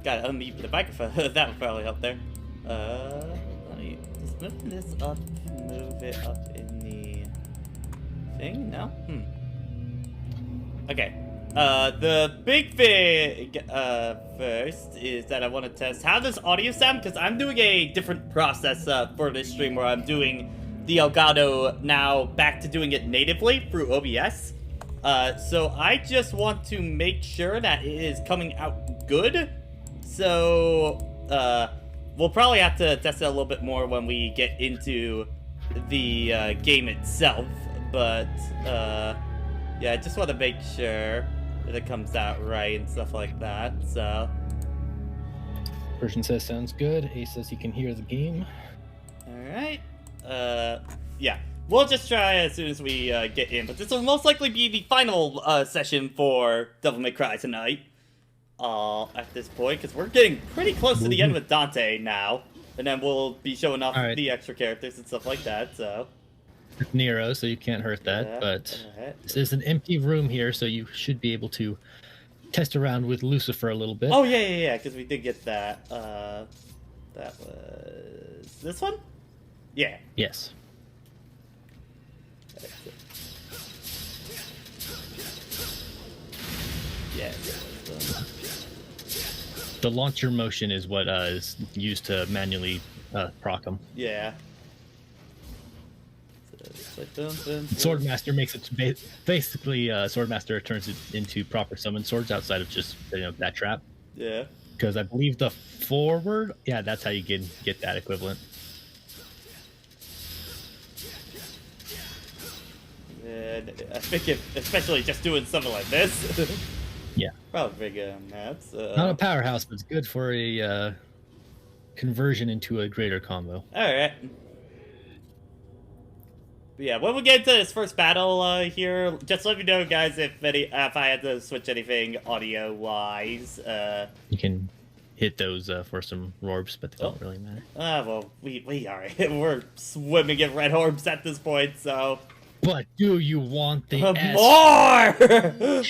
Gotta unmute the microphone. That would probably help there. Let me just move this up. Move it up in the thing. No. Okay. The big thing first is that I want to test how does audio sound, because I'm doing a different process for this stream where I'm doing the Elgato now back to doing it natively through OBS. So I just want to make sure that it is coming out good. So, we'll probably have to test it a little bit more when we get into the game itself, but, yeah, I just want to make sure that it comes out right and stuff like that, so. Person says sounds good, Ace says he can hear the game. Alright, yeah, we'll just try as soon as we get in, but this will most likely be the final session for Devil May Cry tonight. At this point, because we're getting pretty close to the end with Dante now, and then we'll be showing off the extra characters and stuff like that, so. Nero, so you can't hurt that, but this is an empty room here, so you should be able to test around with Lucifer a little bit. Oh, yeah, because we did get that, that was this one? Yeah. Yes. Yeah. The launcher motion is what is used to manually proc them. Yeah. Swordmaster makes it basically Swordmaster turns it into proper summon swords outside of just that trap. Yeah. Because I believe the forward, yeah, that's how you get that equivalent. And I think especially just doing something like this. Yeah. Probably big maps. Not a powerhouse, but it's good for a conversion into a greater combo. Alright. Yeah, when we get into this first battle here, just let me know, guys, if I had to switch anything audio-wise. You can hit those for some orbs, but they don't really matter. Well, we are. We're swimming in red orbs at this point, so... But do you want the more?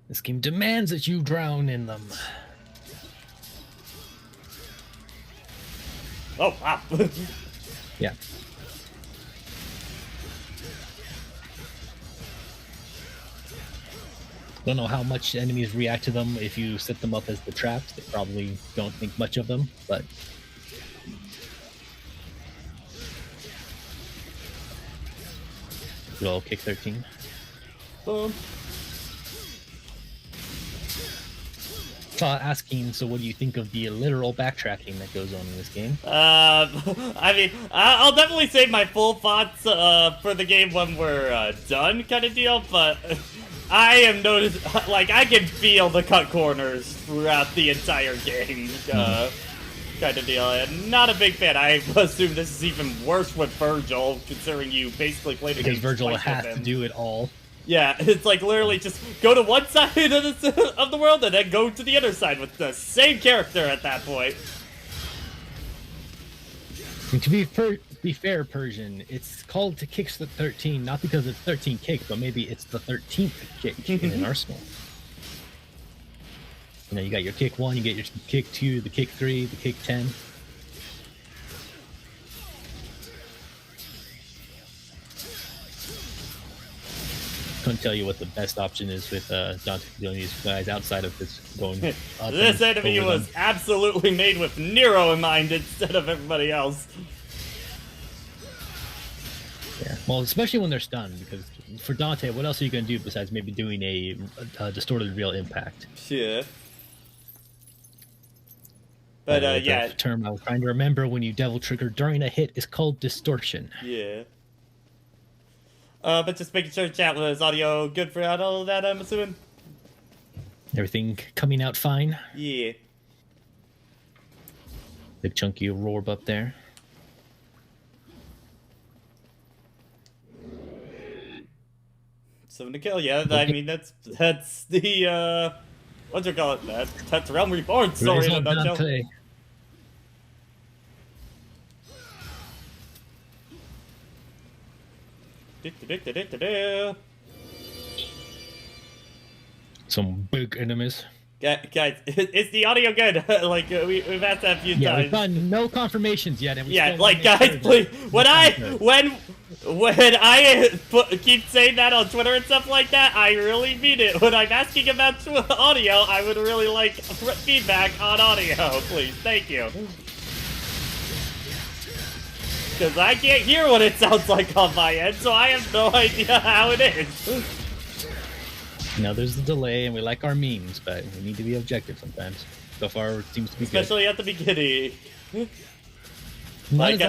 This game demands that you drown in them. Oh, wow. Yeah. Don't know how much enemies react to them if you set them up as the traps. They probably don't think much of them, but... Good old kick 13. Boom. Asking, so what do you think of the literal backtracking that goes on in this game? I mean, I'll definitely save my full thoughts for the game when we're done, kind of deal, but I am like, I can feel the cut corners throughout the entire game, kind of deal, and not a big fan. I assume this is even worse with Virgil, considering you basically played the game because Virgil has to do it all. Yeah, it's like literally just go to one side of the world and then go to the other side with the same character at that point. And to be fair, Persian, it's called to kicks the 13, not because it's 13 kicks, but maybe it's the 13th kick in an arsenal. You got your kick 1, you get your kick 2, the kick 3, the kick 10. Couldn't tell you what the best option is with Dante doing these guys outside of this going up. This enemy was absolutely made with Nero in mind instead of everybody else. Yeah, well, especially when they're stunned, because for Dante, what else are you going to do besides maybe doing a distorted real impact? Yeah. But yeah. The term I was trying to remember when you devil trigger during a hit is called distortion. Yeah. But just making sure chat was audio good for all of that, I'm assuming? Everything coming out fine? Yeah. Big chunky orb up there. 7 to kill, yeah, I mean, that's the, what's it called? That's Realm Reborn story in a nutshell. Dante. Some big enemies. Guys, is the audio good? Like, we've asked that a few Yeah, times. we've gotten no confirmations yet. And we Yeah, still like, wanna make guys, sure please, when I keep saying that on Twitter and stuff like that, I really mean it. When I'm asking about audio, I would really like feedback on audio, please. Thank you. Because I can't hear what it sounds like on my end, so I have no idea how it is. You know, there's a delay, and we like our memes, but we need to be objective sometimes. So far, it seems to be Especially at the beginning. Like,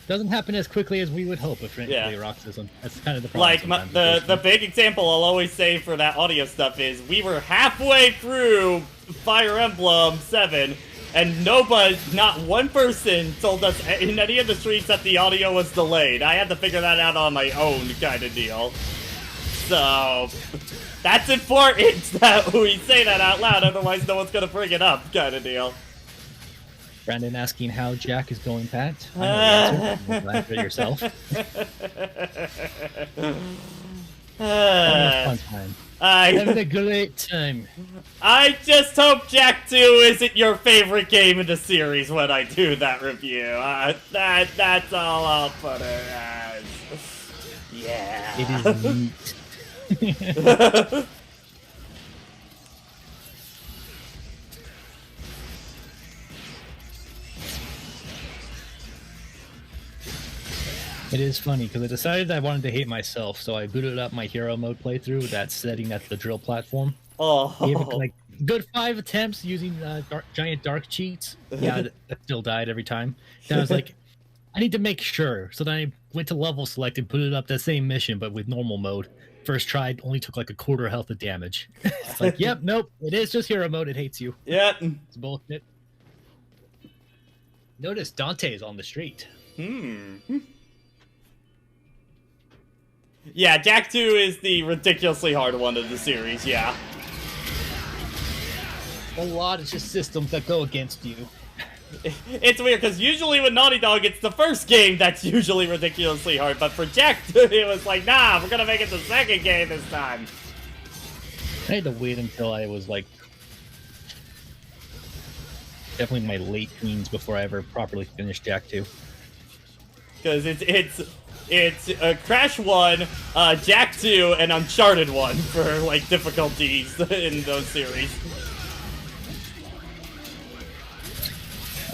doesn't happen as quickly as we would hope, frankly, Roxism. That's kind of the problem. Like, the big example I'll always say for that audio stuff is, we were halfway through Fire Emblem 7, and not one person told us in any of the streets that the audio was delayed. I had to figure that out on my own kind of deal. So, that's important that we say that out loud, otherwise no one's gonna bring it up kind of deal. Brandon asking how Jack is going, Pat. I know the answer. Answer it yourself. Fun time. Having a great time. I just hope Jack 2 isn't your favorite game in the series when I do that review. That's all I'll put it as. Yeah. It is neat. It is funny because I decided I wanted to hate myself, so I booted up my hero mode playthrough with that setting at the drill platform. Oh, gave it like good 5 attempts using giant dark cheats. Yeah, that still died every time. And I was like, I need to make sure. So then I went to level select and put it up that same mission, but with normal mode. First try, only took like a quarter health of damage. It's like, yep, nope, it is just hero mode. It hates you. Yep. It's bullshit. Notice Dante is on the street. Yeah, Jack 2 is the ridiculously hard one of the series, yeah. A lot of just systems that go against you. It's weird, because usually with Naughty Dog, it's the first game that's usually ridiculously hard, but for Jack 2, it was like, nah, we're gonna make it the second game this time. I had to wait until I was like definitely my late teens before I ever properly finished Jack 2. Because it's Crash 1, Jack 2, and Uncharted 1 for, like, difficulties in those series.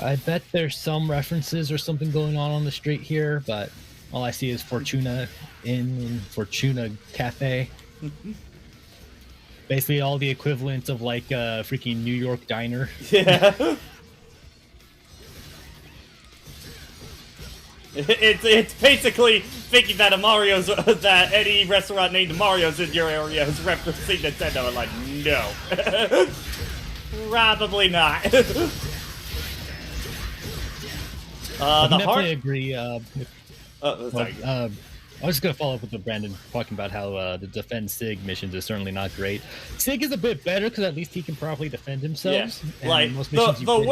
I bet there's some references or something going on the street here, but all I see is Fortuna Inn and Fortuna Cafe. Basically all the equivalents of, like, a freaking New York diner. Yeah. It's basically thinking that that any restaurant named Mario's in your area is referencing Nintendo, and like, no. Probably not. I definitely agree. Sorry. I was just going to follow up with what Brandon talking about how the defend Sig missions is certainly not great. Sig is a bit better because at least he can properly defend himself. Yeah. Like the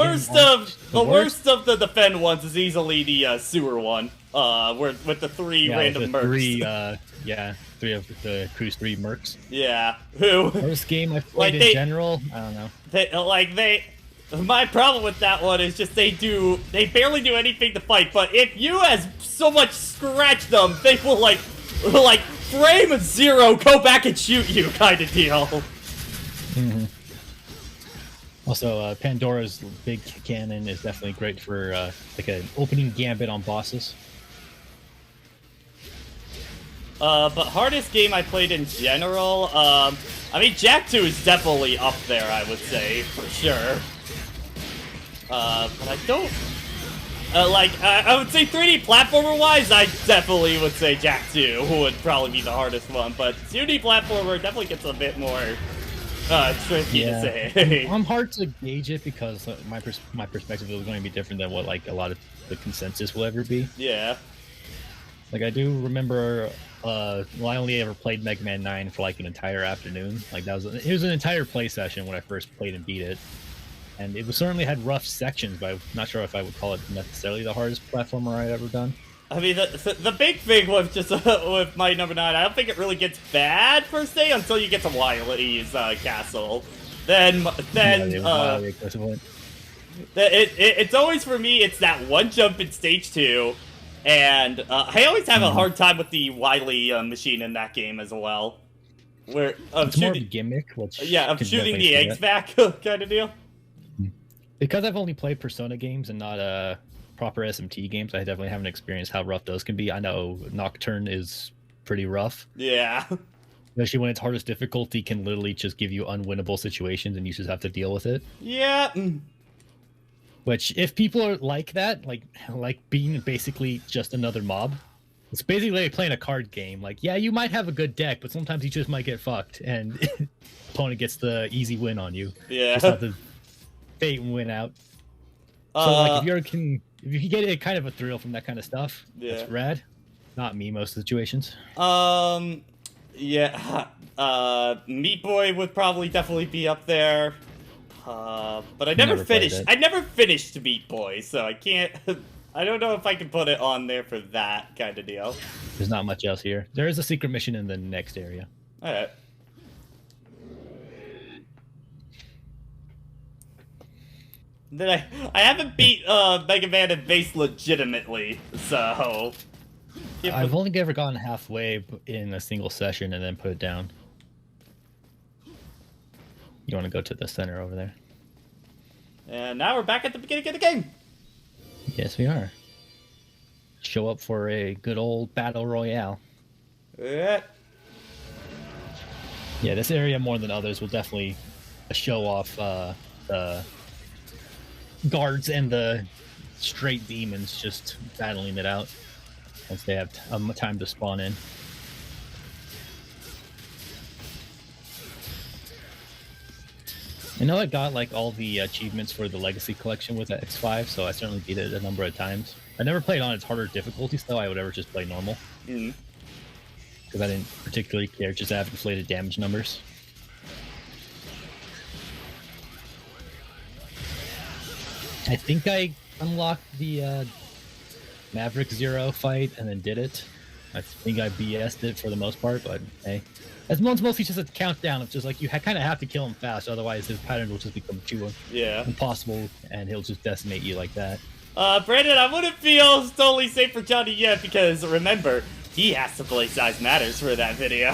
worst of the defend ones is easily the sewer one, with the 3 random mercs. Three of the Cruise 3 mercs. Yeah, who? Worst game I've played in general. I don't know. My problem with that one is just they barely do anything to fight, but if you as so much scratch them, they will like frame 0, go back and shoot you kind of deal. Mm-hmm. Also, Pandora's big cannon is definitely great for like an opening gambit on bosses. But hardest game I played in general, I mean, Jack 2 is definitely up there, I would say, for sure. But I don't... I would say 3D platformer-wise, I definitely would say Jack 2 would probably be the hardest one, but 2D platformer definitely gets a bit more It's tricky to say. I'm hard to gauge it because my perspective is going to be different than what like a lot of the consensus will ever be. Yeah. Like I do remember, well, I only ever played Mega Man 9 for like an entire afternoon. Like it was an entire play session when I first played and beat it, and it was certainly had rough sections, but I'm not sure if I would call it necessarily the hardest platformer I've ever done. I mean, the big thing with just with Mighty Number 9, I don't think it really gets bad per se until you get to Wily's castle. Then it's always for me. It's that one jump in stage 2, and I always have a hard time with the Wily machine in that game as well. Where it's more of a gimmick, which I'm shooting the eggs back kind of deal. Because I've only played Persona games and not proper SMT games, I definitely haven't experienced how rough those can be. I know Nocturne is pretty rough. Yeah. Especially when its hardest difficulty can literally just give you unwinnable situations and you just have to deal with it. Yeah. Which, if people are like that, like being basically just another mob, it's basically like playing a card game. Like, yeah, you might have a good deck, but sometimes you just might get fucked, and opponent gets the easy win on you. Yeah. Just have to fate and win out. So, like, if you get a kind of a thrill from that kind of stuff, that's rad. Not me, most situations. Yeah. Meat Boy would probably definitely be up there. But I never finished. I never finished Meat Boy, so I can't. I don't know if I can put it on there for that kind of deal. There's not much else here. There is a secret mission in the next area. All right. Then I haven't beat Mega Man and Base legitimately, so. I've only ever gone halfway in a single session and then put it down. You want to go to the center over there. And now we're back at the beginning of the game. Yes, we are. Show up for a good old battle royale. Yeah. Yeah, this area more than others will definitely show off the guards and the straight demons just battling it out once they have time to spawn in. I know I got like all the achievements for the Legacy Collection with X5, so I certainly beat it a number of times. I never played on its harder difficulties, though. I would ever just play normal. Because I didn't particularly care, just have inflated damage numbers. I think I unlocked the Maverick Zero fight and then did it. I think I BS'd it for the most part, but hey. It's mostly just a countdown. It's just like you kind of have to kill him fast, otherwise his pattern will just become too impossible, and he'll just decimate you like that. Brandon, I wouldn't feel totally safe for Johnny yet, because remember, he has to play Size Matters for that video,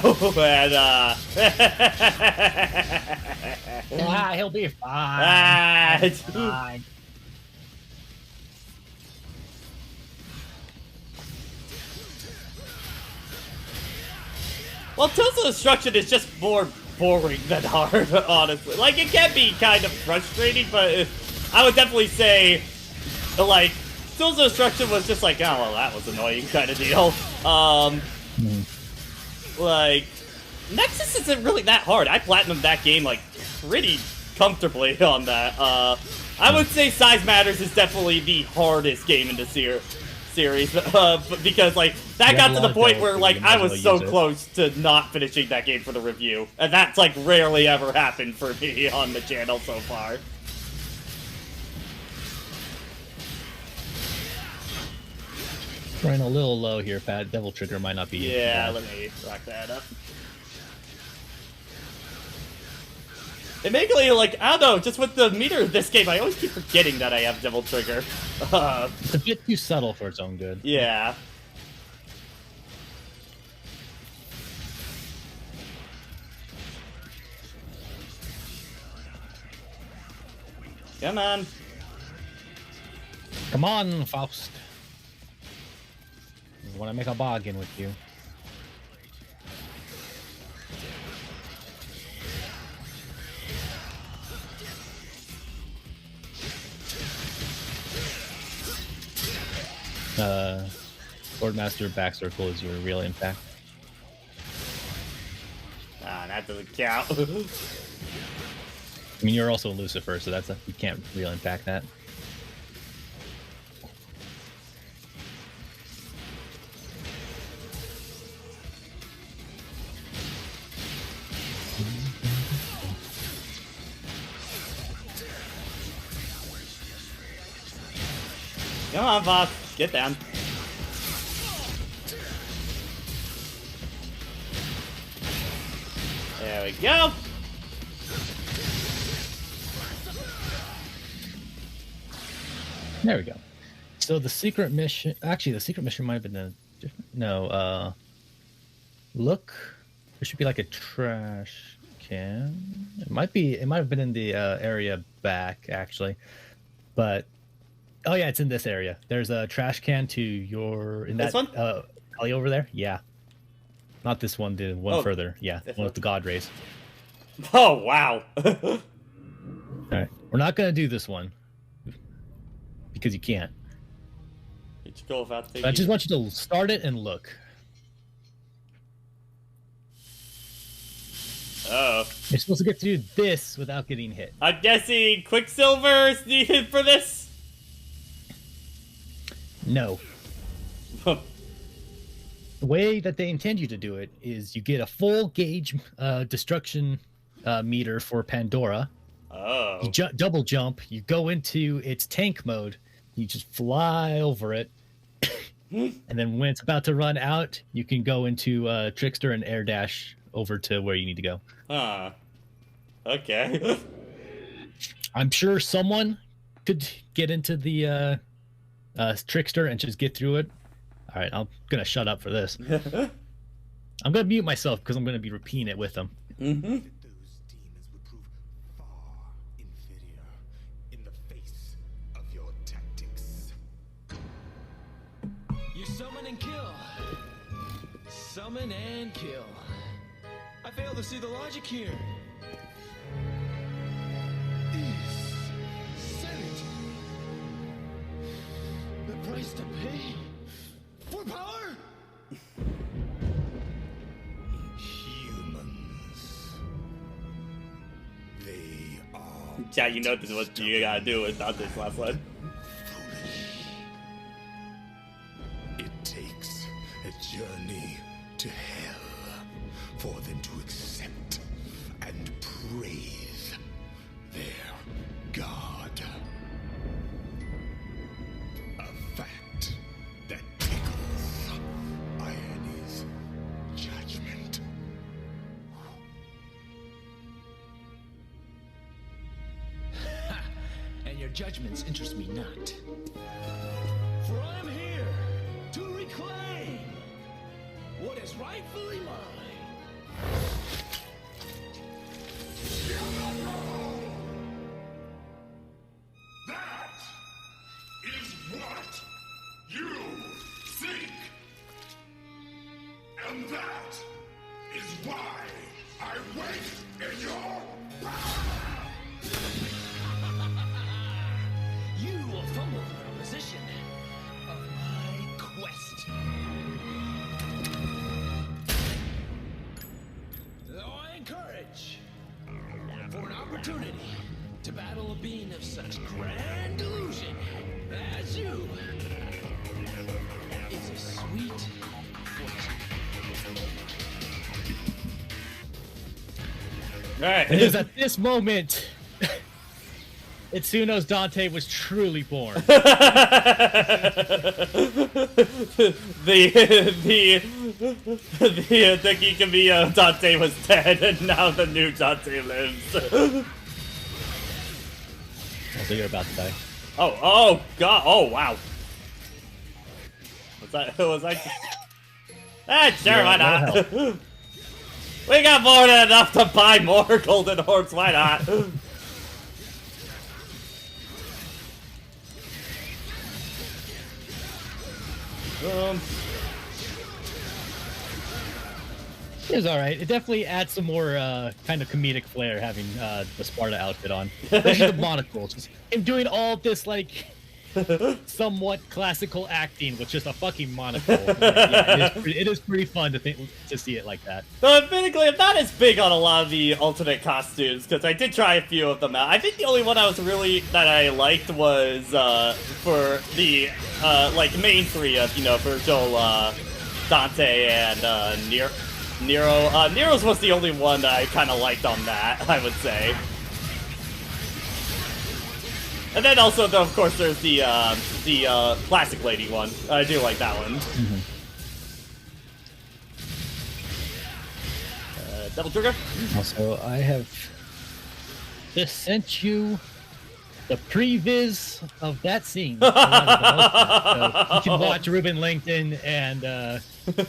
and he'll be fine. Fine. Well, Tools of Destruction is just more boring than hard, honestly. Like, it can be kind of frustrating, but I would definitely say, like, Tools of Destruction was just like, oh, well, that was annoying kind of deal. Like, Nexus isn't really that hard. I platinumed that game, like, pretty comfortably on that. I would say Size Matters is definitely the hardest game in the series, because, like, that got to the point where, like, I was so close to not finishing that game for the review. And that's, like, rarely ever happened for me on the channel so far. Running a little low here, Pat. Devil Trigger might not be... Yeah, let me rock that up. And mainly, like, I don't know, just with the meter of this game, I always keep forgetting that I have Devil Trigger. It's a bit too subtle for its own good. Yeah. Come on. Come on, Faust. I want to make a bargain with you. Swordmaster back circle is your real impact. Ah, that doesn't count. I mean, you're also a Lucifer, so you can't really impact that. Come on, boss. Get down. There we go. There we go. So the secret mission, actually, the secret mission might have been a different. No, look. There should be like a trash can. It might be. It might have been in the area back, actually. But oh yeah, it's in this area. There's a trash can to your in This that one? alley over there. Yeah, not this one. The one further. Yeah, this one one. with the god rays. Oh wow. All right, we're not gonna do this one because you can't. It's cool if I think I just want you to start it and look. Oh. You're supposed to get to do this without getting hit. I'm guessing Quicksilver is needed for this? No. The way that they intend you to do it is you get a full gauge destruction meter for Pandora. Oh. You double jump, you go into its tank mode, you just fly over it, and then when it's about to run out, you can go into Trickster and air dash over to where you need to go. Huh. Okay. I'm sure someone could get into the Trickster and just get through it. All right, I'm gonna shut up for this. I'm gonna mute myself because I'm gonna be repeating it with them. Mm-hmm. Those demons would prove far inferior in the face of your tactics. You summon and kill. Summon and kill. I fail to see the logic here. Is sanity the price to pay for power? Humans. They are Yeah, you know this is what you gotta do with Dante's last one. foolish. It takes a journey to hell for them to accept and praise their god. A fact that tickles Irony's judgment. And your judgments interest me not. For I'm here to reclaim what is rightfully mine. That is what you think. And that is why I wait in your power. You will fumble the proposition of my quest. Though I encourage for an opportunity to battle a being of such grand delusion as you is a sweet fortune. Alright. It is at this moment Itsuno's Dante was truly born. The Geekamia Dante was dead, and now the new Dante lives. So you're about to die. Oh god, oh wow. Was that sure, Yeah, why no not? We got more than enough to buy more golden orbs, why not? It was all right. It definitely adds some more kind of comedic flair having the Sparta outfit on, especially the monocle. Just him doing all this like somewhat classical acting with just a fucking monocle. Yeah, it is pretty fun to see it like that. Though admittedly, I'm not as big on a lot of the alternate costumes because I did try a few of them out. I think the only one that I liked was for the like main three of for Joel, Dante, and Nero. Nero's was the only one that I kind of liked on that, I would say. And then also, though, of course, there's the plastic lady one. I do like that one. Mm-hmm. Double trigger. Also, I have just sent you the previs of that scene. So you can watch Ruben Langton and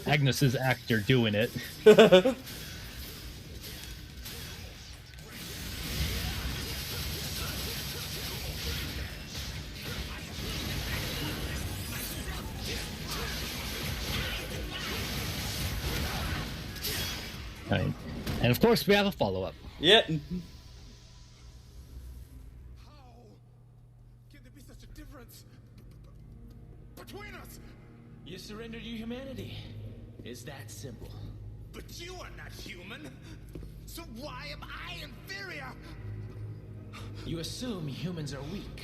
Agnes's actor doing it. Right. And of course, we have a follow-up. Yeah. How can there be such a difference between us? You surrendered your humanity. It's that simple. But you are not human. So why am I inferior? You assume humans are weak.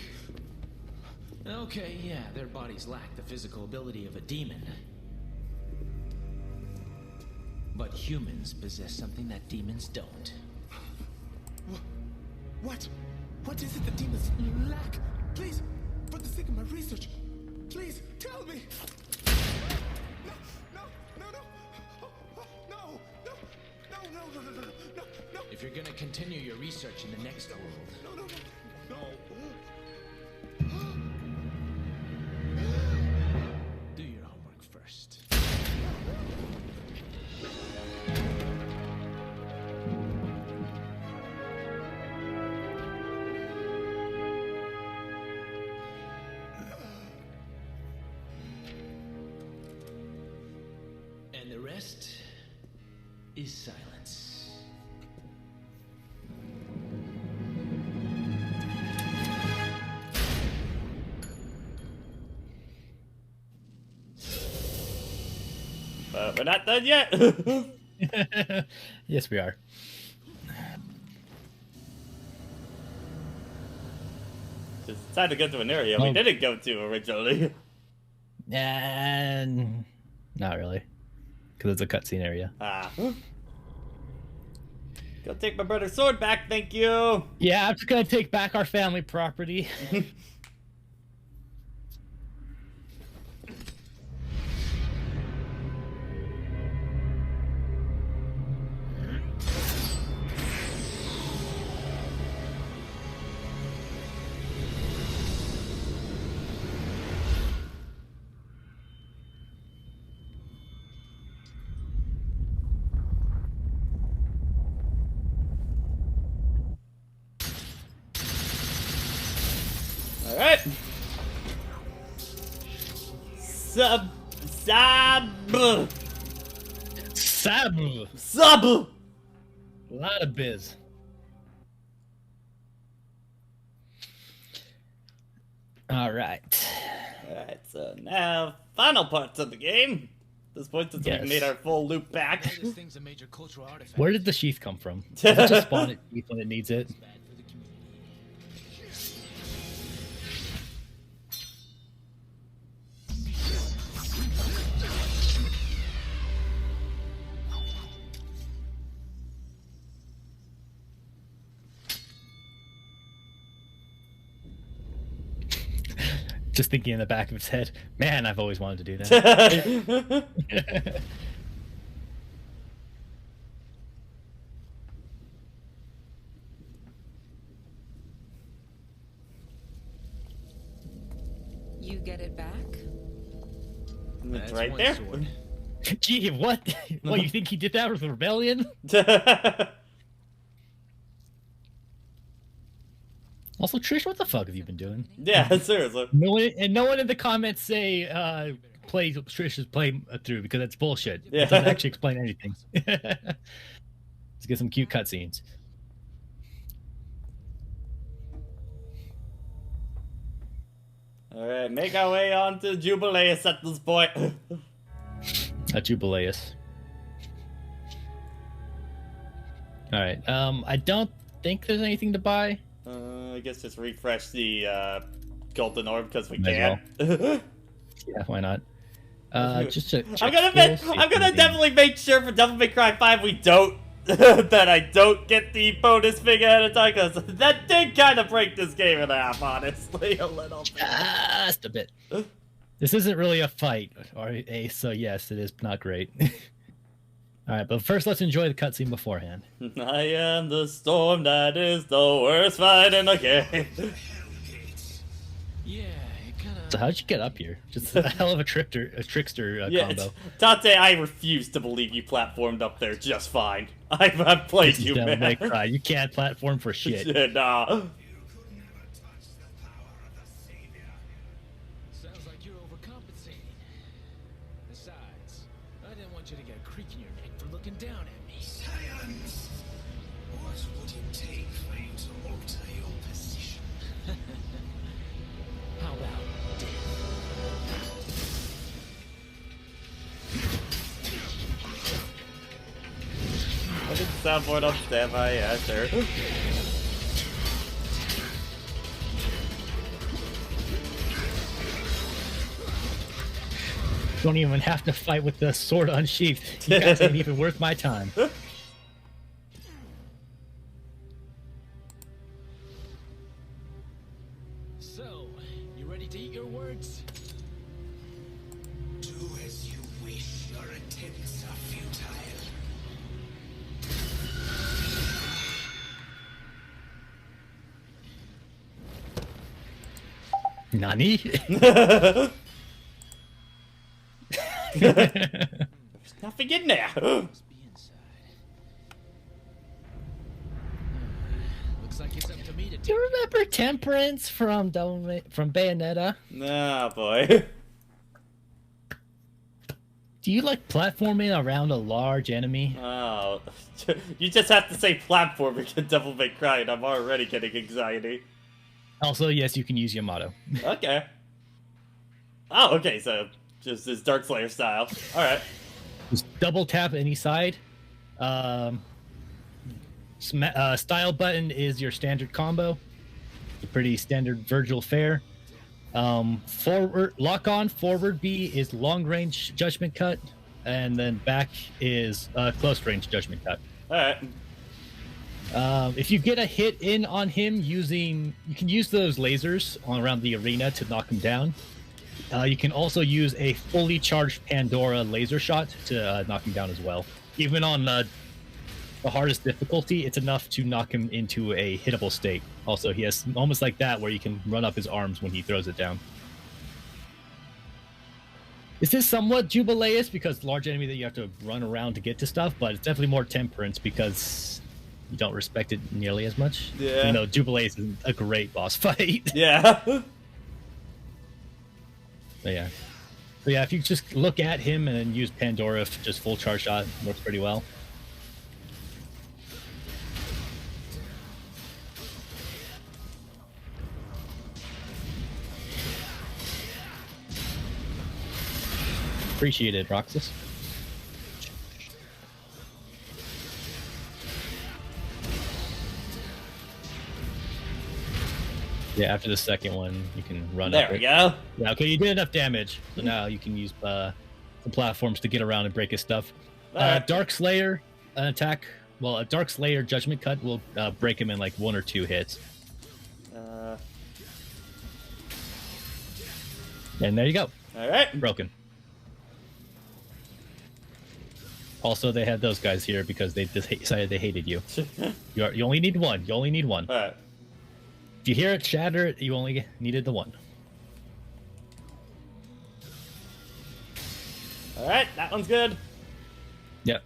Okay, yeah, their bodies lack the physical ability of a demon. But humans possess something that demons don't. What? What is it the demons lack? Please, for the sake of my research, please tell me. No, no, no, no, no, no, no, no, no, no, no, no, no. If you're gonna continue your research in the next world, No, no, no, no. do your homework first. And the rest is silence. We're not done yet. Yes, we are. It's time to go to an area we didn't go to originally. And not really, because it's a cutscene area. Ah. Go take my brother's sword back, thank you. Yeah, I'm just gonna take back our family property. Alright. Sub. Sabu. Sub. A lot of biz. All right. Alright, so now, final parts of the game. At this point, since Yes. we've made our full loop back. This thing's a major cultural artifact. Where did the sheath come from? Does it just spawn at sheath when it needs it? Bad for the community. Just thinking in the back of his head, man, I've always wanted to do that. You get it back? It's That's right one there. sword. Gee, what? What, you think he did that with rebellion? Also, Trish, what the fuck have you been doing? Yeah, seriously. No one in the comments say play Trish's play through, because that's bullshit. Yeah. It doesn't actually explain anything. Let's get some cute cutscenes. Alright, make our way on to Jubileus at this point. A Jubileus. Alright, I don't think there's anything to buy. I guess just refresh the golden orb because we May as can. Yeah, why not? Just to I'm gonna definitely make sure for Devil May Cry 5 we don't that I don't get the bonus thing ahead of time, because that did kind of break this game in half, honestly, a little bit. Just a bit. This isn't really a fight, so yes, it is not great. Alright, but first let's enjoy the cutscene beforehand. I am the storm that is the worst fight in the game. Yeah, it kind of. So how'd you get up here? Just a hell of a trickster Yeah, combo. Dante, I refuse to believe you platformed up there just fine. I've played you, Devil May man. Cry. You can't platform for shit. Yeah, nah. Sounds like you're overcompensating. Besides, I didn't want you to get a creak in your neck for looking down at me. Silence! What would it take for you to alter your position? How about death? I think soundboard on standby, yeah, sure. Don't even have to fight with the sword unsheathed. You guys ain't even worth my time. So, you ready to eat your words? Do as you wish. Your attempts are futile. Nani? There's nothing in there. Must be inside. Looks like it's up to me to Do take. you remember Temperance from Bayonetta? Nah, boy. Do you like platforming around a large enemy? Oh, you just have to say platform because Devil May Cry, and I'm already getting anxiety. Also, yes, you can use Yamato. Okay. Oh, okay, so just this Dark Slayer style. Alright. Just double tap any side. Style button is your standard combo. A pretty standard Virgil fare. Forward lock on forward B is long range judgment cut, and then back is close range judgment cut. Alright. If you get a hit in on him you can use those lasers around the arena to knock him down. You can also use a fully charged Pandora laser shot to knock him down as well. Even on the hardest difficulty, it's enough to knock him into a hittable state. Also, he has almost like that where you can run up his arms when he throws it down. This is somewhat Jubileus because large enemy that you have to run around to get to stuff, but it's definitely more Temperance because you don't respect it nearly as much. Yeah. You know, Jubileus is a great boss fight. Yeah. But yeah. So yeah, if you just look at him and then use Pandora, just full charge shot, works pretty well. Appreciate it, Roxas. Yeah, after the second one, you can run There up we it. go. Yeah, okay, you did enough damage. So now you can use the platforms to get around and break his stuff. Alright. Dark Slayer attack. Well, a Dark Slayer judgment cut will break him in like 1 or 2 hits. And there you go. Alright. Broken. Also, they had those guys here because they decided they hated you. You only need one. You only need one. Alright. If you hear it shatter, you only needed the one. Alright, that one's good. Yep.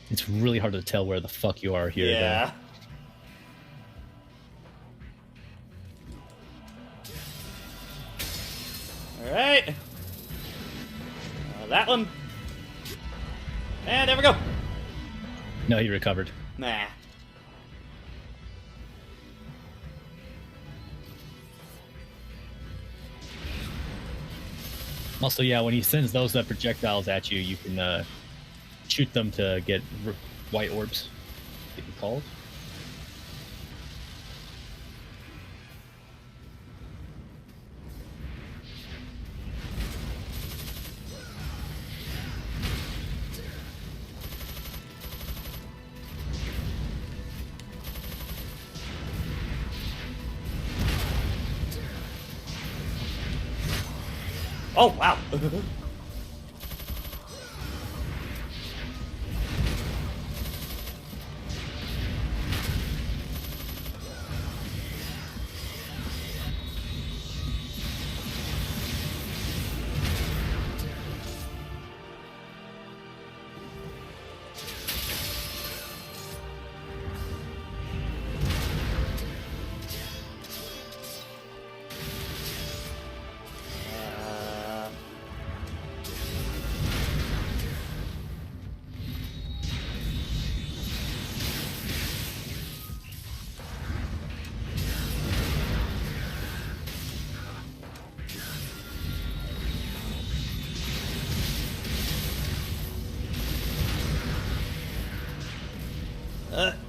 It's really hard to tell where the fuck you are here. Yeah. Alright. That one. And there we go. No, he recovered. Nah. Also, yeah, when he sends those projectiles at you, you can shoot them to get white orbs. Get you called. Oh, wow.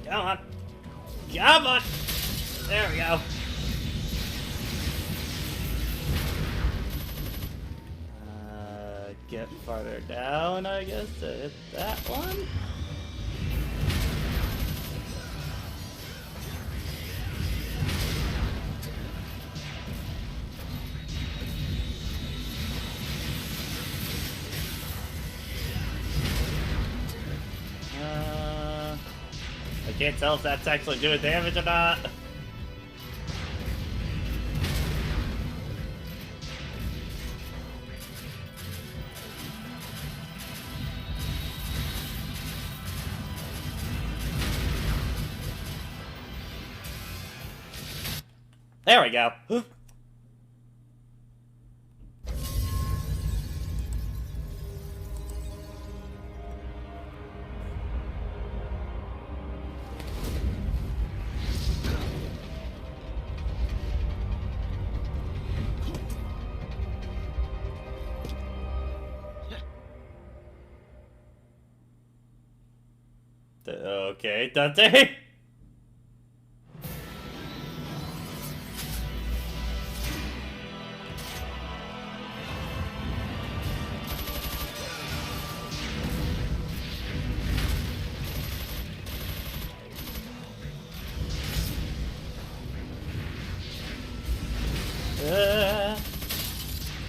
Come on. Come on. There we go. Get farther down, I guess, to hit that one. I can't tell if that's actually doing damage or not. There we go. Okay, Dante.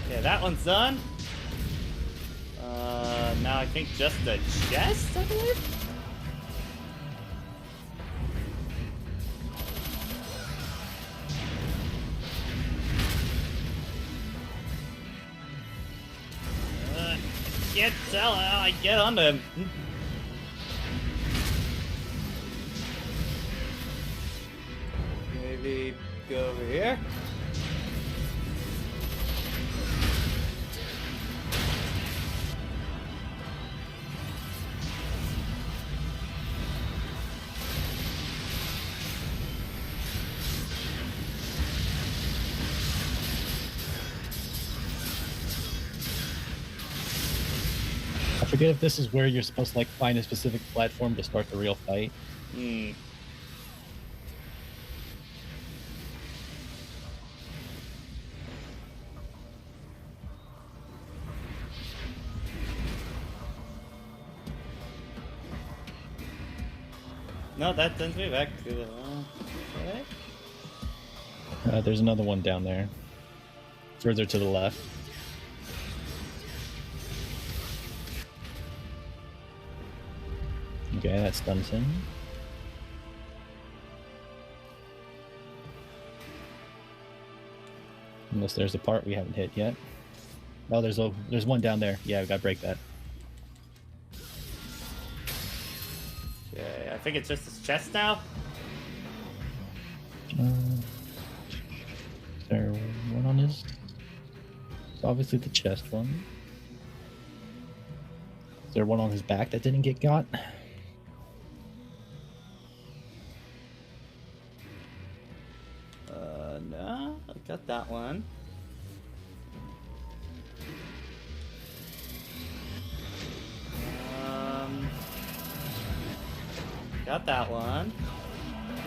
Okay, that one's done. Now I think just the chest, I believe? Can't tell how I get onto him. Maybe go over here? I forget if this is where you're supposed to like find a specific platform to start the real fight. Hmm. No, that sends me back to the... Okay. There's another one down there. Further to the left. Okay, that stuns him. Unless there's a part we haven't hit yet. Oh, there's one down there. Yeah, we gotta break that. Okay, I think it's just his chest now. Is there one on his? It's obviously the chest one. Is there one on his back that didn't get got? No, I got that one. Got that one.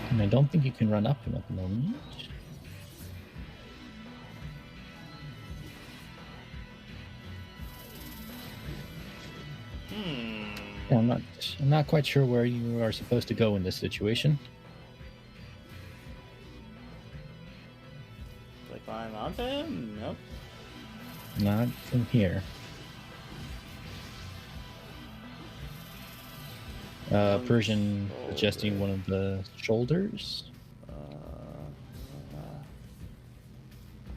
And I don't think you can run up him at the moment. Yeah, I'm not quite sure where you are supposed to go in this situation. Do I climb onto him? Nope. Not from here. Persian suggesting one of the shoulders.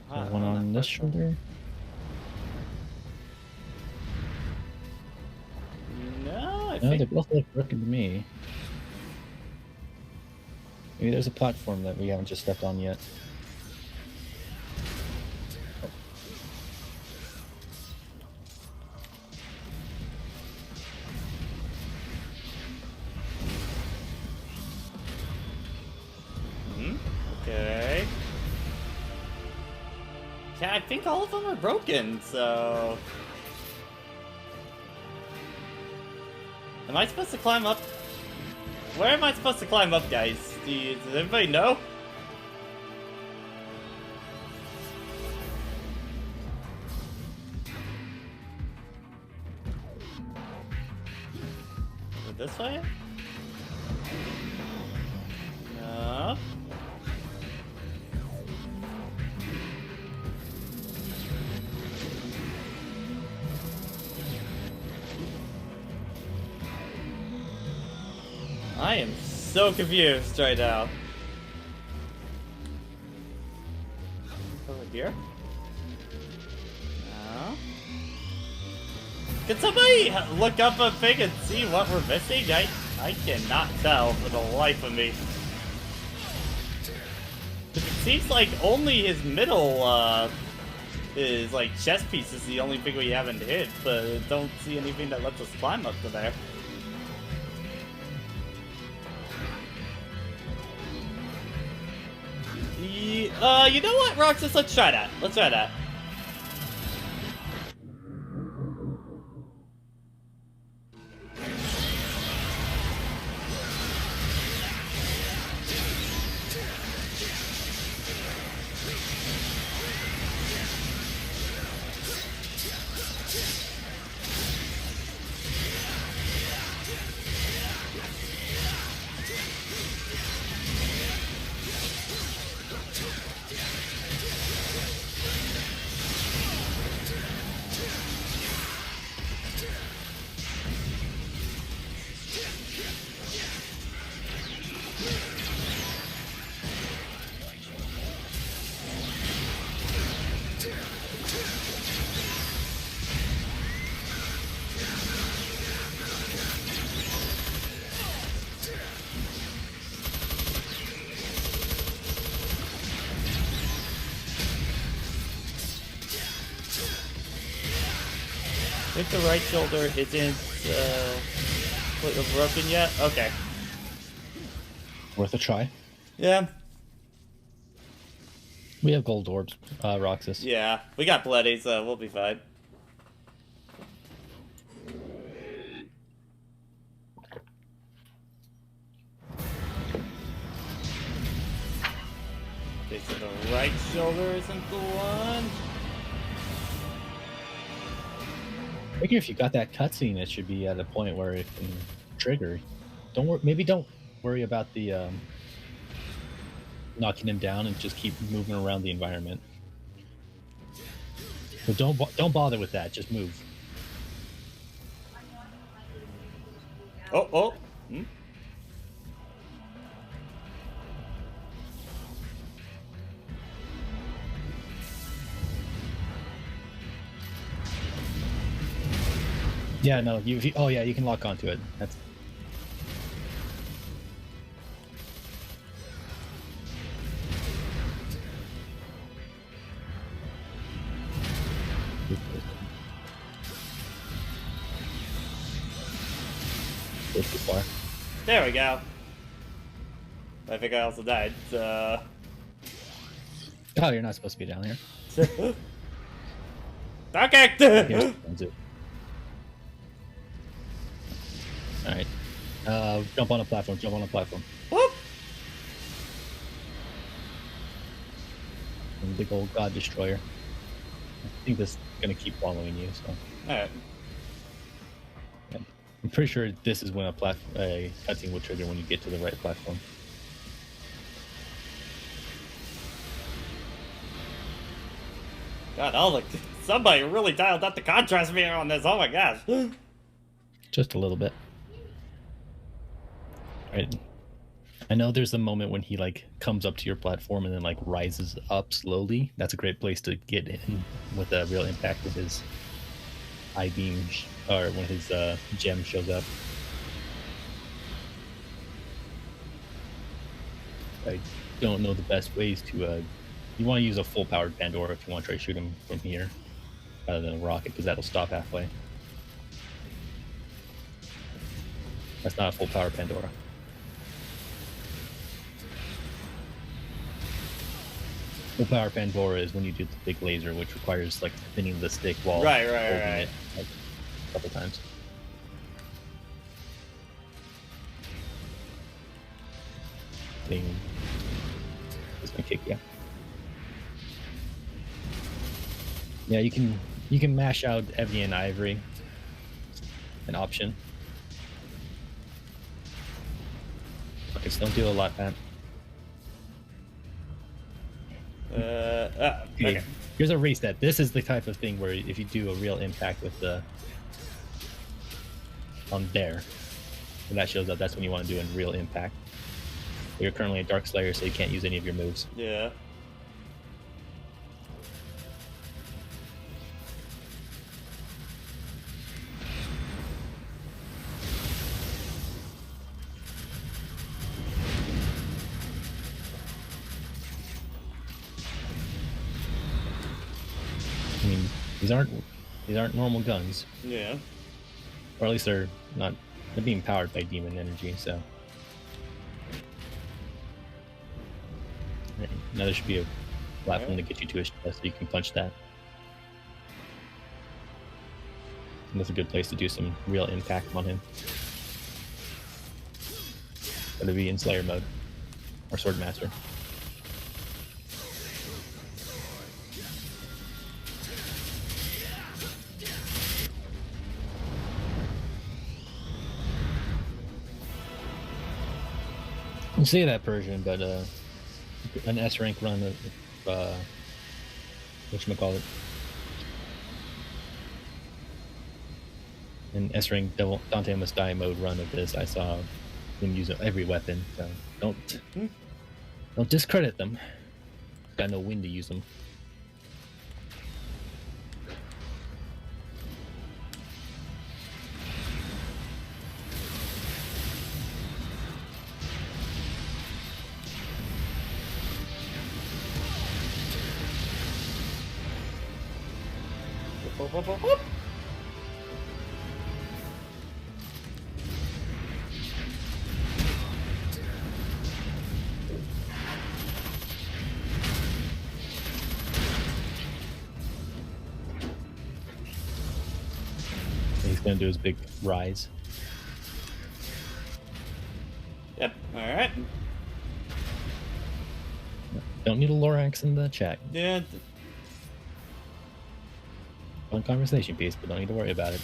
One on this shoulder. No, No, they both look broken to me. Maybe there's a platform that we haven't just stepped on yet. Okay. Yeah, I think all of them are broken, so... Am I supposed to climb up? Where am I supposed to climb up, guys? Does everybody know? Is it this way? No. I am so confused right now. Over here? No. Can somebody look up a thing and see what we're missing? I cannot tell for the life of me. It seems like only his middle, his like chest piece is the only thing we haven't hit, but I don't see anything that lets us climb up to there. You know what, Roxas? Let's try that. Let's try that. I think the right shoulder isn't completely broken yet. Okay. Worth a try. Yeah. We have gold orbs, Roxas. Yeah. We got bloody, so we'll be fine. Okay, so the right shoulder isn't the one. I figure if you got that cutscene, it should be at a point where it can trigger. Maybe don't worry about the knocking him down and just keep moving around the environment. But don't bother with that. Just move. Oh. Hmm? Yeah, no. Oh yeah, you can lock onto it. That's. Too far. There we go. I think I also died. Oh, you're not supposed to be down here. Okay. Here's the ones. All right. Jump on a platform. Jump on a platform. Whoop! And big old God Destroyer. I think this is gonna keep following you. So Alright. yeah. I'm pretty sure this is when a cutscene will trigger when you get to the right platform. God, oh look, somebody really dialed up the contrast meter on this. Oh my gosh. Just a little bit. Right. I know there's a moment when he like comes up to your platform and then like rises up slowly. That's a great place to get in with a real impact with his eye beam or when his gem shows up. I don't know the best ways to. You want to use a full powered Pandora if you want to try to shoot him from here, rather than a rocket, because that'll stop halfway. That's not a full power Pandora. Full power Pandora is when you do the big laser, which requires like spinning the stick while Right. holding it like, a couple times. Thing. It's gonna kick you. Yeah, you can mash out Evie and Ivory. An option. Okay, so don't do a lot, man. Okay. Here's a reset. This is the type of thing where if you do a real impact with the on there, when that shows up, that's when you want to do a real impact. But you're currently a Dark Slayer, so you can't use any of your moves. Yeah. I mean, these aren't normal guns, Yeah. or at least they're not. They're being powered by demon energy, so. Right, now there should be a platform to get you to his chest so you can punch that. And that's a good place to do some real impact on him. Gotta be in Slayer mode or Sword Master. You say that Persian, but an S rank run of whatchamacallit. An S rank Dante must die mode run of this, I saw him use every weapon, so don't discredit them. Got no wind to use them. Whoop, whoop, whoop, whoop. He's gonna do his big rise. Yep. All right. Don't need a Lorax in the chat. Yeah. Fun conversation piece, but don't need to worry about it.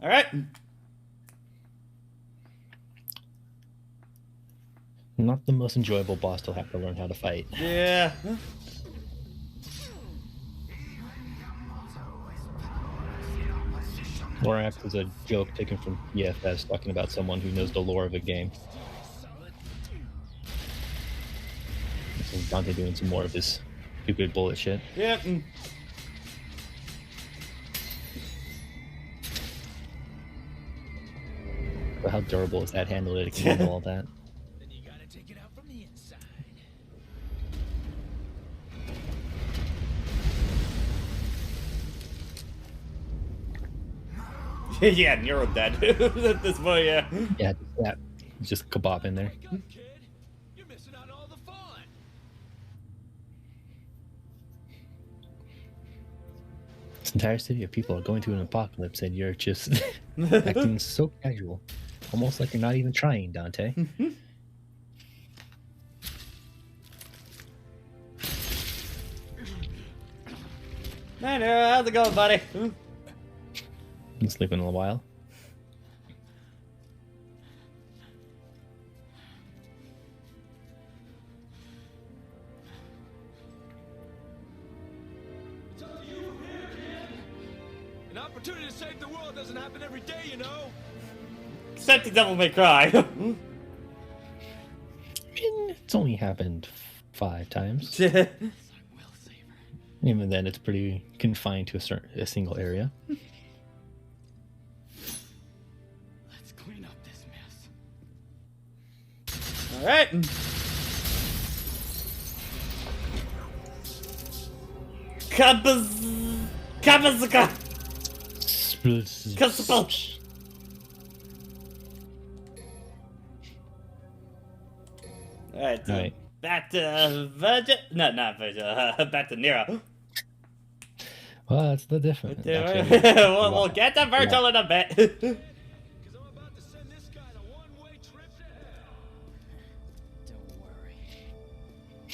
All right. Not the most enjoyable boss to have to learn how to fight. Yeah. Lorax is a joke taken from EFS talking about someone who knows the lore of a game. So Dante doing some more of his stupid bullet shit. Yeah. But how durable is that handle that it can handle all that? Then you gotta take it out from the inside. Yeah, Nero dead at this point. Yeah. Yeah, just kebab in there. Wake up, kid. You're missing out on all the fun. This entire city of people are going through an apocalypse, and you're just acting so casual, almost like you're not even trying, Dante. Hey, Nero, how's it going, buddy? Been sleeping a while. It's up to you from here, kid. An opportunity to save the world doesn't happen every day, you know. Except the devil may cry. I mean, it's only happened 5 times. Even then, it's pretty confined to a single area. Let's clean up this mess. All right. Kabazuka. Kaspelch. All right. So Alright. back to Virgil. No, not Virgil. Back to Nero. Well, that's the difference. We'll get to Virgil in a bit. Because I'm about to send this guy on a one-way trip to hell. Don't worry.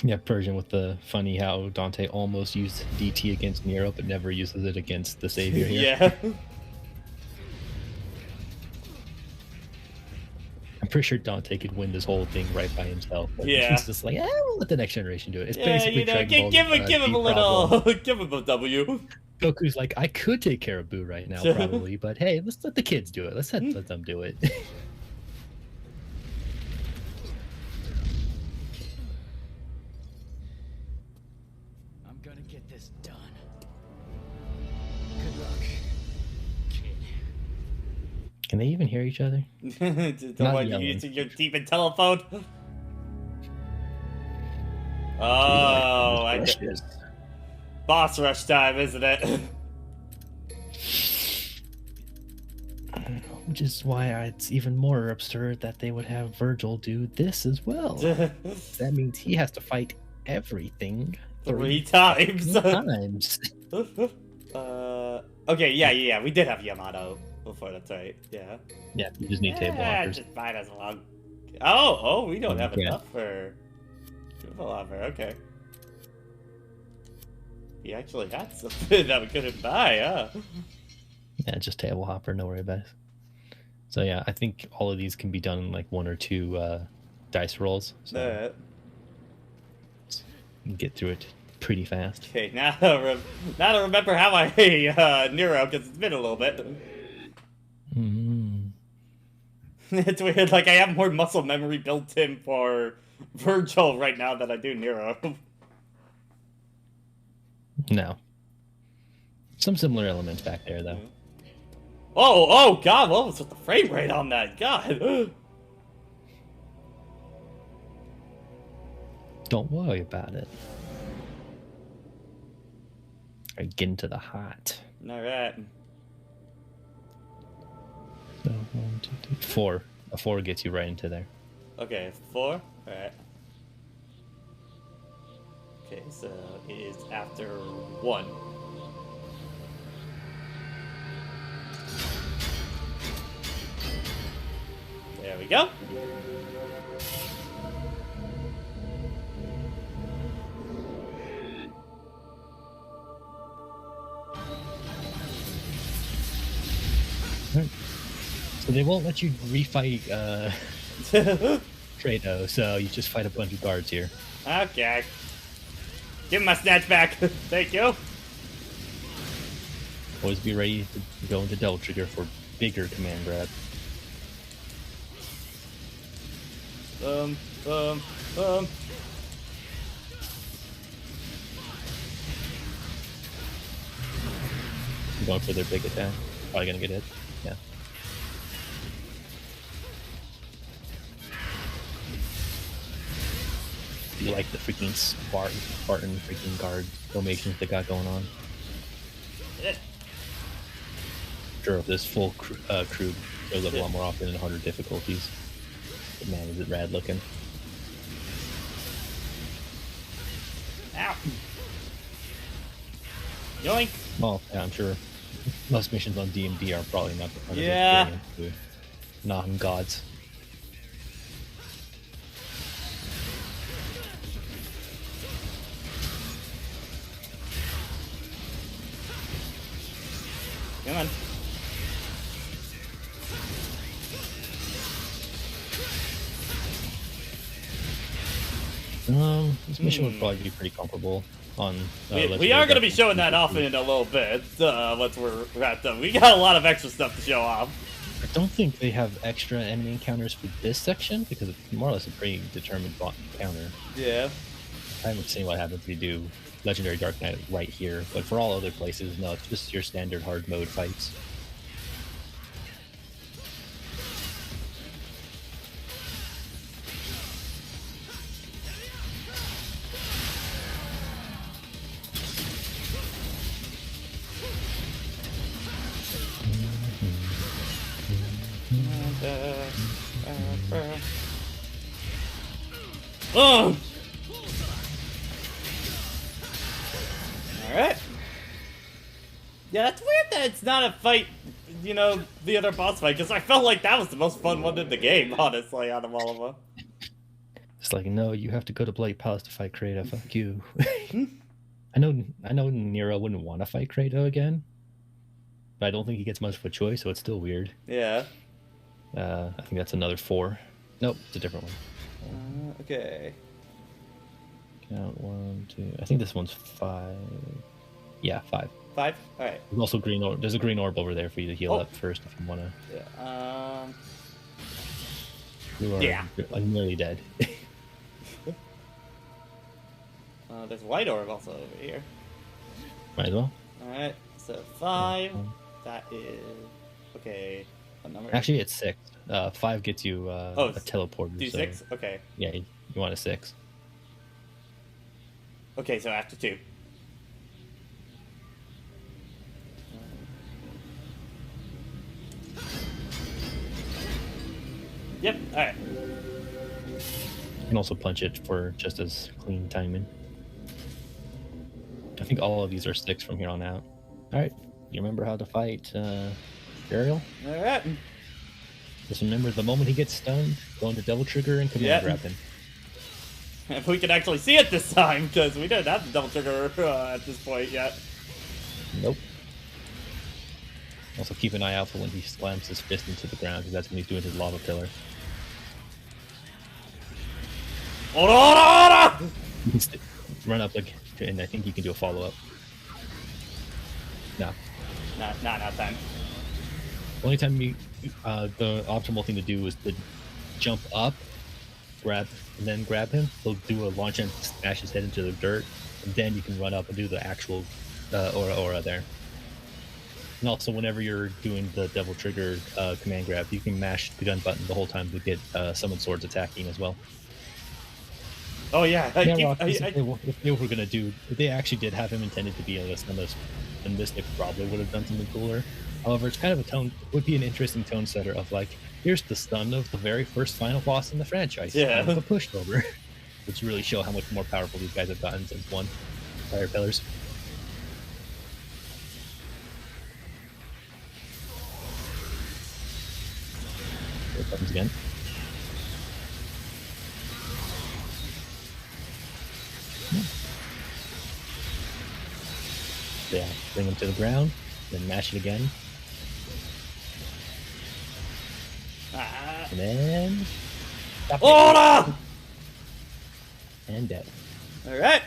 Yeah, Persian with the funny how Dante almost used DT against Nero, but never uses it against the Savior here. Yeah. I'm pretty sure Dante could win this whole thing right by himself. But Yeah. he's just like, we'll let the next generation do it. It's Yeah, basically you know, Dragon Ball, give him Deep a little, Problem. give him a W. Goku's like, I could take care of Boo right now, probably, but hey, let's let the kids do it. Let's let them do it. I'm gonna get this done. Good luck, kid. Can they even hear each other? Don't Not want you yelling. using your demon telephone. Oh, boss rush time, isn't it? Which is why it's even more absurd that they would have Virgil do this as well. That means he has to fight everything 3 times. times. Okay, yeah. We did have Yamato before. That's right. Yeah. Yeah, you just need table Yeah, hoppers. just fine as long. Oh, we don't have Yeah. enough for table hopper. Okay. We actually had something that we couldn't buy, huh? Yeah, just table hopper, no worry about it. So yeah, I think all of these can be done in like 1 or 2 dice rolls. So you can get through it pretty fast. Okay, now to remember how I Nero, because it's been a little bit. Mm. It's weird, like I have more muscle memory built in for Virgil right now than I do Nero. No. Some similar elements back there, though. Oh god, what was with the frame rate on that? God. Don't worry about it. Alright, get into the hot. Alright. So 1, 2, 3, 4. A 4 gets you right into there. Okay, 4? Alright. Okay, so it is after 1. There we go. Alright. So they won't let you refight Fredo, so you just fight a bunch of guards here. Okay. Give me my snatch back. Thank you. Always be ready to go into Devil Trigger for bigger command grab. Boom. I'm going for their big attack. Probably gonna get hit. Yeah. You like the freaking Spartan freaking guard formations they got going on. Sure, if this full crew shows up a lot more often in harder difficulties. But man, is it rad looking. Ow. Yoink. Well, yeah, I'm sure most missions on D&D are probably not the kind of Yeah. experience to non-gods. Come on. This mission would probably be pretty comparable on. We are going to be showing that off in a little bit. Once we're wrapped up, we got a lot of extra stuff to show off. I don't think they have extra enemy encounters for this section because it's more or less a pretty determined encounter. Yeah. I haven't seen what happens if you do Legendary Dark Knight right here, but for all other places, no, it's just your standard hard mode fights. Oh! Alright. Yeah, it's weird that it's not a fight, you know, the other boss fight, because I felt like that was the most fun one in the game, honestly, out of all of them. It's like, no, you have to go to Blade Palace to fight Kratos. Fuck you. I know Nero wouldn't want to fight Kratos again, but I don't think he gets much of a choice, so it's still weird. Yeah. I think that's another 4. Nope, it's a different one. Okay. Count 1, 2. I think this one's 5. Yeah, 5. 5? Alright. There's also there's a green orb over there for you to heal Oh. up first if you want to. Yeah. You are Yeah. nearly dead. There's a white orb also over here. Might as well. Alright, so 5. That is... Okay. What number? Actually, it's 6. 5 gets you a teleporter. Do so 6? Okay. Yeah, you want a 6. Okay, so after 2. Yep, alright. You can also punch it for just as clean timing. I think all of these are 6 from here on out. Alright, you remember how to fight Burial? Alright. Just remember, the moment he gets stunned, go into Devil Trigger and command grab him. If we can actually see it this time, because we didn't have the double trigger at this point yet. Nope. Also keep an eye out for when he slams his fist into the ground, because that's when he's doing his lava pillar. You can run up like, and I think you can do a follow-up. No. Not time. Only time you, the optimal thing to do is to jump up, grab, and then grab him. He'll do a launch and smash his head into the dirt, and then you can run up and do the actual aura there. And also, whenever you're doing the Devil Trigger command grab, you can mash the gun button the whole time to get Summoned Swords attacking as well. Oh yeah, If they were gonna do, if they actually did have him intended to be on this, then this they probably would have done something cooler. However, it's kind of a tone, would be an interesting tone setter of like, here's the stun of the very first final boss in the franchise. Yeah. Kind of a pushover, which really show how much more powerful these guys have gotten since one Fire Pillars. Here it comes again. Yeah, bring him to the ground, then mash it again. And then... Order! And dead. Alright.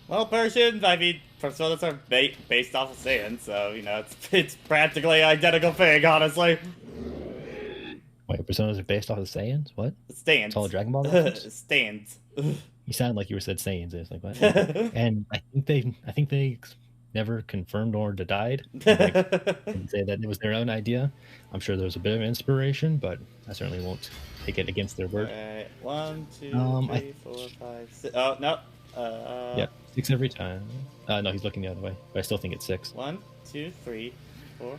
Well, Persians, I mean, personas are based off of Saiyan, so, you know, it's practically an identical thing, honestly. Wait, personas are based off of Saiyans? What? Stands. It's all a Dragon Ball reference? Stands. You sound like you said Saiyans. It's like, what? And I think they never confirmed or denied. Like, didn't say that it was their own idea. I'm sure there was a bit of inspiration, but I certainly won't take it against their word. Alright, 1, 2, 3, 4, 5, 6. Oh, no. Yeah, 6 every time. No, he's looking the other way, but I still think it's 6. 1, 2, 3, 4.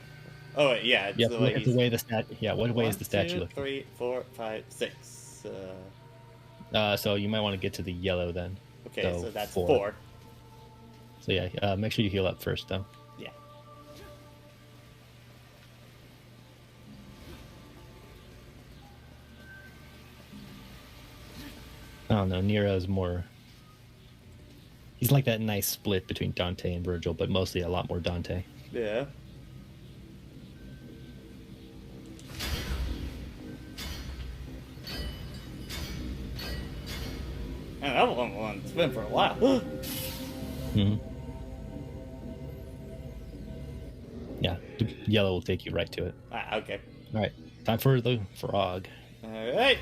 Oh, wait, yeah. Yeah, it's the way the stat. Yeah, what way is the statue 1, 2, looking? 3, 4, 5, 6. So you might want to get to the yellow then. Okay, so that's 4. 4. So yeah, make sure you heal up first, though. Yeah. I don't know. Nero's more. He's like that nice split between Dante and Virgil, but mostly a lot more Dante. Yeah. Man, that one's been for a while. Hmm. Yeah, yellow will take you right to it. Ah, okay. All right, time for the frog. All right.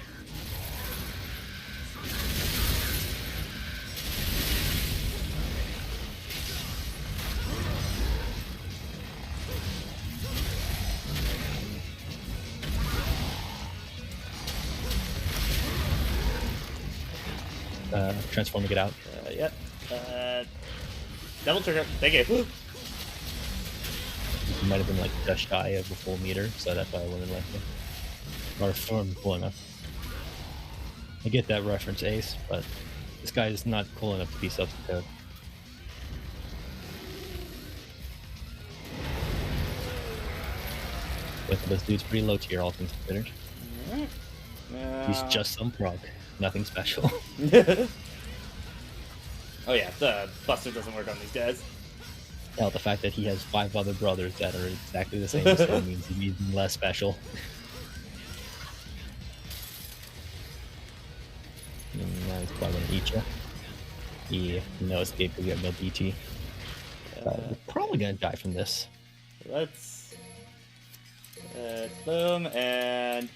Transform to get out. Yep. Double trigger. Thank you. It might have been like just shy of a full meter, so that's why I went in left. Or cool enough. I get that reference, Ace, but this guy is not cool enough to be substitute. But this dude's pretty low tier, all things considered. He's just some prog, nothing special. Oh yeah, the Buster doesn't work on these guys. Hell, the fact that he has 5 other brothers that are exactly the same as him means he's even less special. And now he's probably gonna eat you. Yeah, no escape because you have no BT. We're probably gonna die from this. Let's boom and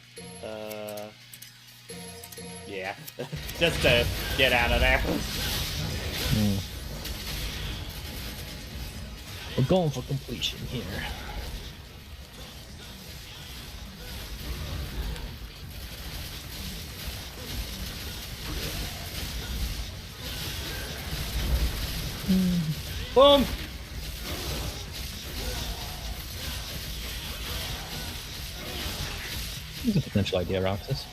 yeah, just to get out of there. We're going for completion here. Boom. There's a potential idea, Roxas.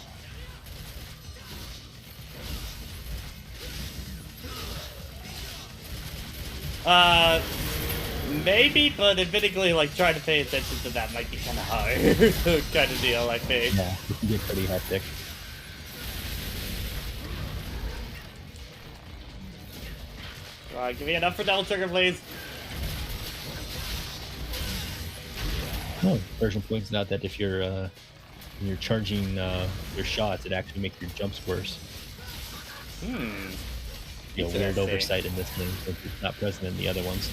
Maybe, but admittedly, like, trying to pay attention to that might be kind of hard. Kind of deal, I think. Yeah, it can get pretty hectic. Give me enough for double trigger, please. Oh, version points out that if you're when you're charging your shots, it actually makes your jumps worse. You know, weird Interesting. oversight in this thing, since it's not present in the other ones.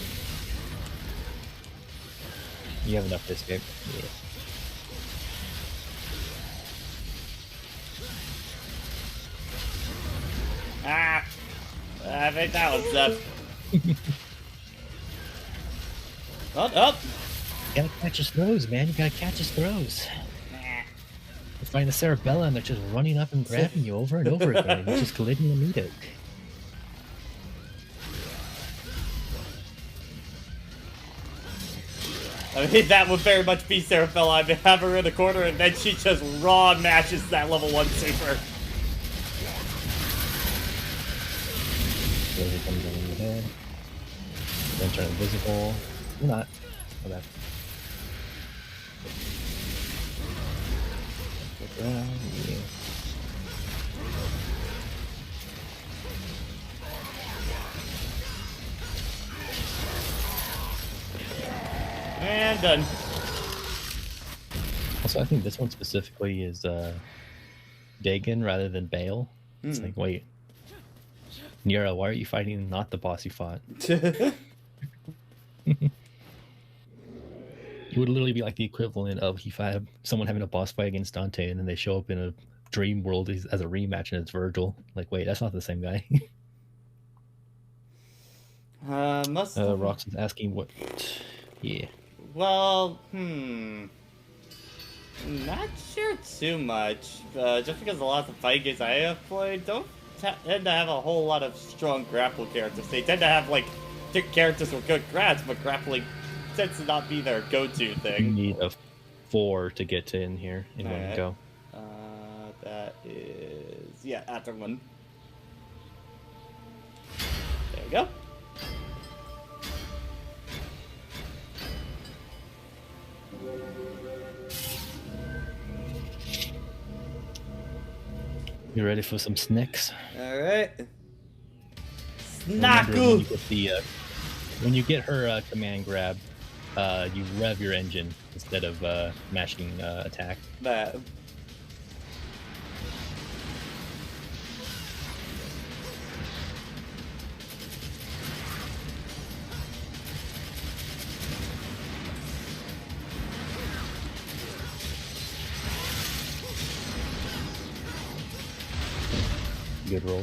You have enough to escape. Yeah. Ah! I think that one's up. Up! You gotta catch his throws, man. You gotta catch his throws. You find the Cerebella and they're just running up and grabbing you over and over again, and you just colliding to meet it. I mean, that would very much be Serafella. I have her in the corner, and then she just raw mashes that level 1 super. Really comes on your head. Then turn invisible. You're not. Oh, bad. Look around. Yeah. And done. Also, I think this one specifically is Dagon rather than Bale. It's like, wait, Nero, why are you fighting not the boss you fought? It would literally be like the equivalent of if I have someone having a boss fight against Dante and then they show up in a dream world as a rematch and it's Virgil. Like, wait, that's not the same guy. Must. Rox is asking what. Yeah. Well, not sure too much. Just because a lot of the fight games I have played don't tend to have a whole lot of strong grapple characters. They tend to have, like, characters with good grabs, but grappling tends to not be their go-to You thing. need a 4 to get to in here in one Alright. go. That is... yeah, after one. There we go. You ready for some snacks? All right. Remember, when you Snaku. get when you get her command grab, you rev your engine instead of mashing attack. That. Good roller.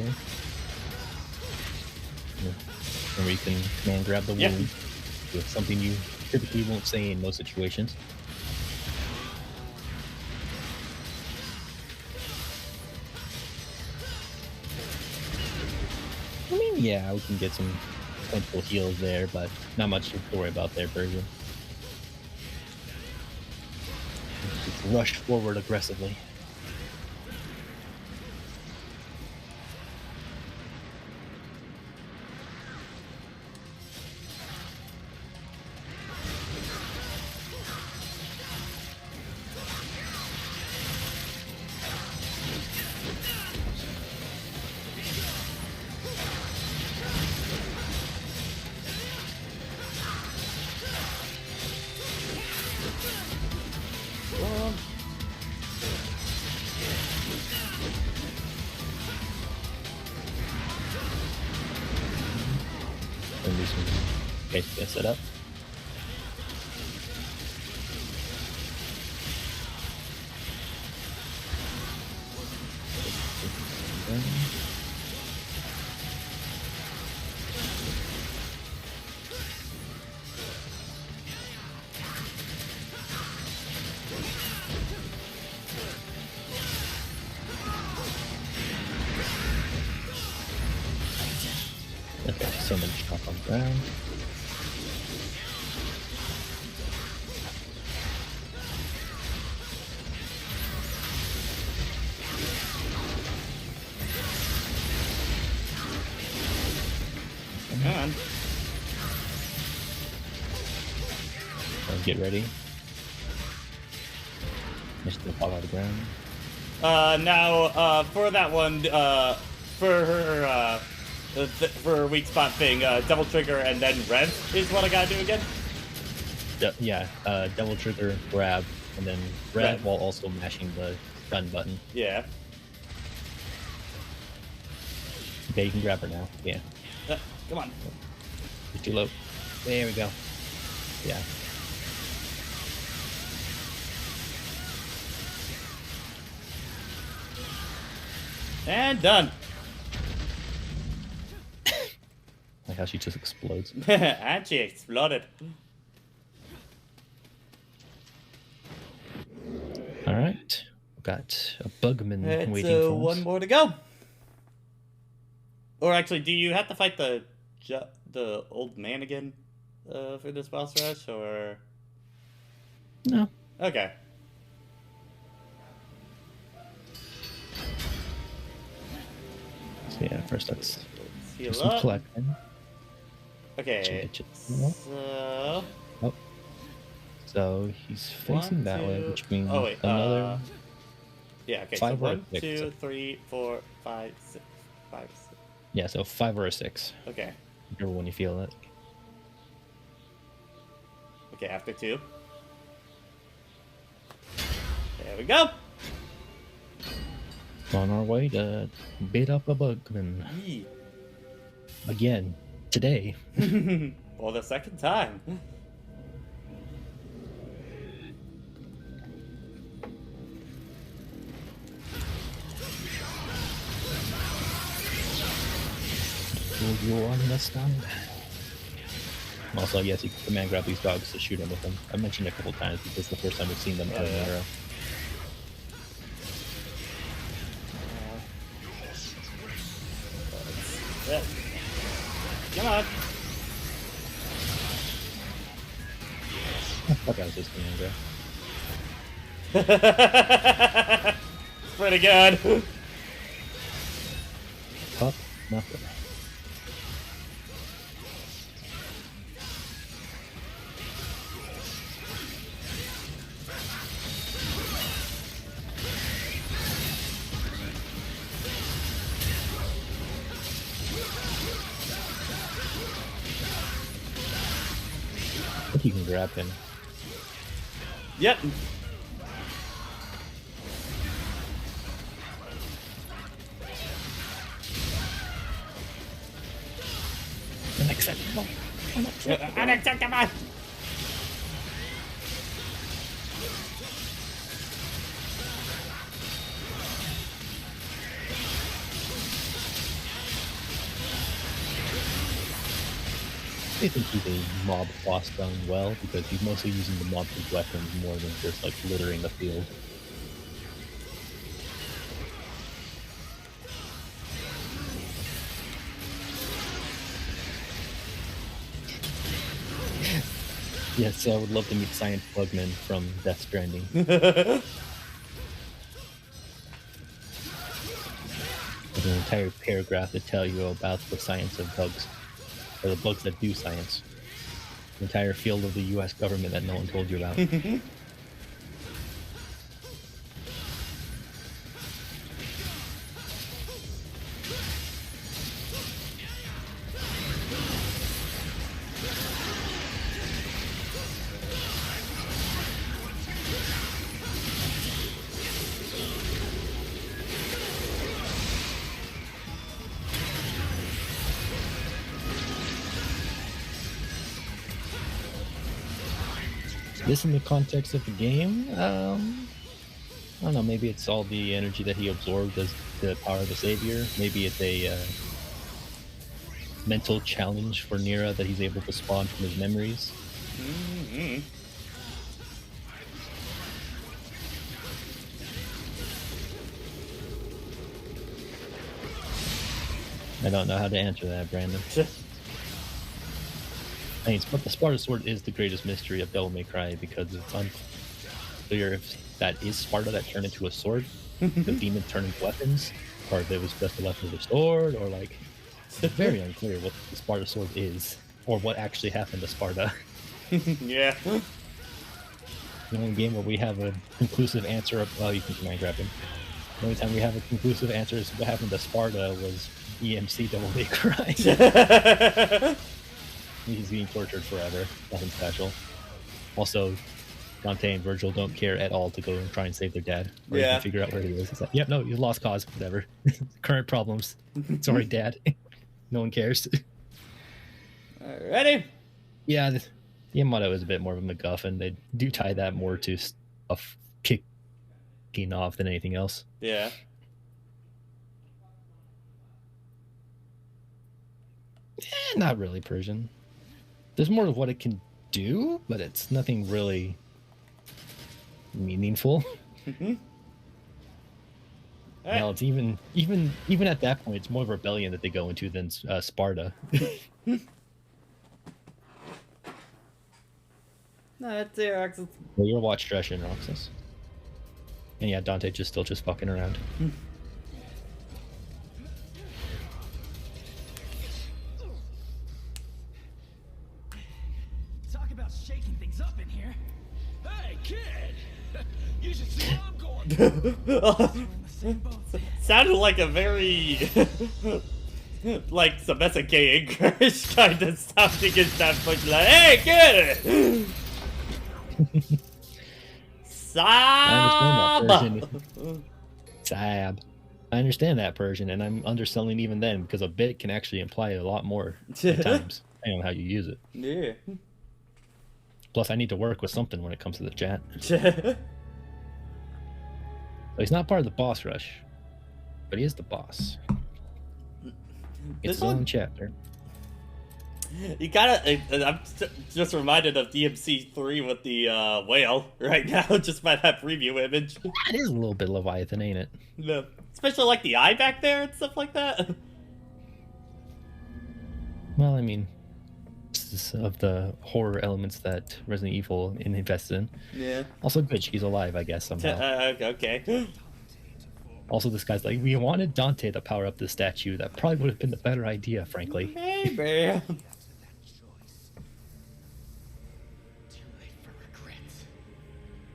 Remember, you can command grab the Yeah. wound with something you typically won't say in most situations. I mean, yeah, we can get some potential heals there, but not much to worry about there, Persian. Just rush forward aggressively. And do some basic setup. Okay, so much drop on the ground. Come on. Get ready. Just to fall out of the ground. Now, for that one, for her, for her weak spot thing, double trigger and then rev is what I gotta do again? Yeah, double trigger, grab, and then rev Rev. while also mashing the gun button. Yeah. Okay, you can grab her now. Yeah, Come on. you're too low. There we go. Yeah. And done. Like how she just explodes. And she exploded. All right, we've got a bugman It's waiting for us. one more to go. Or actually, do you have to fight the old man again for this boss rush, or? No. Okay. So yeah, first let's do Heal some up. collecting. Okay. So. Oh. So he's facing One, that way, two- which means oh, wait, another. Yeah. Okay. Five so or 1, six. 2, 3, 4, 5, 6, 5, 6. Yeah, so 5 or a 6. Okay. Whichever one you feel it. Okay. After 2. There we go. On our way to beat up a bugman Yee. again today. For the second time. Will you understand? Also, yes, you can command grab these dogs to shoot them with them. I mentioned it a couple times because it's the first time we've seen them Oh, play yeah. Nero. Yeah. Come on. Fuck, I was just command grab. Pretty good. Up, nothing. think you can grab him. Yep. Unacceptable. Unacceptable. I think he's a mob boss done well because he's mostly using the mobs as weapons more than just like littering the field. Yes, I would love to meet Science Plugman from Death Stranding. There's an entire paragraph to tell you about the science of bugs, or the bugs that do science. The entire field of the U.S. government that no one told you about. This in the context of the game, I don't know, maybe it's all the energy that he absorbed as the power of the savior. Maybe it's a mental challenge for Nero that he's able to spawn from his memories. Mm-hmm. I don't know how to answer that, Brandon. I mean, the Sparta Sword is the greatest mystery of Devil May Cry because it's unclear if that is Sparta that turned into a sword, the demon turned into weapons, or if it was just a leftover sword, or like, it's very unclear what the Sparta Sword is, or what actually happened to Sparta. Yeah. The only game where we have a conclusive answer of, well, you can command grab him. The only time we have a conclusive answer as to what happened to Sparta was EMC Devil May Cry. He's being tortured forever. Nothing special. Also, Dante and Virgil don't care at all to go and try and save their dad. Or Yeah. even figure out where he is. It's like, yep, no, he's lost cause. Whatever. Current problems. Sorry, Dad. No one cares. Alrighty. Yeah, the Yamato is a bit more of a MacGuffin. They do tie that more to stuff kicking off than anything else. Yeah. Not really Persian. There's more of what it can do, but it's nothing really meaningful. Mm-hmm. Hell, it's even at that point, it's more of a rebellion that they go into than Sparta. No, that's it, Roxas. Well, you're watch Dression, Roxas. And yeah, Dante still just fucking around. Talk about shaking things up in here. Hey, kid! You should see where I'm going. We're in the same boat. Sounded like a very like some SNK English kind of sounding in that point. Like, hey, get it! I Sab! understand that Persian. Sab. I understand that Persian, and I'm underselling even then because a bit can actually imply a lot more at times, depending on how you use it. Yeah. Plus, I need to work with something when it comes to the chat. So he's not part of the boss rush, but he is the boss. It's his own chapter. You gotta. I'm just reminded of DMC3 with the whale right now, just by that preview image. It is a little bit Leviathan, ain't it? No. Especially like the eye back there and stuff like that. Well, I mean, this is of the horror elements that Resident Evil invested in. Yeah. Also good, she's alive, I guess, somehow. Okay. Also, this guy's like, we wanted Dante to power up the statue. That probably would have been the better idea, frankly. Maybe. Too late for regret.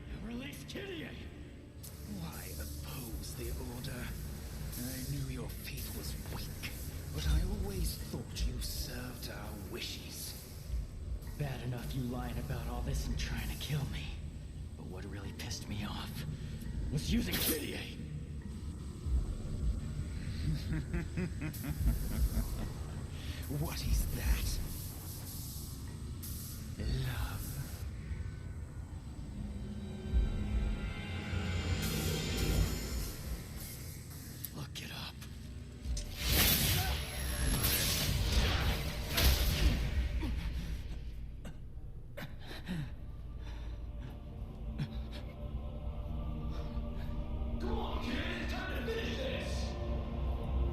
Now release Gideon. Why oppose the order? I knew your faith was weak, but I always thought you served our wishes. Bad enough you lying about all this and trying to kill me. But what really pissed me off was using Didier. What is that? Love. Look it up.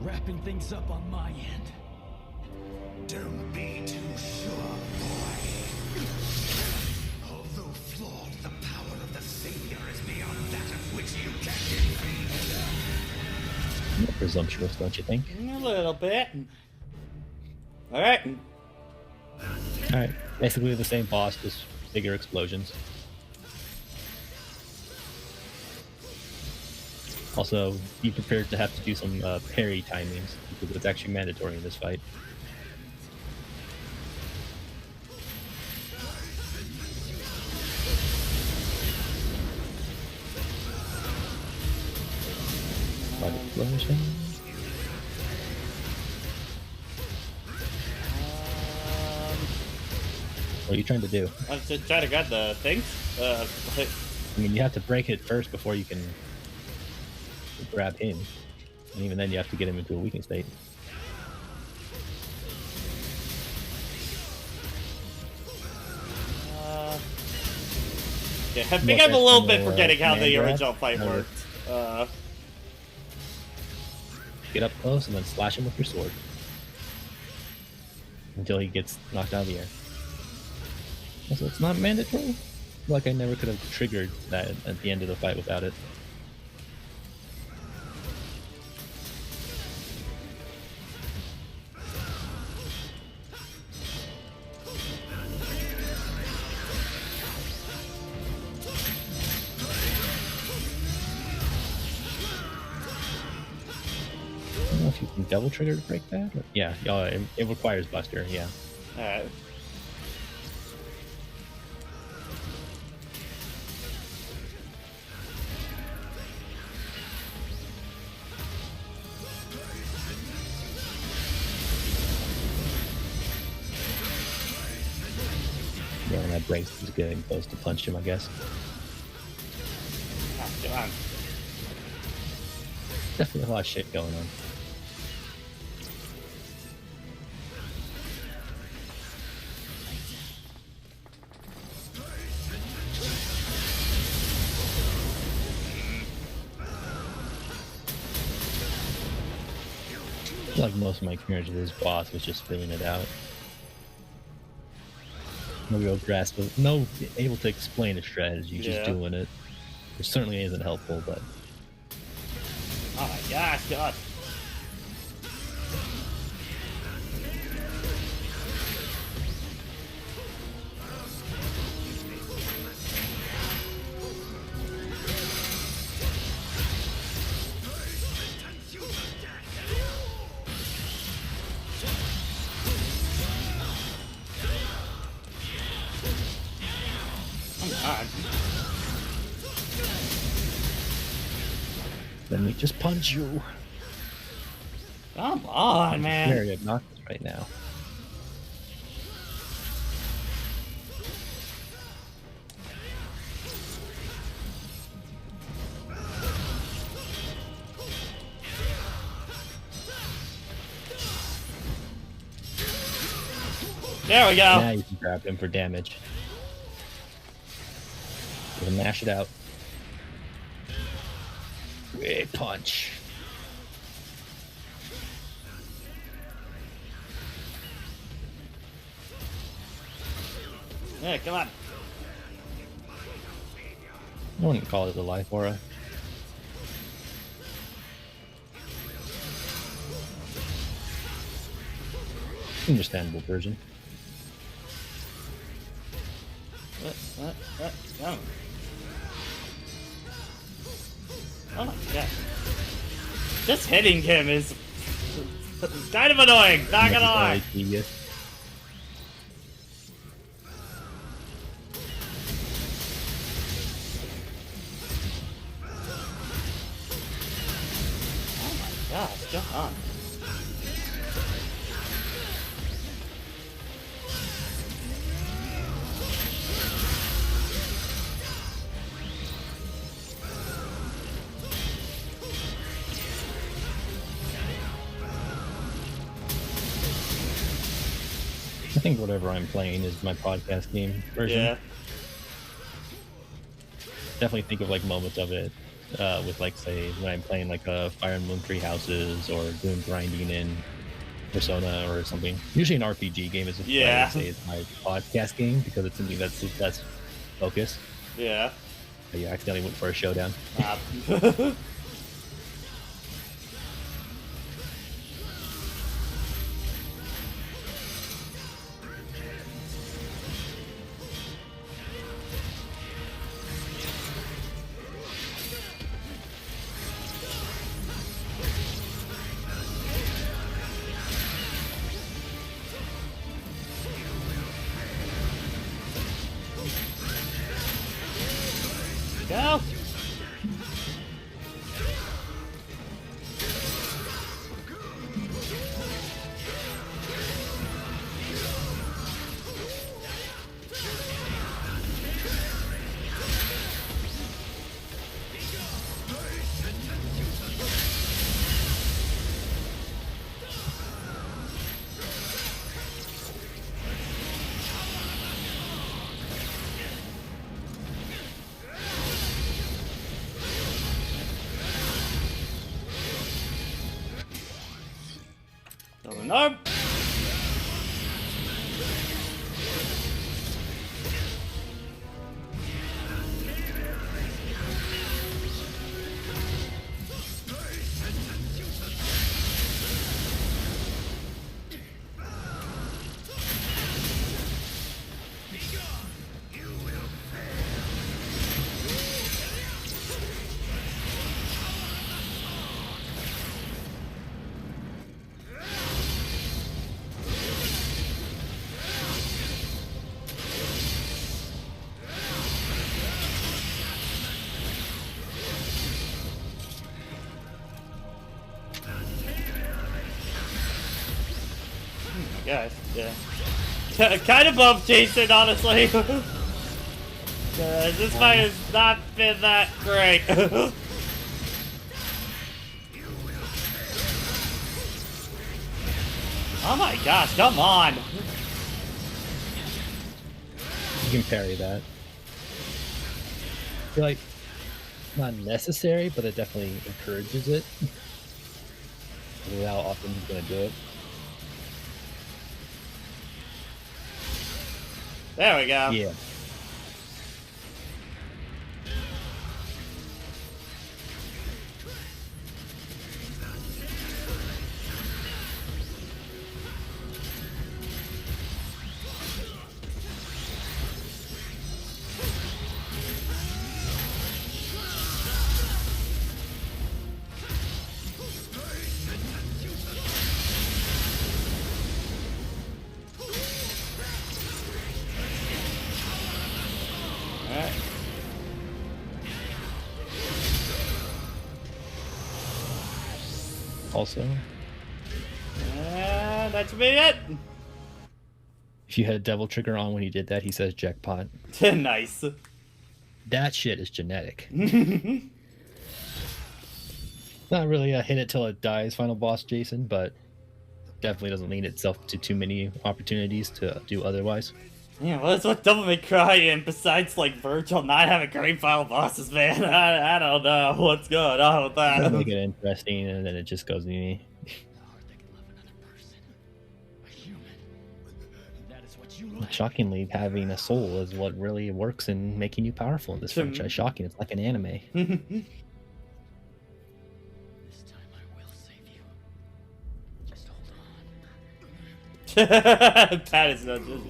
Wrapping things up on my end. Don't be too sure, boy. Although flawed, the power of the Savior is beyond that of which you can defeat. Presumptuous, don't you think? A little bit. Alright. Alright, basically the same boss, just bigger explosions. Also, be prepared to have to do some parry timings, because it's actually mandatory in this fight. Explosion. What are you trying to do? I'm just trying to grab the things. I mean, you have to break it first before you can grab him. And even then, you have to get him into a weakened state. Yeah, I think I'm a little bit forgetting how the command grab? original fight No. worked. Get up close and then slash him with your sword. Until he gets knocked out of the air. Also, it's not mandatory? Like I never could have triggered that at the end of the fight without it. I don't know if you can double trigger to break that. Or, yeah, it requires Buster, yeah. Alright. Yeah, when that breaks, he's getting close to punch him, I guess. Ah, come on. Definitely a lot of shit going on. Like most of my experience with this boss was just filling it out. No real grasp of, no able to explain a strategy, just Yeah. doing it. Which certainly isn't helpful, but Oh my gosh, God. Come on. let me just punch you. Come on, man. Very obnoxious right now. There we go. Now you can grab him for damage. Gonna mash it out. Great punch. Yeah, come on. I wouldn't call it a life aura. Understandable version. Come. Oh my god. Just hitting him is kind of annoying, not gonna lie. Tedious. gosh, come on. I think whatever I'm playing is my podcast game version. Yeah. Definitely think of like moments of it with like say when I'm playing like Fire Emblem Three Houses or doing grinding in Persona or something. Usually an RPG game is what I Yeah. would say is my podcast game because it's something that's focused. Yeah. But you accidentally went for a showdown. Go. Going up. Guys, yeah. Kind of above Jason, honestly. This fight has not been that great. Oh my gosh, come on. You can parry that. I feel like not necessary, but it definitely encourages it. How often he's gonna do it. There we go. Yeah. Alright. Also, And that should be it. if you had a devil trigger on when he did that, he says jackpot. Nice. That shit is genetic. Not really a hit it till it dies final boss Jason, but definitely doesn't lean itself to too many opportunities to do otherwise. Yeah, well, that's what Devil May Cry and besides, like, Virgil not having great final bosses, man. I don't know what's going on with That'll make that. it interesting, and then it just goes to me. The heart that can love another person. A human. That is what you lack. Shockingly, having a soul is what really works in making you powerful in this franchise. Shocking, it's like an anime. This time I will save you. Just hold on. That is not just.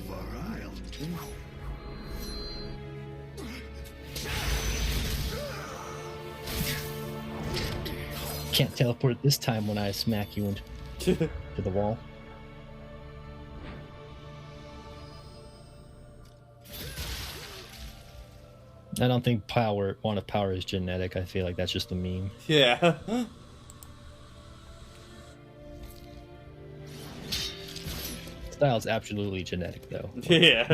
Can't teleport this time when I smack you into the wall. I don't think want of power is genetic. I feel like that's just a meme. Yeah. style is absolutely genetic, though. Yeah.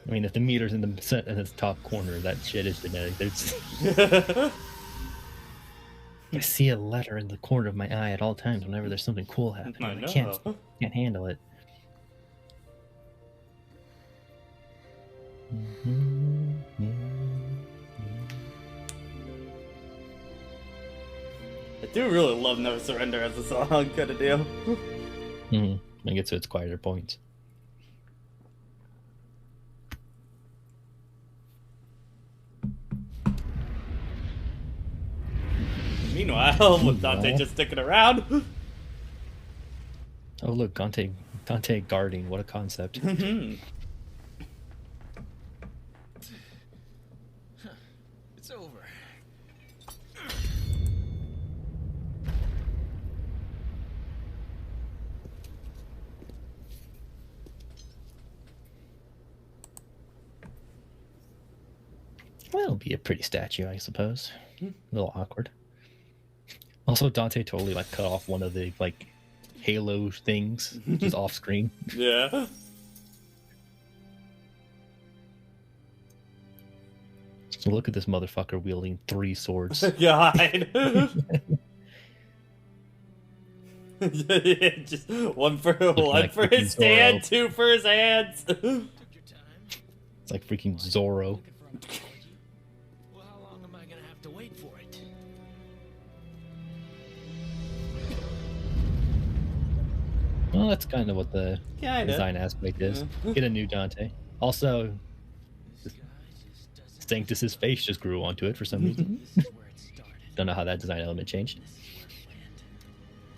I mean, if the meter's in the top corner, that shit is genetic. There's... I see a letter in the corner of my eye at all times whenever there's something cool happening. I know. Can't handle it. I do really love No Surrender as a song, kind of deal. I get to its quieter points. Meanwhile, with Dante just sticking around. Oh look, Dante guarding. What a concept. It's over. Well, it'll be a pretty statue, I suppose. A little awkward. Also, Dante totally like cut off one of the like Halo things just off screen. Yeah. So look at this motherfucker wielding 3 swords. God. Just one for like his freaking hand, Zorro. 2 for his hands. Took your time. It's like freaking Zorro. Looking for an apology? Well, how long am I gonna have to wait for it? Well, that's kind of what the Kinda. design aspect is. Get a new Dante. Also, This guy just doesn't. Sanctus's face just grew onto it for some reason. This is where it started. Don't know how that design element changed. This is where it landed.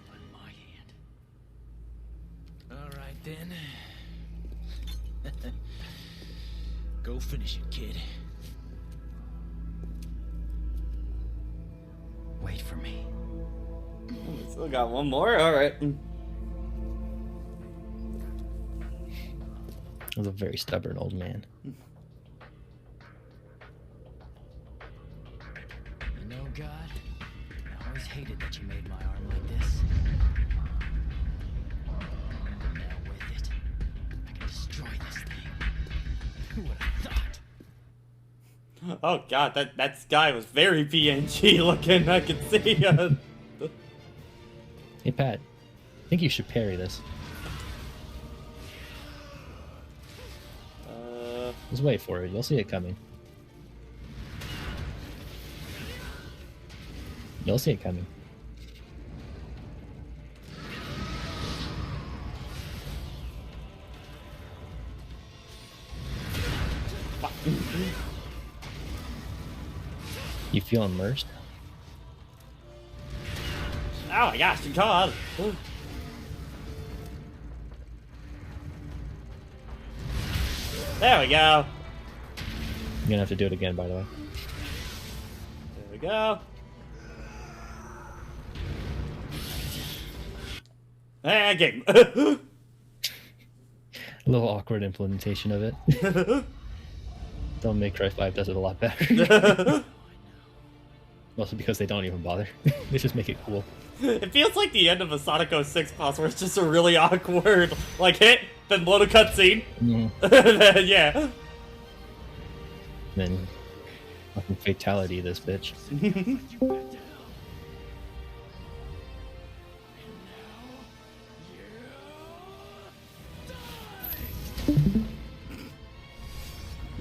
On my hand. All right then. Go finish it, kid. Wait for me. Still got one more? Alright. I was a very stubborn old man. You know, God, I always hated that you made my arm like this. Now with it, I can destroy this thing. Who would have thought? Oh god, that sky was very PNG looking, I can see. Hey, Pat. I think you should parry this. Just wait for it. You'll see it coming. You'll see it coming. You feel immersed? Oh my gosh, god. There we go. You're gonna have to do it again, by the way. There we go. And game. A little awkward implementation of it. Don't Make Cry 5 does it a lot better. Mostly because they don't even bother. They just make it cool. It feels like the end of a Sonic 06 boss where it's just a really awkward, like, hit, then load a cutscene. Yeah. Then fucking fatality this bitch.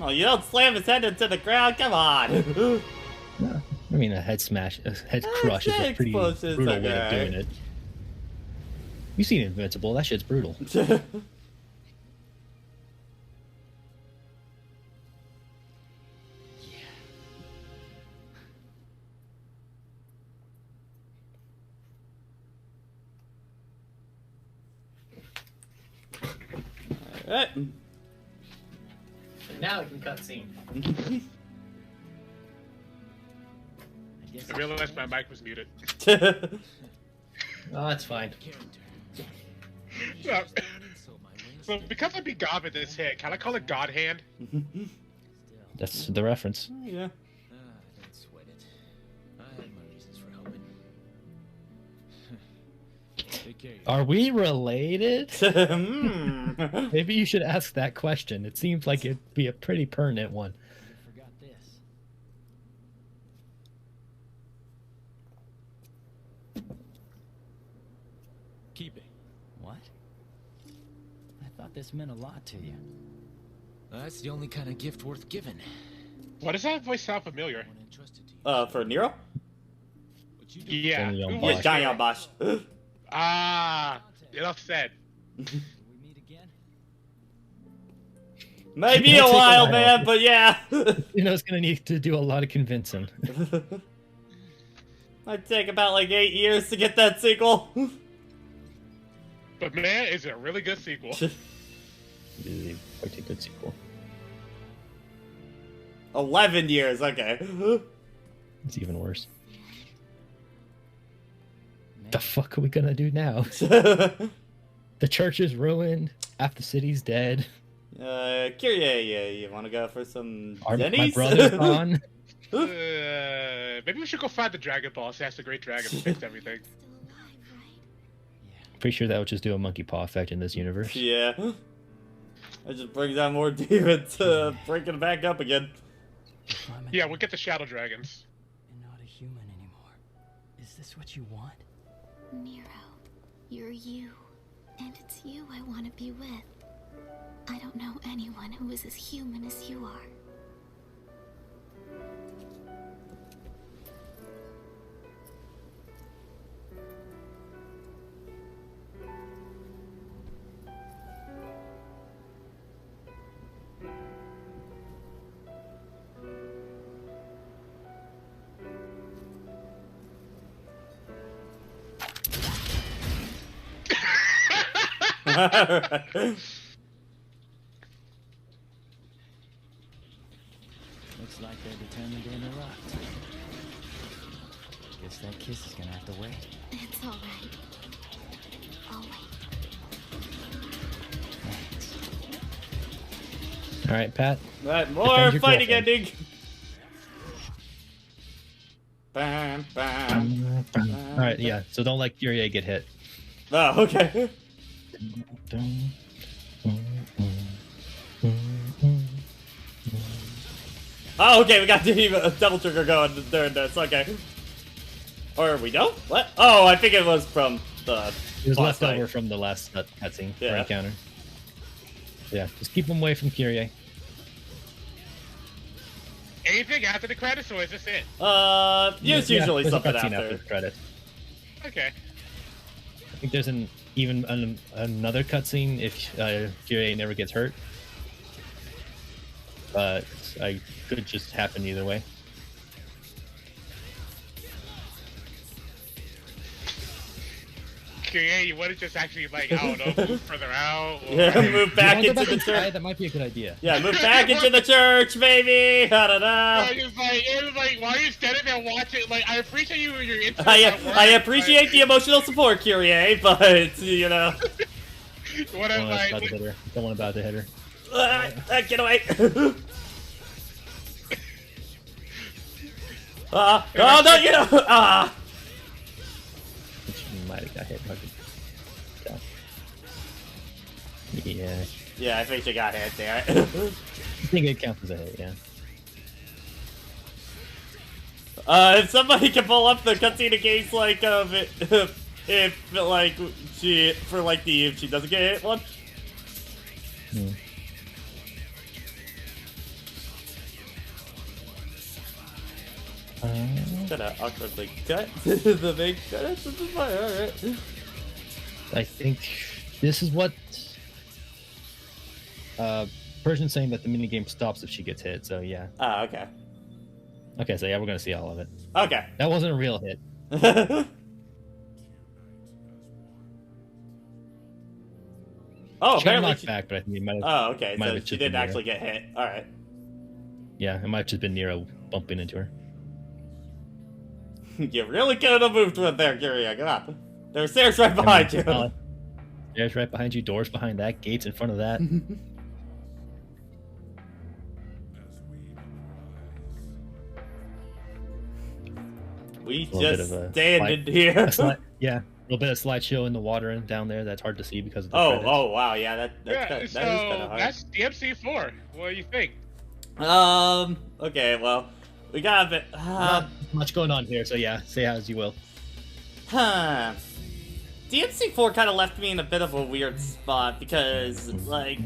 Oh, you don't slam his head into the ground, come on. No, I mean a head smash, a head crush is a head pretty explosion's brutal way of okay. doing it. You seen Invincible? That shit's brutal. Alright. Now we can cutscene. I realized my mic was muted. Oh, that's fine. So because I beat God with this hit, can I call it God Hand? That's the reference. Yeah. Don't sweat it. I had my reasons for hoping. Are we related? Hmm. Maybe you should ask that question. It seems like it'd be a pretty pertinent one. Forgot this. Keep it. What? I thought this meant a lot to you. That's the only kind of gift worth giving. Why does that voice sound familiar? One entrusted to you. For Nero? What you do Yeah. Johnny Who on was Bosch. Johnny Nero? on Bosch. Ah, enough said. Will we meet again? Might be It'll a take a while, while. man, but yeah. You know, it's gonna need to do a lot of convincing. Might take about like 8 years to get that sequel. But man, is it a really good sequel? Really quite a good sequel. 11 years, okay. It's even worse. The fuck are we gonna do now? The church is ruined. Half the city's dead. Kyrie, you want to go for some My Denny's? brother's gone. Maybe we should go find the Dragon Boss. That's the Great Dragon who fixed everything. Pretty sure that would just do a monkey paw effect in this universe. Yeah. I just bring down more demons, breaking it back up again. If I'm Yeah, we'll get the Shadow Dragons. and not a human anymore. Is this what you want? Nero, you're you. And it's you I want to be with. I don't know anyone who is as human as you are. Looks like they're determined to interrupt. Guess that kiss is gonna have to wait. It's all right. I'll wait. Thanks. All right, Pat. Right, Defend more your fighting girlfriend. ending. Bam, bam. All right, yeah. So don't let Kyrie get hit. Oh, okay. Oh, okay, we got the double trigger going during this, okay. Or we don't? What? Oh, I think it was from the It was boss left fight. over from the last cutscene or Yeah. encounter. Yeah, just keep him away from Kyrie. Anything after the credits, or is this it? There's usually there's a something cutscene after. the credits. Okay. I think there's another cutscene if Kyrie never gets hurt. But I could just happen either way. Okay, you want to just actually, like, I don't know, move further out? Or... Yeah, move back You into wanna go the back and try? church. That might be a good idea. Yeah, move back into the church, baby. Da da da. It was like, why are you standing there watching? Like, I appreciate you and your interest. I appreciate the emotional support, Kyrie, but you know, What am Don't I? want to hit her. Don't want about to hit her. get away. Oh no, you know. She might have got hit. Yeah, Yeah, I think she got hit there. I think it counts as a hit. Yeah. If somebody can pull up the cutscene in case, like, of it, if like she for like the if she doesn't get hit one. Hmm. Kinda awkwardly cut the big credits. This is fine, alright. I think this is what Persian's saying that the minigame stops if she gets hit. So yeah. Ah, okay. Okay, so yeah, we're gonna see all of it. Okay. That wasn't a real hit. Oh, She got apparently. knocked back, but I think it might have. Oh, okay. might So have she just didn't been Nero. actually get hit. All right. Yeah, it might have just been Nero bumping into her. You really couldn't have moved with there, Kyria. Come on. There's stairs right behind you. Stairs right behind you, doors behind that, gates in front of that. We little bit just of a stand fight. in here. That's not, yeah, little bit of slideshow in the water and down there. That's hard to see because of the Oh, credits. oh, wow, yeah, that Yeah, is so kind of hard. that's DMC4. What do you think? Okay, well, we got a bit. Not much going on here, so yeah, say as you will. Huh. DMC4 kind of left me in a bit of a weird spot because, like,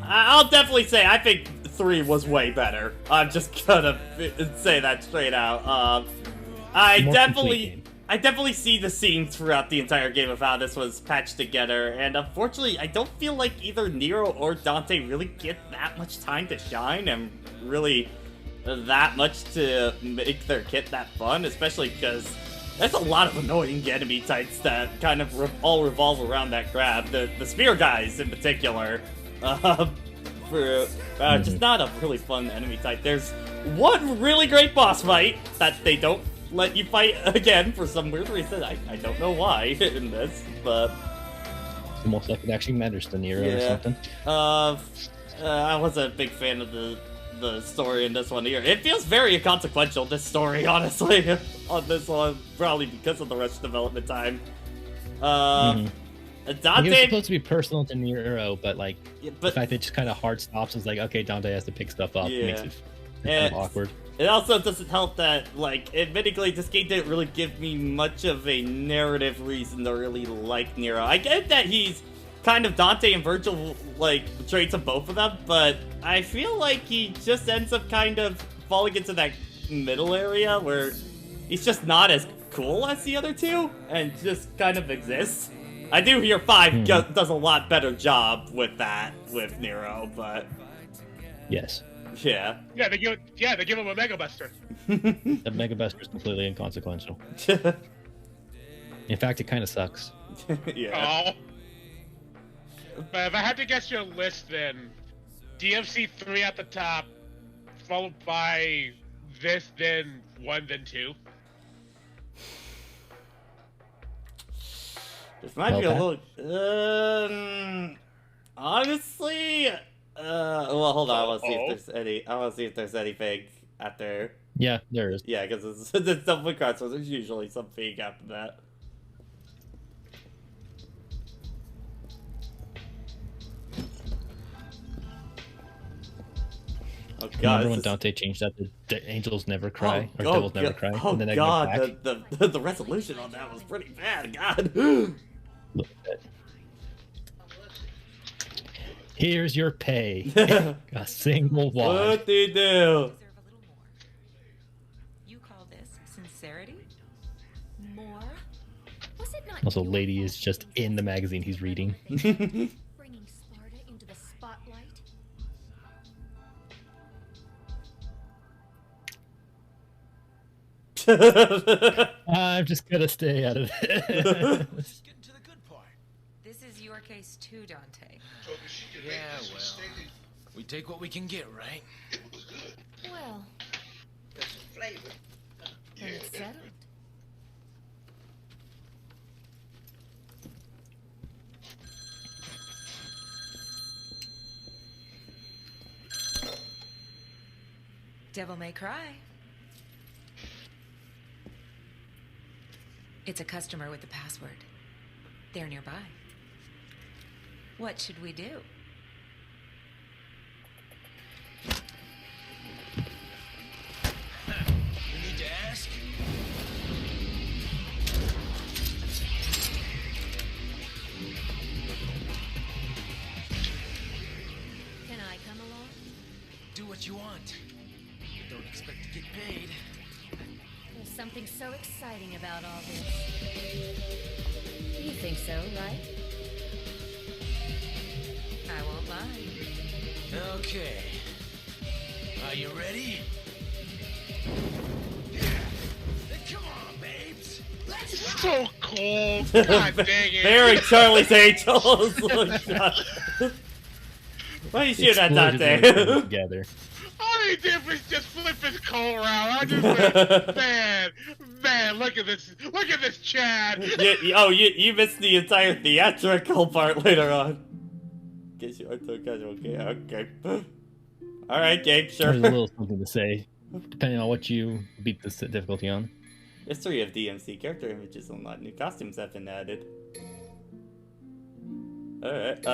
I'll definitely say I think 3 was way better. I'm just gonna say that straight out. I More definitely, complete game. I definitely see the scenes throughout the entire game of how this was patched together, and unfortunately, I don't feel like either Nero or Dante really get that much time to shine and really that much to make their kit that fun, especially because there's a lot of annoying enemy types that kind of all revolve around that grab. The spear guys in particular, just not a really fun enemy type. There's one really great boss fight that they don't let you fight again for some weird reason. I don't know why in this, but It's almost like it actually matters to Nero or Yeah. something. I wasn't a big fan of the story in this one here. It feels very inconsequential, this story, honestly, on this one, probably because of the rush development time. It was Dante, supposed to be personal to Nero, but like Yeah, the but fact that it just kind of hard stops is like, okay, Dante has to pick stuff up. Yeah. Makes it kind And of awkward. it also doesn't help that, like, admittedly, this game didn't really give me much of a narrative reason to really like Nero. I get that he's kind of Dante and Virgil, like, traits of both of them, but I feel like he just ends up kind of falling into that middle area where he's just not as cool as the other two, and just kind of exists. I do hear 5 does a lot better job with that, with Nero, but Yes. yeah. Yeah, they give him a Mega Buster. The Mega Buster is completely inconsequential. In fact, it kind of sucks. Yeah. Oh. But if I had to guess your list, then DMC 3 at the top, followed by this, then 1, then 2. This might be a Well, little. Honestly, well, hold on. I want to see if there's any. I want to see if there's anything after. Yeah, there is. Yeah, because it's double cards, so there's usually something after that. Oh god! Remember when this is- Dante changed that to the angels never cry or oh, devils never god- cry? Oh and then I went god! back? The resolution on that was pretty bad. God. Look at that. Here's your pay. A single wad. What do you do? Deserve a little more. You call this sincerity? More? Was it not Also, you Lady is who just in the magazine he's reading. bringing Sparta into the spotlight? I'm just gonna stay out of it. Just getting to the good part. This is your case too, Dante. Yeah, well, we take what we can get, right? Well, then it's settled. Devil May Cry. It's a customer with the password. They're nearby. What should we do? We need to ask. Can I come along? Do what you want. But don't expect to get paid. There's something so exciting about all this. You think so, right? I won't lie. Okay. Are you ready? Come on, babes. Let's So cool. God dang it. Very Charlie's Angels. Oh, God. Why are you shooting at Exploded everything Dante? together. All he did was just flip his coal around. I just went, man, look at this Chad. you missed the entire theatrical part later on. Guess you aren't so casual. Okay. Alright, Gabe, sure. There's a little something to say, depending on what you beat the difficulty on. History of DMC character images unlocked. New costumes have been added. Alright,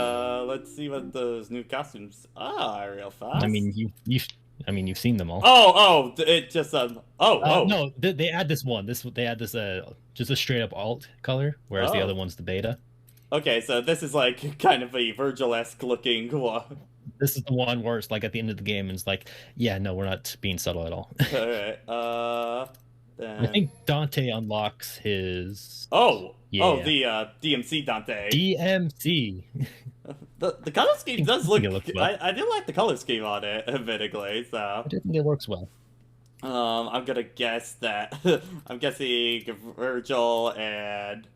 let's see what those new costumes are real fast. I mean, you've seen them all. It just No, they add this one. They add this just a straight up alt color, whereas the other one's the beta. Okay, so this is like kind of a Virgil-esque looking one. This is the one where it's like at the end of the game, and it's like, yeah, no, we're not being subtle at all. Alright, then... I think Dante unlocks his. The DMC Dante. DMC. The color scheme does look. Well. I do like the color scheme on it, admittedly. So I do think it works well. I'm gonna guess that. I'm guessing Virgil and.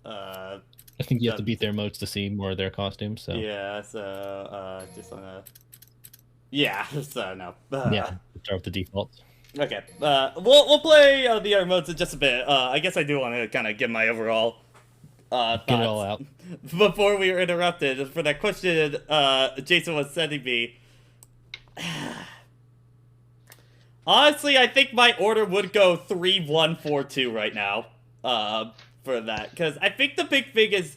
I think you have to beat their modes to see more of their costumes. So yeah. So just wanna. Yeah. So no. Yeah. Start with the defaults. Okay. We'll play the other modes in just a bit. I guess I do want to kind of give my overall. Get it all out. Before we were interrupted for that question, Jason was sending me. Honestly, I think my order would go 3-1-4-2 right now. For that, because I think the big thing is,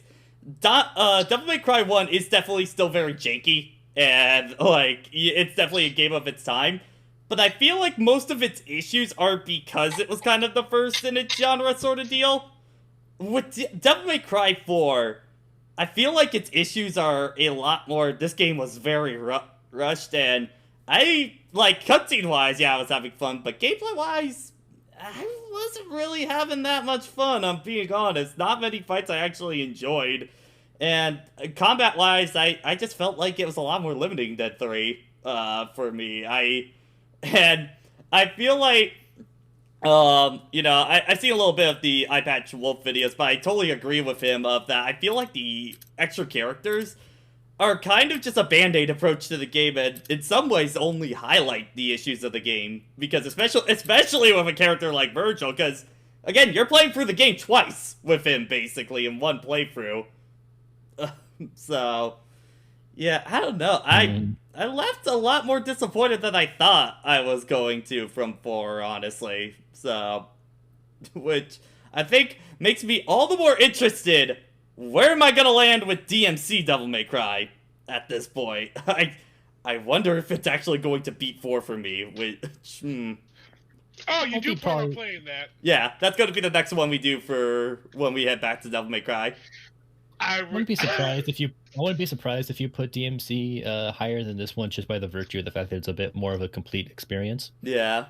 Devil May Cry 1 is definitely still very janky, and like it's definitely a game of its time. But I feel like most of its issues are because it was kind of the first in its genre sort of deal. With Devil May Cry 4, I feel like its issues are a lot more. This game was very rushed, and I like cutscene wise, yeah, I was having fun, but gameplay wise, I wasn't really having that much fun. I'm being honest. Not many fights I actually enjoyed, and combat wise, I just felt like it was a lot more limiting than 3 for me. I feel like. I've seen a little bit of the Eye Patch Wolf videos, but I totally agree with him of that. I feel like the extra characters are kind of just a band-aid approach to the game, and in some ways only highlight the issues of the game. Because especially with a character like Virgil, because, again, you're playing through the game twice with him, basically, in one playthrough. So, yeah, I don't know. I left a lot more disappointed than I thought I was going to from 4, honestly. So, which I think makes me all the more interested. Where am I gonna land with DMC Devil May Cry at this point? I wonder if it's actually going to beat 4 for me. Which, Oh, you do plan on playing that? Yeah, that's gonna be the next one we do for when we head back to Devil May Cry. I wouldn't be surprised if you. I wouldn't be surprised if you put DMC higher than this one, just by the virtue of the fact that it's a bit more of a complete experience. Yeah.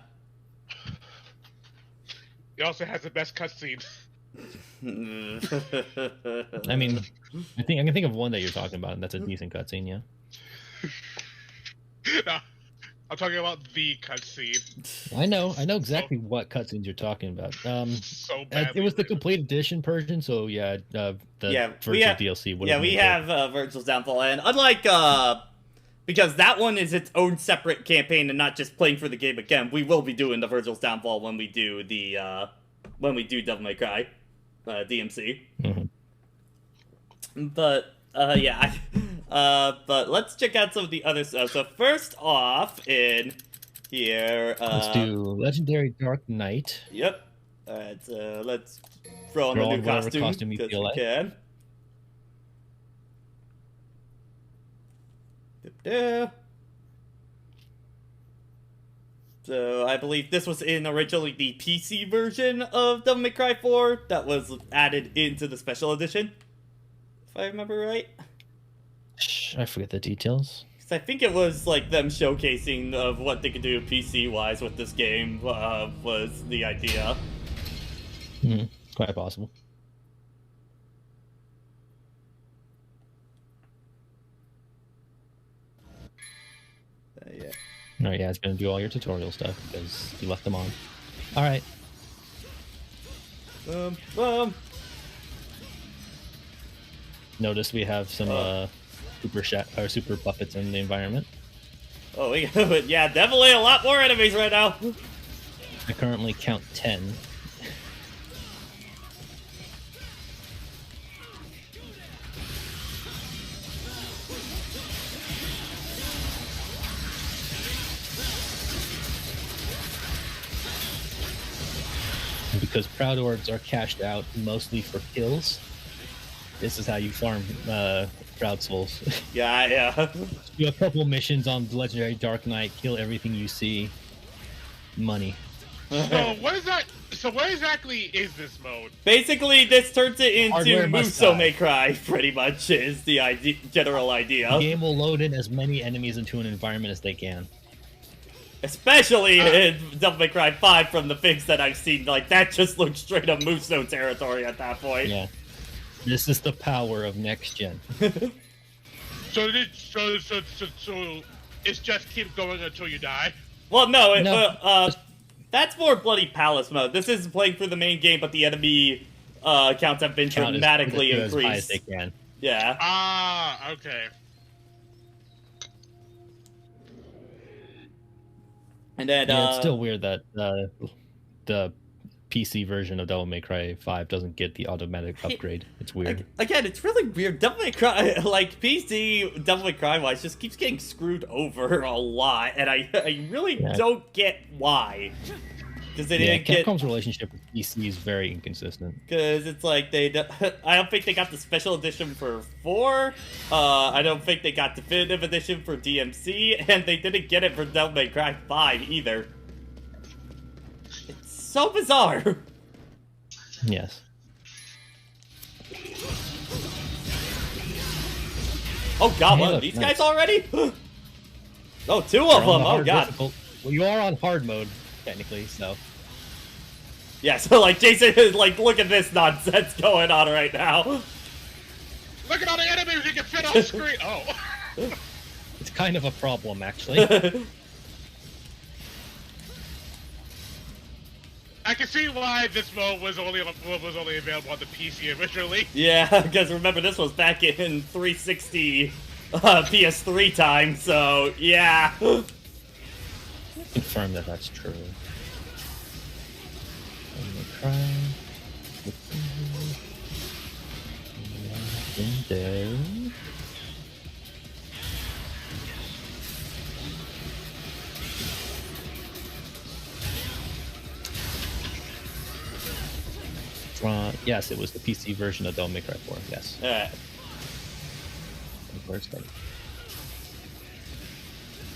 It also has the best cutscene. I mean, I can think of one that you're talking about, and that's a decent cutscene, yeah. No, I'm talking about the cutscene. I know exactly what cutscenes you're talking about. So badly it was the written. complete edition version, so yeah, the virtual DLC would. Yeah, we have Virgil's Downfall, and unlike because that one is its own separate campaign and not just playing for the game again, we will be doing the Virgil's Downfall when we do the Devil May Cry DMC. Mm-hmm. But yeah, but let's check out some of the other stuff. So first off, in here, let's do Legendary Dark Knight. Yep. Alright, so let's throw on the new costume you because feel we like. can. So I believe this was in originally the PC version of Devil May Cry 4 that was added into the special edition, if I remember right. I forget the details. Because I think it was like them showcasing of what they could do PC-wise with this game was the idea. Quite possible. Yeah. Alright, yeah, it's gonna do all your tutorial stuff because you left them on. Alright. Notice we have some super buffets in the environment. Oh, yeah, definitely a lot more enemies right now. I currently count 10. because proud orbs are cashed out mostly for kills. This is how you farm proud souls. Yeah. Do a couple missions on the legendary Dark Knight, kill everything you see. Money. So what is that? So what exactly is this mode? Basically, this turns it into Hardware must Muso die. May Cry, pretty much, is the general idea. The game will load in as many enemies into an environment as they can. Especially in Devil May Cry 5 from the things that I've seen. Like, that just looks straight up Muso territory at that point. Yeah. This is the power of next gen. So it's just keep going until you die. Well, no, No. that's more Bloody Palace mode. This is playing for the main game, but the enemy counts have been Count dramatically as high as increased. they can. Yeah. Ah, okay. And then, Yeah, it's still weird that the PC version of Devil May Cry 5 doesn't get the automatic upgrade. It's weird. Again, it's really weird. Devil May Cry, like, PC Devil May Cry wise, just keeps getting screwed over a lot, and I really don't get why. Because they didn't get. Capcom's relationship with PC is very inconsistent. Because it's like I don't think they got the special edition for 4. I don't think they got definitive edition for DMC, and they didn't get it for Devil May Cry 5 either. It's so bizarre. Yes. Oh god, Hey, what, look, these nice. guys already? Oh, 2 of You're on them. the Oh hard god. difficult- Well, you are on hard mode, technically, so. Yeah, so like Jason is like, look at this nonsense going on right now. Look at all the enemies you can fit on screen. Oh. It's kind of a problem, actually. I can see why this mode was only available on the PC originally. Yeah, because remember this was back in 360 PS3 time, so yeah. Confirm that that's true. Cry. Day. Yes, it was the PC version of Devil May Cry 4. Yes. Where's that?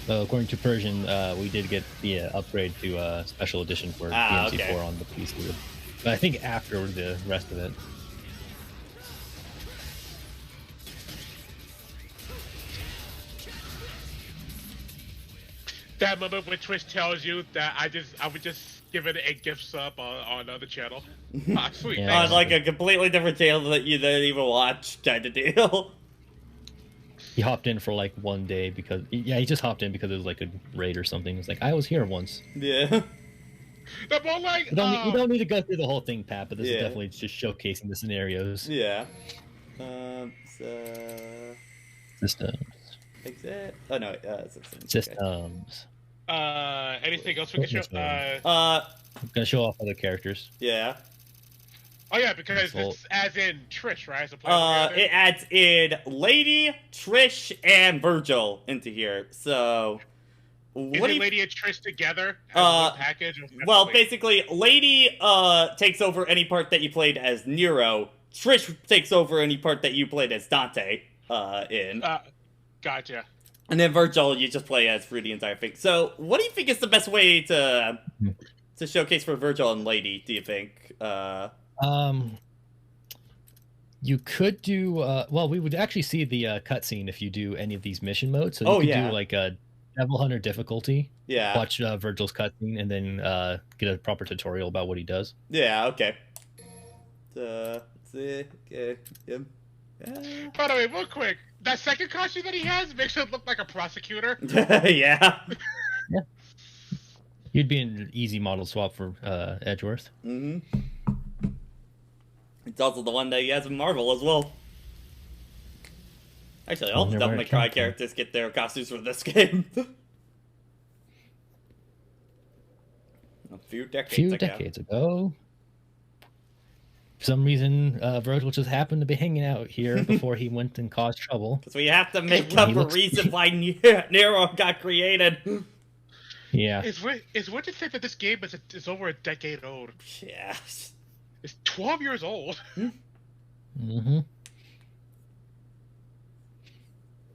According to Persian, we did get the upgrade to special edition for DMC4 okay. on the PC. But I think after the rest of it. That moment when Twitch tells you that I would just give it a gift sub on another channel. Ah, sweet. Yeah. Thanks. On like a completely different channel that you didn't even watch kind of deal. He hopped in for like one day because he just hopped in because it was like a raid or something. It's like I was here once. Yeah. They're more like We don't need to go through the whole thing, Pat. But this is Yeah. definitely just showcasing the scenarios. Yeah. Systems. Exit. Oh no, systems. Systems. anything else we can show? I'm gonna show off other characters. Yeah. Oh yeah, because Well- it's as in Trish, right? As a player It adds in Lady, Trish, and Virgil into here. So, Is what do it you? Lady and Trish together as one package? Or Well, separately? basically, Lady takes over any part that you played as Nero. Trish takes over any part that you played as Dante. Gotcha. And then Virgil, you just play as for the entire thing. So, what do you think is the best way to showcase for Virgil and Lady? Do you think? You could do well. We would actually see the cutscene if you do any of these mission modes. So you Oh, could yeah. do like a Devil Hunter difficulty. Yeah. Watch Virgil's cutscene and then get a proper tutorial about what he does. Yeah. Okay. Let's see. Okay. Yep. By the way, real quick, that second costume that he has makes him look like a prosecutor. Yeah. You'd be an easy model swap for Edgeworth. Mm-hmm. It's also the one that he has in Marvel as well. Actually, all the Wonder Devil where May it Cry came from. characters get their costumes for this game. A few decades ago. For some reason, Virgil just happened to be hanging out here before he went and caused trouble. Because we have to make He up a looks- reason why Nero got created. Yeah. It's weird to say that this game is over a decade old. Yeah. It's 12 years old. Mm-hmm.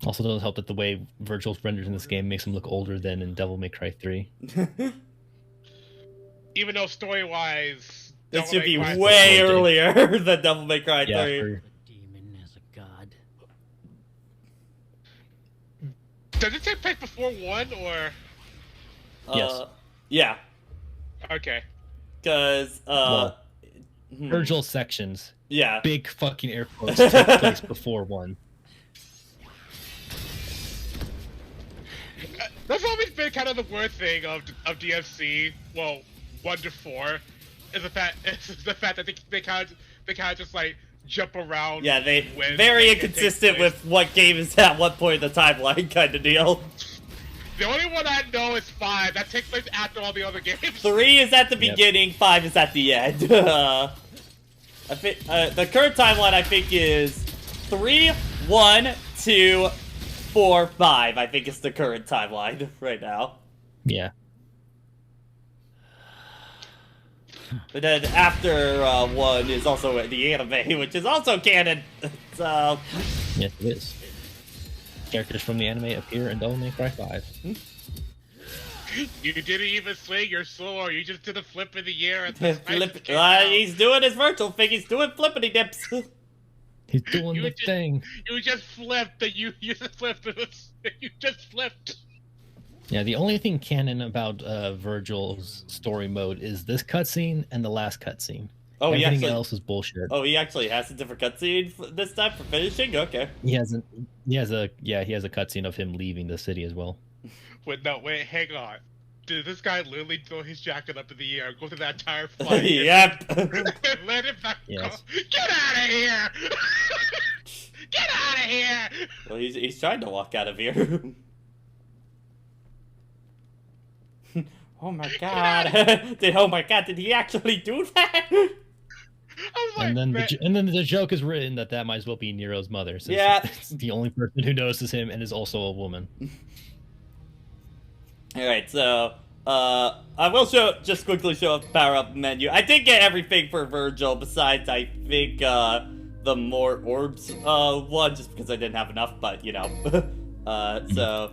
Also, doesn't help that the way Virgil's rendered in this game makes him look older than in Devil May Cry 3. Even though story-wise, This Devil should May be Cry way 3 earlier than Devil May Cry Yeah, 3. for- Demon as a god. Does it take place before 1 or? Yes. Yeah, Okay. because Well, Virgil sections, yeah. big fucking air quotes, take place before 1. That's always been kind of the worst thing of DFC. Well, 1 to 4 is the fact that they kind of just like jump around. Yeah, they when very they can take inconsistent place. with what game is at what point in the timeline kind of deal. The only one I know is 5. That takes place after all the other games. 3 is at the Yep. beginning, 5 is at the end. I think the current timeline I think is 3, 1, 2, 4, 5. I think is the current timeline right now. Yeah. But then after 1 is also the anime, which is also canon. So Yes, it is. Characters from the anime appear in Devil May Cry 5. You didn't even swing your sword. You just did a flip in the air. And the Flip, knife came out. he's doing his virtual thing. He's doing flippity dips. He's doing You the just- thing. You just flipped. You just flipped. You just flipped. Yeah, the only thing canon about Virgil's story mode is this cutscene and the last cutscene. Oh, he Everything actually. else is bullshit. Oh, he actually has a different cutscene this time for finishing. Okay. He has a cutscene of him leaving the city as well. Wait, hang on. Did this guy literally throw his jacket up in the air, go through that entire fight? Yep. and let him back Yes. go? Get out of here! Get out of here! Well, he's trying to walk out of here. Oh my god! Oh my god! Did he actually do that? I was like, And then man, the joke is written that might as well be Nero's mother. Since Yeah. it's the only person who notices him and is also a woman. All right, so I will just quickly show up the power up menu. I did get everything for Virgil besides I think the more orbs one, just because I didn't have enough. But you know,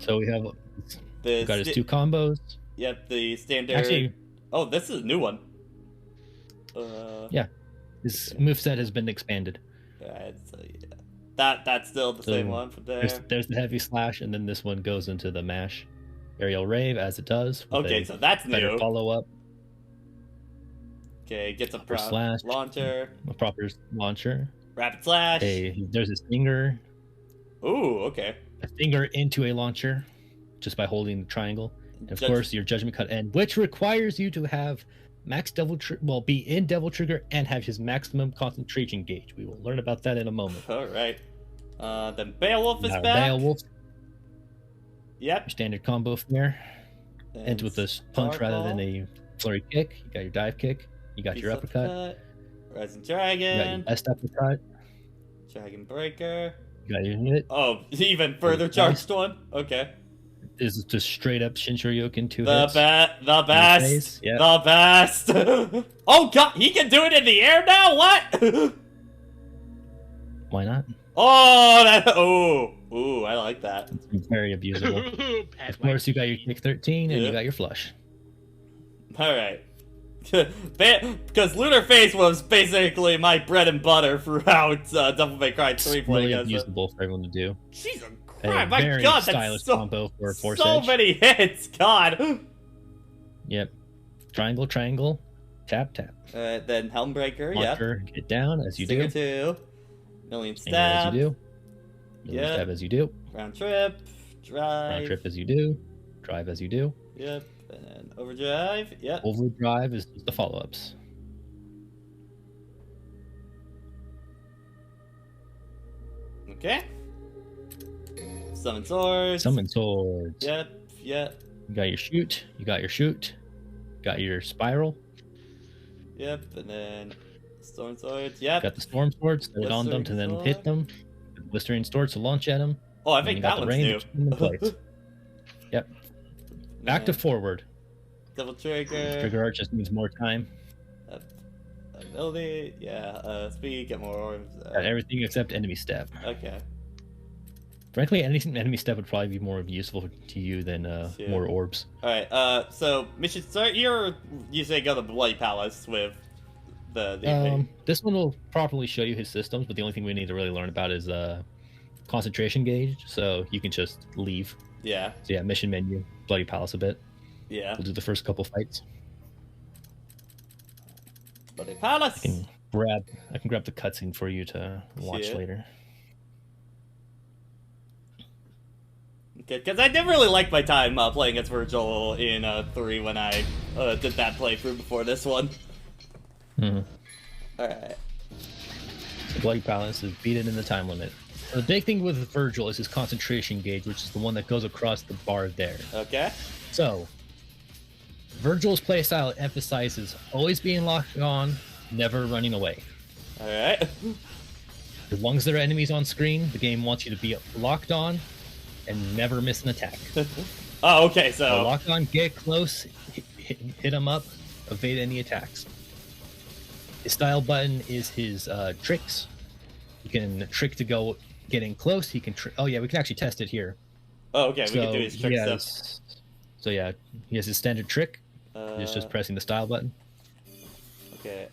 So we have the got his 2 combos. Yep, the standard. Actually, Oh, this is a new one. yeah, his moveset has been expanded. Alright, so yeah. That's still the So same one from there. There's the heavy slash, and then this one goes into the mash aerial rave as it does. with Okay, a so that's better new. follow up, Okay, gets a upper slash, launcher, a proper launcher. rapid slash. There's a stinger, Ooh, okay. a stinger into a launcher, just by holding the triangle. And of Judge- course, your judgment cut end, which requires you to have be in Devil Trigger and have his maximum concentration gauge. We will learn about that in a moment. All right. Then Beowulf is Now, back. Beowulf, Yep. your standard combo there. Ends with this punch rather than a flurry kick. You got your dive kick. You got your uppercut. Rising You got your Dragon. best uppercut. Dragon Breaker. You got your hit. Oh, even further charged one. Okay. This is just straight up Shinshiryoken 2 The hits. the best. face, yeah. The best. Oh god, he can do it in the air now. What? Why not? Oh, ooh, I like that. It's very abusable. bad Of course, you got your kick 13 and Yeah. you got your flush. All right. Because Lunar Face was basically my bread and butter throughout Devil May Cry 3 It's playing really as a- abusable for everyone to do. Jesus A Christ, my very god, stylish that's so, combo for Force so Edge. many hits, god. Yep. Triangle, triangle, tap, tap. Then Helmbreaker, yeah. Launcher, get down as you Stinger do. 2. Million Stinger as Stab. you do. Million Yeah. Stab as you do. Round Trip. Drive. Round trip as you do. Drive as you do. Yep. And then Overdrive. Yep. Overdrive is the follow-ups. Okay. Summon Swords. Summon swords. Yep. Yep. You got your shoot. You got your shoot. Got your spiral. Yep. And then Storm Swords. Yep. Got the storm swords. Load on them to then Blistering hit them. The blistering swords to launch at them. Oh, I And think you that got the one's rain new. to keep them in place. Yep. Back to forward. Double trigger. Trigger art just needs more time. Ability, yeah. Speed, get more orbs. Got everything except enemy step. Okay. Frankly, any enemy step would probably be more useful to you than Sure. more orbs. Alright, so mission start here, or you say go to the Bloody Palace with the This one will properly show you his systems, but the only thing we need to really learn about is concentration gauge, so you can just leave. Yeah. So yeah, mission menu, Bloody Palace a bit. Yeah. We'll do the first couple fights. Bloody Palace! I can grab the cutscene for you to watch Sure. later. Because I didn't really like my time playing as Virgil in 3 when I did that playthrough before this one. Mhm. Alright. So Bloody Palace is beat it in the time limit. So the big thing with Virgil is his concentration gauge, which is the one that goes across the bar there. Okay. So, Virgil's playstyle emphasizes always being locked on, never running away. Alright. As long as there are enemies on screen, the game wants you to be locked on and never miss an attack. Oh, okay, so... So lock on, get close, hit him up, evade any attacks. His style button is his tricks. You can trick to go getting close. He can oh yeah, we can actually test it here. Oh, okay, we can do his trick stuff. So yeah, he has his standard trick. He's just pressing the style button. Okay,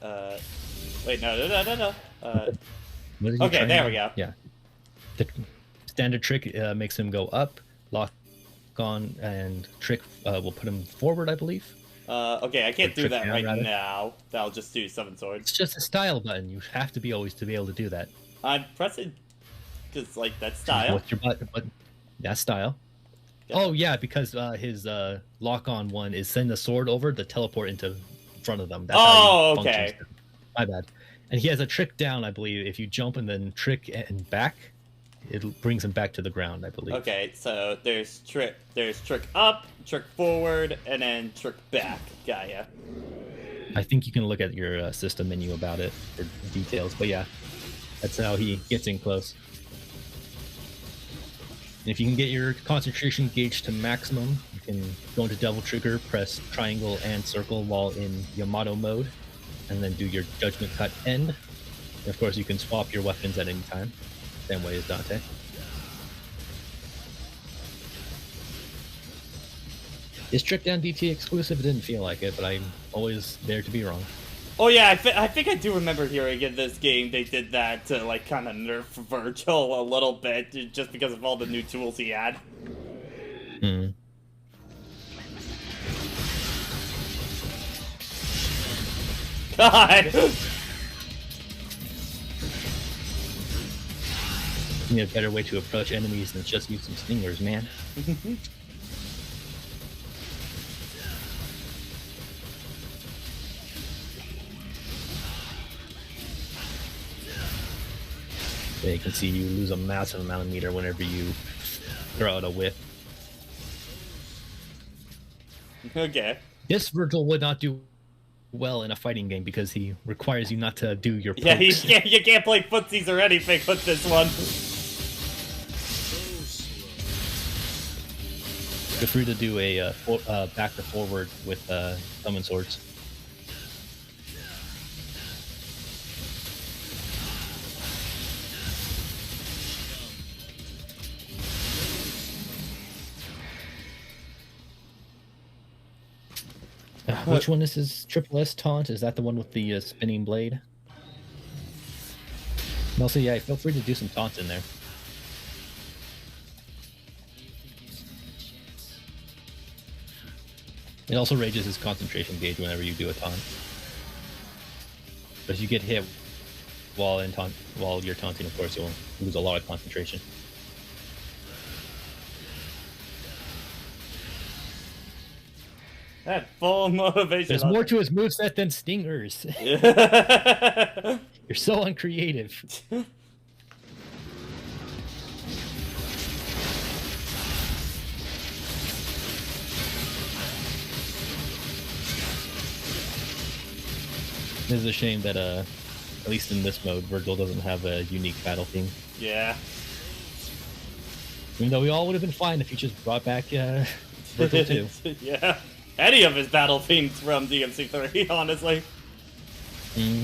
wait, no. What did you Okay, try there now? we go. Yeah. The standard trick makes him go up, lock on, and trick will put him forward, I believe. Okay, I can't Or do trick that down, right rather. now. That'll just do 7 swords. It's just a style button. You have to be always to be able to do that. I'm pressing... Because, like, that's style. What's your button? That's style. Okay. Oh yeah, because his lock-on one is send the sword over to teleport into front of them. That's Oh, how he okay. functions. My bad. And he has a trick down, I believe. If you jump and then trick and back, it brings him back to the ground, I believe. Okay, so there's trick up, trick forward, and then trick back. Got ya. I think you can look at your system menu about it for details, but yeah, that's how he gets in close. And if you can get your concentration gauge to maximum, you can go into double trigger, press triangle and circle while in Yamato mode, and then do your judgment cut end. And of course, you can swap your weapons at any time, same way as Dante. Is Trick Down DT exclusive? It didn't feel like it, but I'm always there to be wrong. Oh yeah, I think I do remember hearing in this game they did that to, like, kind of nerf Virgil a little bit, just because of all the new tools he had. Hmm. God! You need a better way to approach enemies than just use some stingers, man. Yeah, you can see you lose a massive amount of meter whenever you throw out a whip. Okay. This Virgil would not do well in a fighting game because he requires you not to do your pokes. Yeah, you can't play footsies or anything with this one. Feel free to do a back to forward with summon swords. Which one is his triple S taunt? Is that the one with the spinning blade? And also, yeah, feel free to do some taunts in there. It also raises his concentration gauge whenever you do a taunt. But if you get hit while you're taunting, of course, you'll lose a lot of concentration. That full motivation. There's more to his moveset than stingers. Yeah. You're so uncreative. It is a shame that, at least in this mode, Virgil doesn't have a unique battle theme. Yeah. Even though we all would have been fine if you just brought back Virgil 2. Yeah. any of his battle themes from DMC3, honestly. Mm.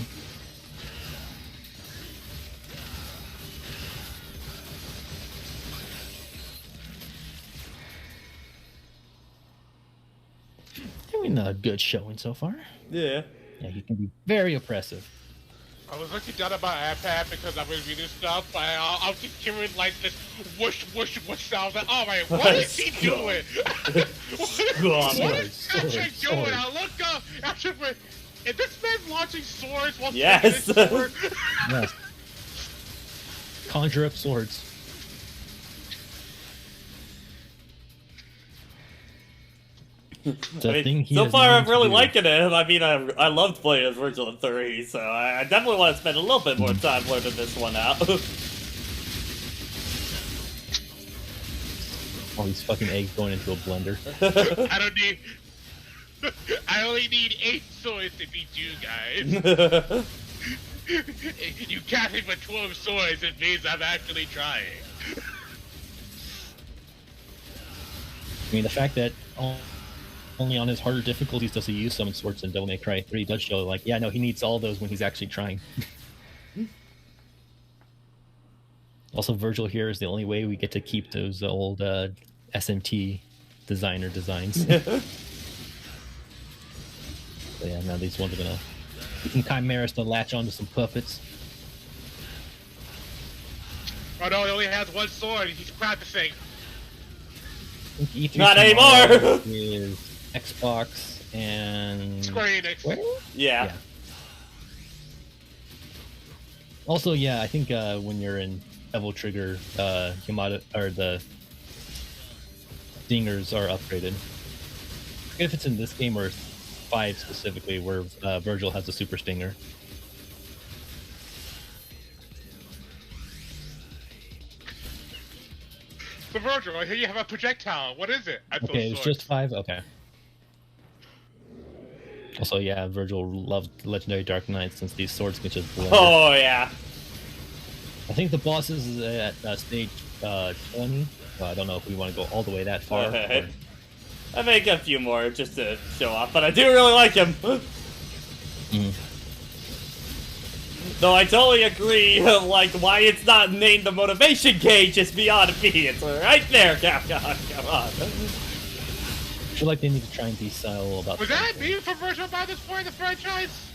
Doing a good showing so far. Yeah. Yeah, he can be very oppressive. I was looking down at my iPad because I was reading stuff, but I was just hearing like this whoosh, whoosh, whoosh sound. Like, oh my, what is he doing? what is Patrick doing? I look up, Patrick, is this man launching swords while Yes. swinging his sword? Yes. Conjure up swords. I mean, so far I'm really liking it. I mean, I loved playing as Virgil in 3, so I definitely want to spend a little bit more time learning this one out. All these fucking eggs going into a blender. I don't need. I only need 8 swords to beat you guys. You can't hit with 12 swords. It means I'm actually trying. I mean, the fact that only on his harder difficulties does he use summon swords in Devil May Cry 3 does show, like, yeah, no, he needs all those when he's actually trying. Also, Virgil here is the only way we get to keep those old SMT designer designs. So yeah, now these ones are gonna... We can chimeras to latch onto some puppets. Oh no, he only has 1 sword. He's practicing. Not anymore! Is Xbox and... Square Enix. Yeah. Also, yeah, I think when you're in Devil Trigger, Yamato, or the Stingers are upgraded. I forget if it's in this game or 5 specifically, where Virgil has the Super Stinger. So Virgil, I hear you have a projectile. What is it? Okay, it's just 5? Okay. Also, yeah, Virgil loved Legendary Dark Knight since these swords can just blend. Oh, yeah. I think the boss is at stage 20. I don't know if we want to go all the way that far. Or... I may get a few more just to show off, but I do really like him. Though I totally agree, like, why it's not named the motivation gauge is beyond me. It's right there, Capcom. Come on. I feel like they need to try and be subtle about... Was that me for Virgil by this point in the franchise?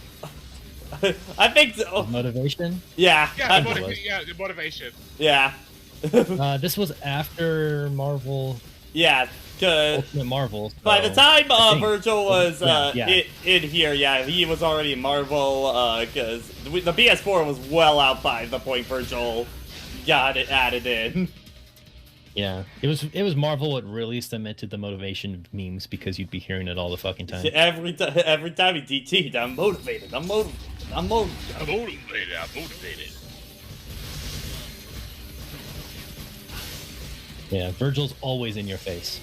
I think so. Motivation? Yeah. Yeah, the motivation. Yeah. This was after Marvel... Yeah, Ultimate Marvel. So by the time Virgil was yeah. in here, yeah, he was already in Marvel, because the PS4 was well out by the point Virgil got it added in. Yeah, it was Marvel what really cemented the motivation memes, because you'd be hearing it all the fucking time. Every time he DT'd, I'm motivated. Yeah, Virgil's always in your face.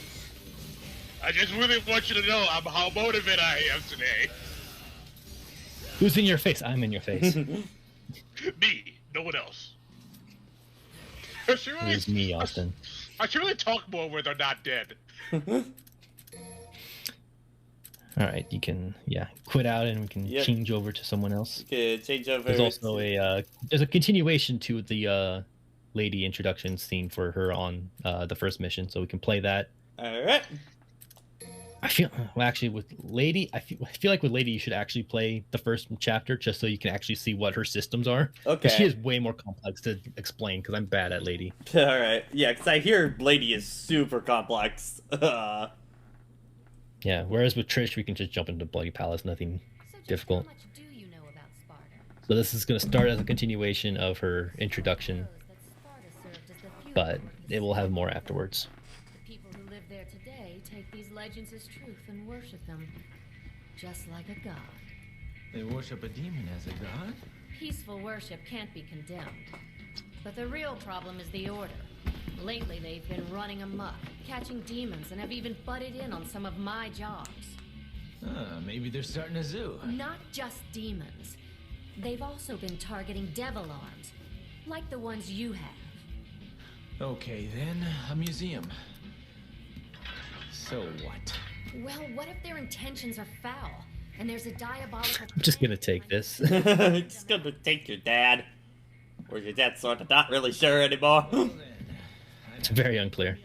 I just really want you to know how motivated I am today. Who's in your face? I'm in your face. Me, no one else. It's me, Austin. I should really talk more when they're not dead. Alright, you can, quit out and we can change over to someone else. Change over. There's also there's a continuation to the lady introduction scene for her on the first mission, so we can play that. Alright. I feel, well, actually, with Lady, I feel like with Lady, you should actually play the first chapter just so you can actually see what her systems are. Okay. She is way more complex to explain, because I'm bad at Lady. Alright. Yeah, because I hear Lady is super complex. Yeah, whereas with Trish, we can just jump into Bloody Palace, nothing difficult. How much do you know about Sparta? So this is going to start as a continuation of her introduction, but it will have more afterwards. The people who live there today take these legends as truth and worship them, just like a god. They worship a demon as a god? Peaceful worship can't be condemned. But the real problem is the Order. Lately, they've been running amok, catching demons, and have even butted in on some of my jobs. Maybe they're starting a zoo. Not just demons. They've also been targeting devil arms, like the ones you have. Okay, then, a museum. So what? Well, what if their intentions are foul, and there's a diabolical... I'm just gonna take this. Just gonna take your dad. Or your dad's sort of not really sure anymore. It's very unclear.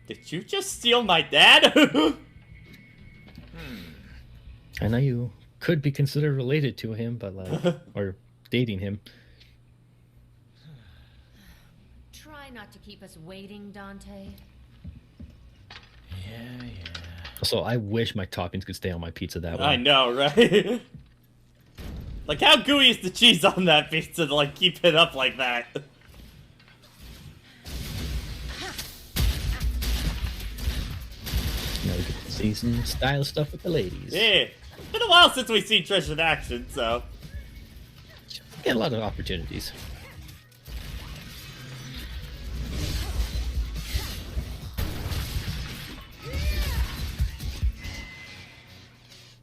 Did you just steal my dad? I know you could be considered related to him, but like, or dating him. Try not to keep us waiting, Dante. Yeah. Also, I wish my toppings could stay on my pizza that way. I know, right? Like, how gooey is the cheese on that pizza to, like, keep it up like that? Now we get to see some style stuff with the ladies. Yeah. It's been a while since we've seen Trish in action, so... Get a lot of opportunities.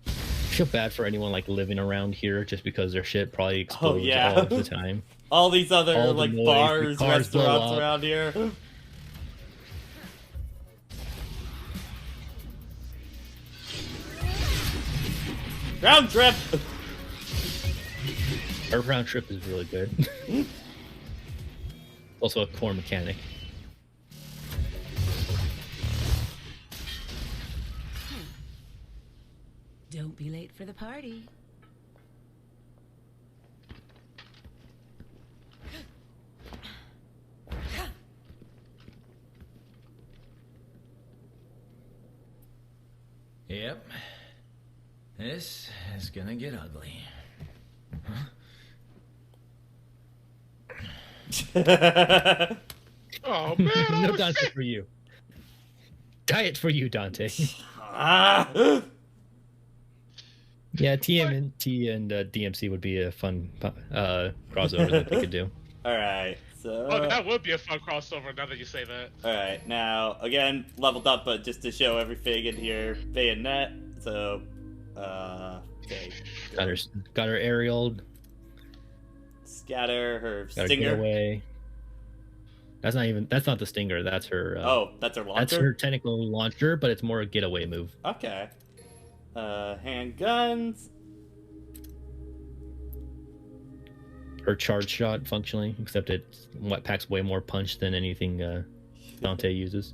I feel bad for anyone like living around here just because their shit probably explodes all the time. All these other All the like noise, bars, the cars blow restaurants up. around here. Round trip. Our round trip is really good. Also a core mechanic. Don't be late for the party. Yep. This is gonna get ugly. Oh man, I No was Dante sick. for you. Diet for you, Dante. Ah. Yeah, TMNT and DMC would be a fun crossover that they could do. Alright, so... Oh, that would be a fun crossover now that you say that. Alright, now, again, leveled up, but just to show everything in here, bayonet, so... okay. Got her aerial. Scatter, her Got her stinger. getaway. That's not the stinger. That's her. Oh, that's her launcher? That's her technical launcher, but it's more a getaway move. Okay. Handguns. Her charge shot, functionally, except it packs way more punch than anything Dante uses.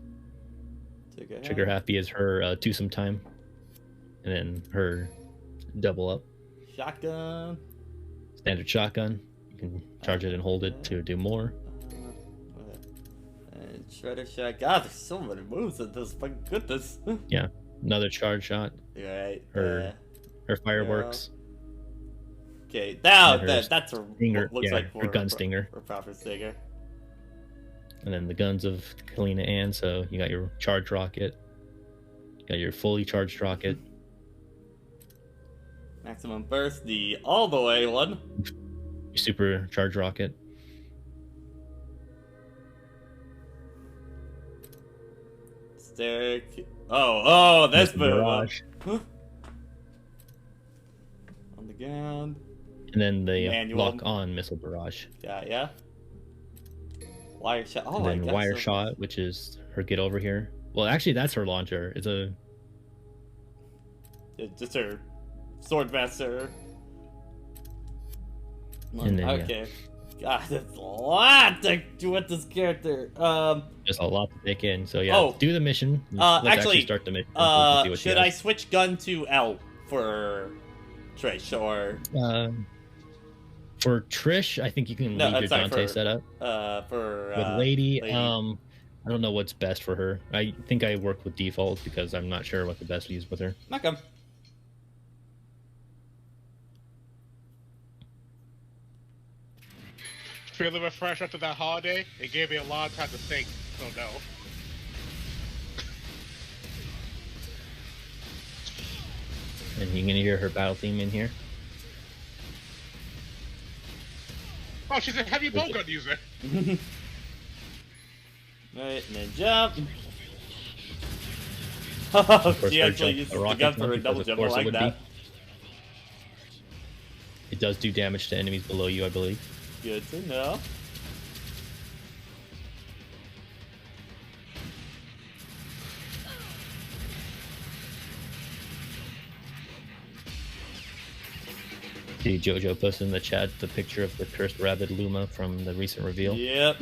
Trigger happy is her twosome time, and then her double up. Shotgun. Standard shotgun. You can charge it and hold it to do more. And shredder shot. God, there's so many moves in this. My goodness. Yeah, another charge shot. Right. Her fireworks. Okay, now And her that's her stinger. looks Yeah, like her gun stinger. Her proper stinger. And then the guns of Kalina Ann. So you got your charge rocket. You got your fully charged rocket. Maximum burst, the all the way one. Your super charge rocket. Static. Oh, this Missile move. barrage. On the ground. And then the Manual. lock on missile barrage. Yeah. Wire shot. Oh And my then god. wire shot, which is her get over here. Well, actually, that's her launcher. It's Just her swordmaster. And then, okay. God, there's a lot to do with this character. just a lot to take in. So yeah, Oh. do the mission. Let's Actually, start the mission. We'll see what she should I has. switch gun to L for Trish or For Trish, I think you can No, leave your sorry, Dante for- setup. for With Lady, I don't know what's best for her. I think I work with default because I'm not sure what the best is with her. Okay. Feeling refreshed after that holiday? It gave me a long time to think, so no. And you can hear her battle theme in here. Oh, she's a heavy bowgun user. Right, and then jump. Of course, She her actually jump, uses a the rocket gun for jump, a because double of jump. I course it like would that. It does do damage to enemies below you, I believe. Good to know. See, Jojo posted in the chat the picture of the cursed rabbit Luma from the recent reveal. Yep. I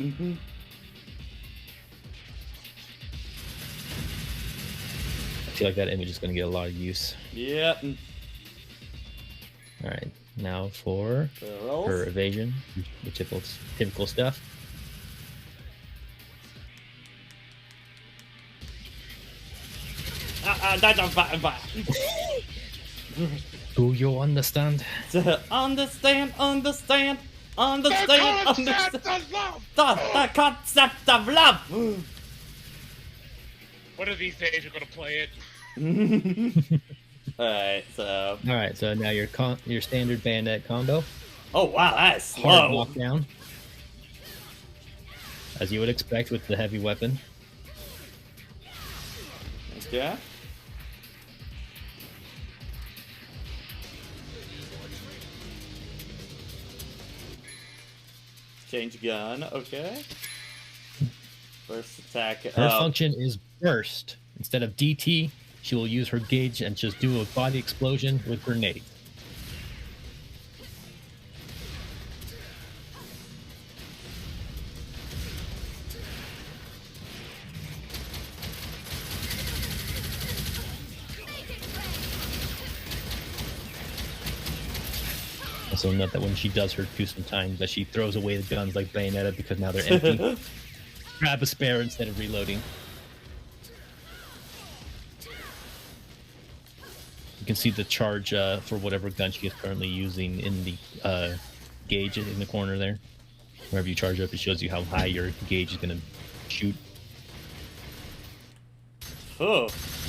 feel like that image is going to get a lot of use. Yep. All right, now for her evasion, the typical stuff. Do you understand? Understand. The concept of love! The concept of love. One of these days you're gonna play it. All right, so now your standard bayonet combo. Oh wow, that's Hard slow. knockdown, as you would expect with the heavy weapon. Okay. Change gun. Okay. First attack. Her function is burst. Instead of DT, she will use her gauge and just do a body explosion with grenade. Also note that when she does her two sometimes that she throws away the guns like Bayonetta because now they're empty. Grab a spare instead of reloading. You can see the charge for whatever gun she is currently using in the gauge in the corner there. Wherever you charge up, it shows you how high your gauge is going to shoot. Oh,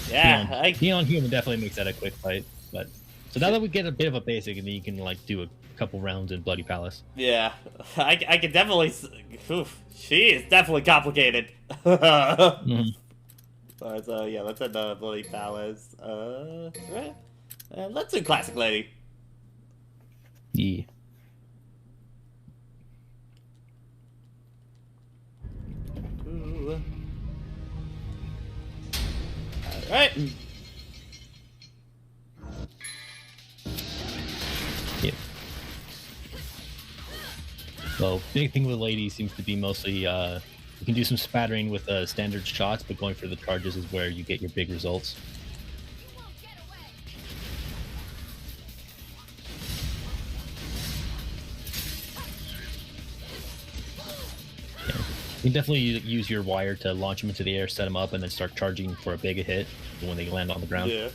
yeah. Beyond Human definitely makes that a quick fight. But so now that we get a bit of a basic, and then you can like do a couple rounds in Bloody Palace. Yeah, I can definitely. Oof, she is definitely complicated. Alright, so yeah, let's end the Bloody Palace. Let's do Classic Lady. Yeah. Alright. Yeah. Well, big thing with Lady seems to be mostly you can do some spattering with standard shots, but going for the charges is where you get your big results. Yeah. You can definitely use your wire to launch them into the air, set them up, and then start charging for a big hit when they land on the ground. Yeah.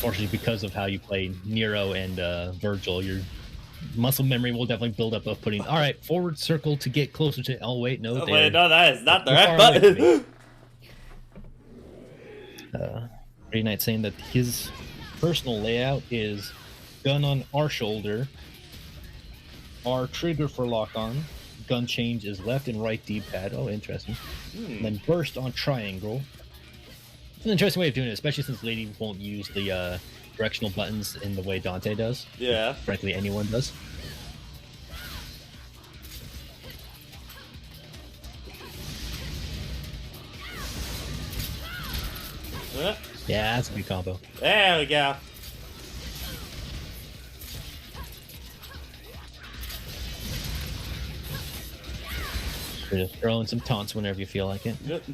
Unfortunately, because of how you play Nero and Virgil, your muscle memory will definitely build up of putting, all right, forward circle to get closer to, oh wait, no, wait, no, that is not the right button. Grey Knight saying that his personal layout is gun on R shoulder, R trigger for lock on, gun change is left and right D-pad, oh interesting, and then burst on triangle. It's an interesting way of doing it, especially since Lady won't use the directional buttons in the way Dante does. Yeah. Frankly, anyone does. Yeah, that's a good combo. There we go. You're just throwing some taunts whenever you feel like it. Yep.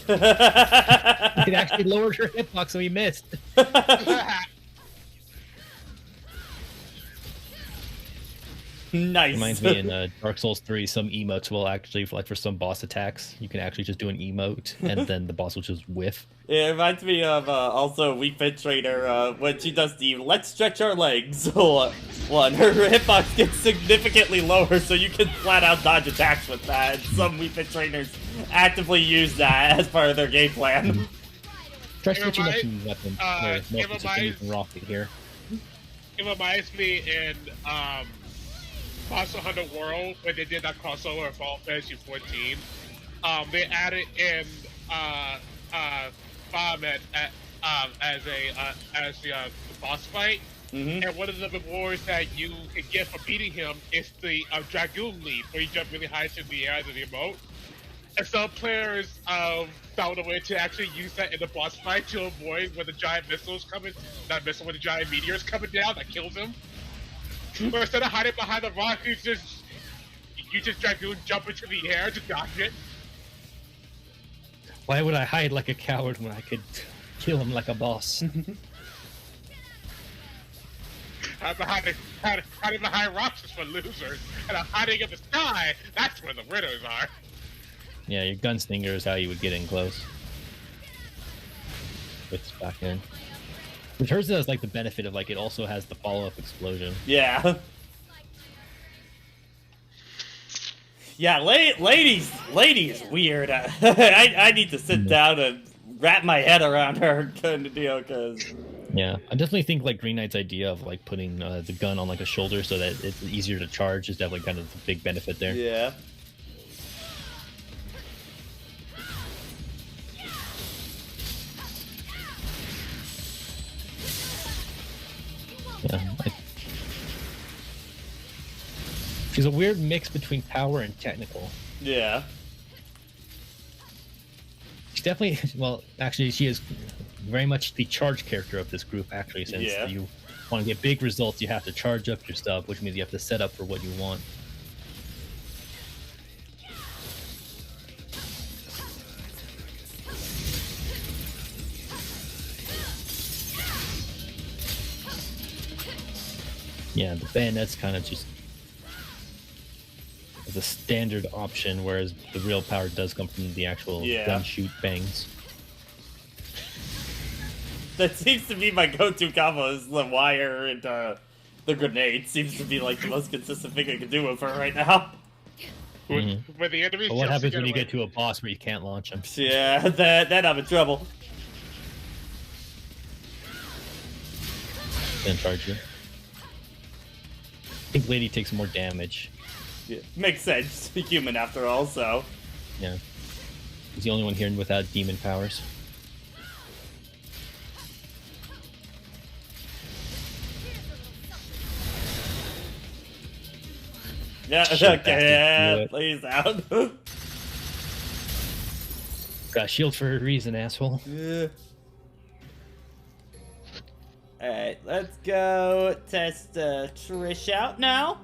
It actually lowered her hitbox, so he missed. Nice. Reminds me in Dark Souls 3, some emotes will actually, like for some boss attacks, you can actually just do an emote, and then the boss will just whiff. It reminds me of also Wii Fit Trainer when she does the "Let's stretch our legs" one. Her hitbox gets significantly lower, so you can flat out dodge attacks with that. And some Wii Fit Trainers actively use that as part of their game plan. Try switching up some weapons. It reminds me in Monster Hunter World, when they did that crossover of Final Fantasy 14, they added in Bahamut as the boss fight. Mm-hmm. And one of the rewards that you can get for beating him is the Dragoon Leap, where you jump really high into the air as a remote. And some players found a way to actually use that in the boss fight to avoid when the giant missiles coming, not missile, when the giant meteors coming down that kills him. But instead of hiding behind the rock, you just Dragoon jump into the air to dodge it. Why would I hide like a coward when I could kill him like a boss? Hiding behind rocks is for losers, and hiding in the sky, that's where the winners are. Yeah, your gunslinger is how you would get in close. It's back in. Which hers has like the benefit of like it also has the follow-up explosion. Yeah. Yeah, ladies, weird. I need to sit down and wrap my head around her kind of deal, because... Yeah, I definitely think like Green Knight's idea of like putting the gun on like a shoulder so that it's easier to charge is definitely kind of the big benefit there. Yeah. Yeah. She's a weird mix between power and technical. Yeah. She's definitely, well, actually, she is very much the charge character of this group, actually, since you want to get big results, you have to charge up your stuff, which means you have to set up for what you want. Yeah, the bayonet's kind of just the standard option, whereas the real power does come from the actual gun shoot bangs. That seems to be my go-to combo is the wire and the grenade. Seems to be like the most consistent thing I can do with her right now. Mm-hmm. When the enemy but what happens when you get to a boss where you can't launch them? Yeah, that I'm in trouble. Then charge you. I think Lady takes more damage. Yeah, makes sense. Human after all, so. Yeah. He's the only one here without demon powers. Yeah, okay, yeah, please out. Got a shield for a reason, asshole. Yeah. Alright, let's go test Trish out now.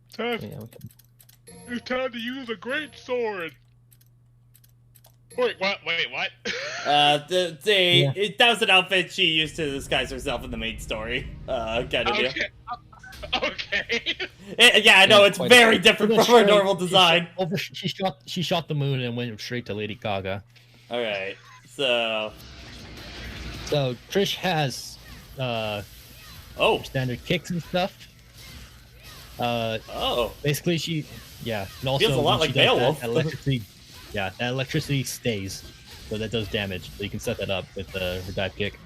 It's time to use a great sword. Wait, what? That was an outfit she used to disguise herself in the main story. Kind of deal. Okay. Yeah, I know, it's very different from her normal design. She shot the moon and went straight to Lady Gaga. Alright, so Trish has standard kicks and stuff. Basically and also feels a lot like Beowulf. That electricity stays, so that does damage. So you can set that up with her dive kick.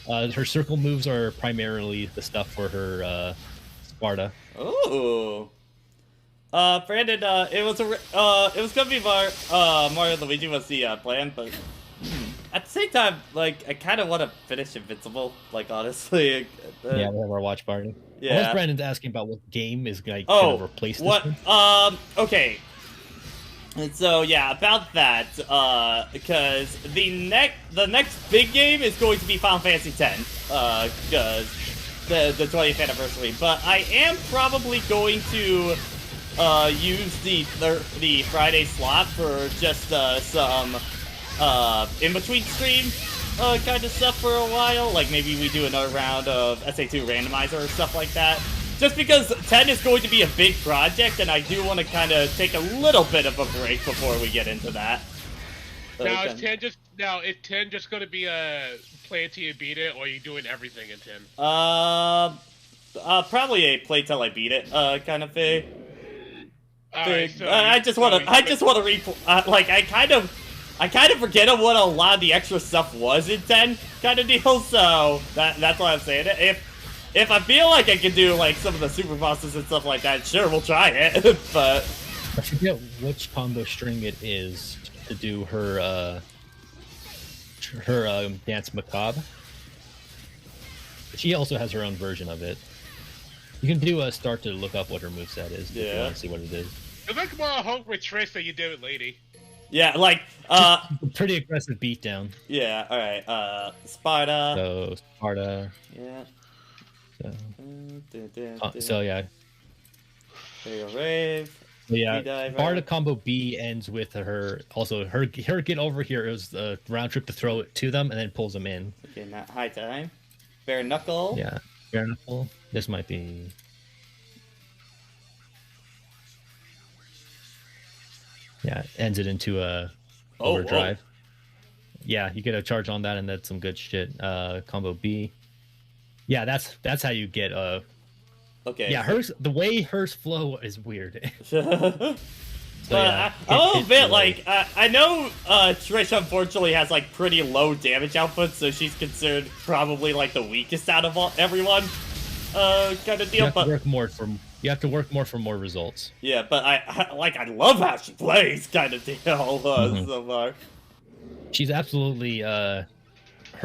Her circle moves are primarily the stuff for her Sparta. Ooh. Brandon, it was gonna be Mario and Luigi was the plan, but at the same time, like, I kind of want to finish Invincible. Like, honestly. Yeah, we have our watch party. Yeah. Unless Brandon's asking about what game is like going to replace this one. Okay. And so yeah, about that, because the next big game is going to be Final Fantasy X, because the 20th anniversary. But I am probably going to use the Friday slot for just some in-between stream kind of stuff for a while. Like maybe we do another round of SA2 randomizer or stuff like that. Just because 10 is going to be a big project, and I do want to kind of take a little bit of a break before we get into that. Now, is 10 just going to be a play until you beat it, or are you doing everything in 10? Probably a play till I beat it kind of thing. Right, so I just want to like I kind of forget what a lot of the extra stuff was in 10 kind of deal. So that's why I'm saying it. if I feel like I can do like some of the super bosses and stuff like that, sure, we'll try it. But I forget which combo string it is to do her dance macabre. She also has her own version of it. You can do a start to look up what her moveset is if you want to see what it is. It's like more a hope with Trish than you did with Lady. yeah, like Pretty aggressive beatdown. yeah, all right. Sparta. So Sparta. Yeah. So yeah. There you go, Rave. So, yeah. V-dive, Sparta right? combo B ends with her. Also, her get over here is the round trip to throw it to them and then pulls them in. Okay, not high time. Bare knuckle. Yeah. Bare knuckle. This might be. Yeah, ends it into a overdrive. Yeah, you get a charge on that, and that's some good shit. Combo B. Yeah, that's how you get Okay. Yeah, the way hers flow is weird. So, yeah, a little bit like I know Trish unfortunately has like pretty low damage output, so she's considered probably like the weakest out of everyone. Kind of deal. You have to work more for more results. Yeah, but I love how she plays, kind of deal. So far. She's absolutely her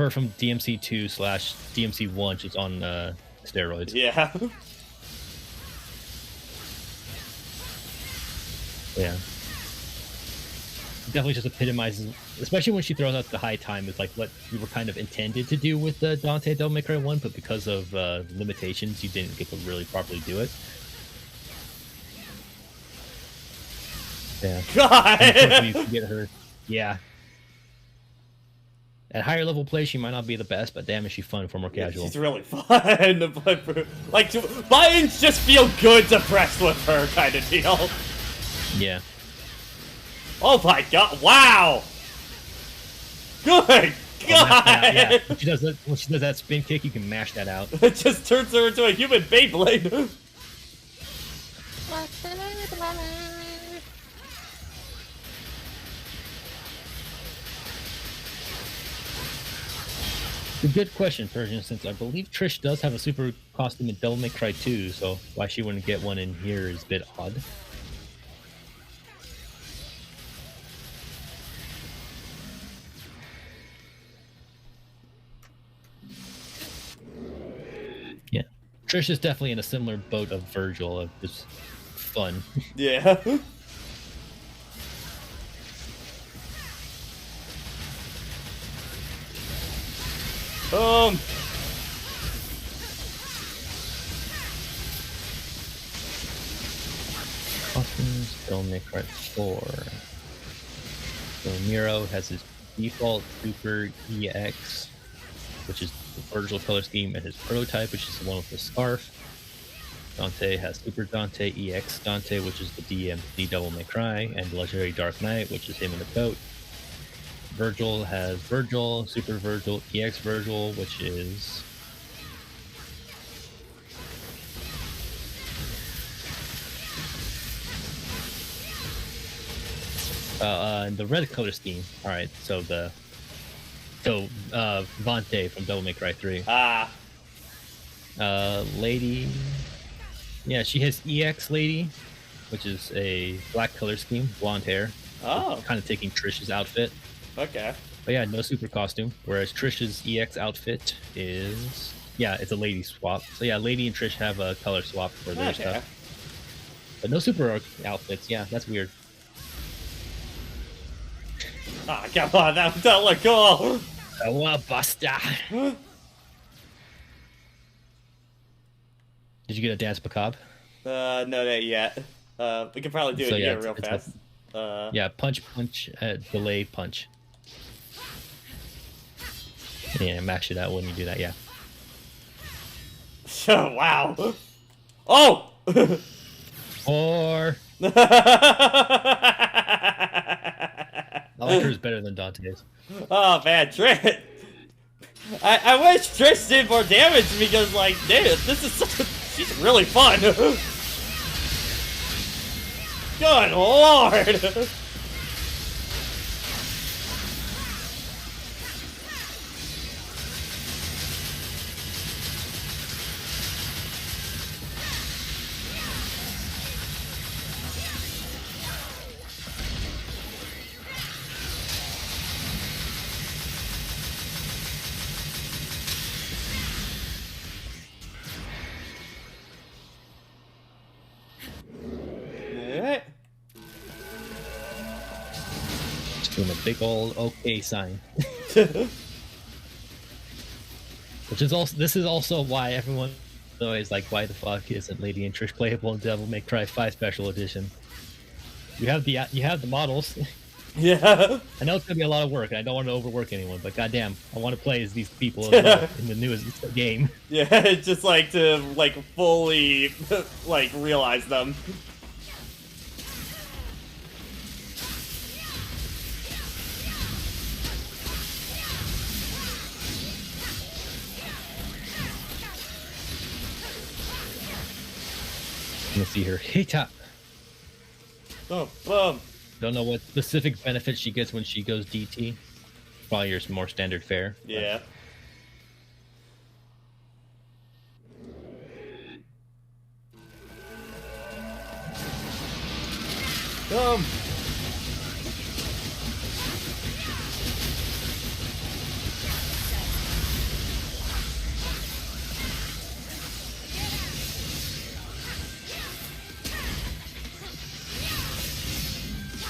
from DMC2 / DMC1. She's on steroids. Yeah. Yeah. Definitely just epitomizes, especially when she throws out the high time, it's like what you were kind of intended to do with the Dante Devil May Cry 1, but because of limitations, you didn't get to really properly do it. Yeah. God! You can get her. Yeah. At higher level play, she might not be the best, but damn, is she fun for more casual. She's really fun to play for. Like, buttons just feel good to press with her, kind of deal. Yeah. Oh my god! Wow! Good god! Yeah. When she does that spin kick, you can mash that out. It just turns her into a human Beyblade. A good question, Persian, since I believe Trish does have a super costume in Devil May Cry 2, so why she wouldn't get one in here is a bit odd. Yeah. Trish is definitely in a similar boat of Virgil, of just fun. Yeah. Costumes, Devil May Cry 4. So Nero has his default Super EX, which is the Virgil color scheme, and his prototype, which is the one with the scarf. Dante has Super Dante EX Dante, which is the DMC Devil May Cry, and Legendary Dark Knight, which is him in the coat. Virgil has Virgil, Super Virgil, EX Virgil, which is the red color scheme. All right, so Dante from Devil May Cry 3. Lady, yeah, she has EX Lady, which is a black color scheme, blonde hair. Oh, kind of taking Trish's outfit. Okay. But yeah, no super costume. Whereas Trish's EX outfit is, yeah, it's a lady swap. So yeah, Lady and Trish have a color swap for their stuff. But no super outfits. Yeah, that's weird. Ah, come on, that don't look cool. Oh, buster. Did you get a dance macabre? No, not yet. We can probably do it here real fast. Yeah, punch, delay, punch. Yeah, max it out when you do that, yeah. Oh, wow. Oh! Or... I like hers better than Dante's. Oh, man, Trish. I wish Trish did more damage because, like, dude, this is such a... She's really fun. Good lord. Doing a big old OK sign. Which is also, this is also why everyone is always like, why the fuck isn't Lady and Trish playable in Devil May Cry 5 Special Edition? You have the models. Yeah. I know it's gonna be a lot of work, and I don't want to overwork anyone, but goddamn, I want to play as these people as well in the newest game. Yeah, just like to like fully like realize them. Let me see her. Hita. Boom, boom. Don't know what specific benefits she gets when she goes DT. Probably your more standard fare. Yeah. Boom.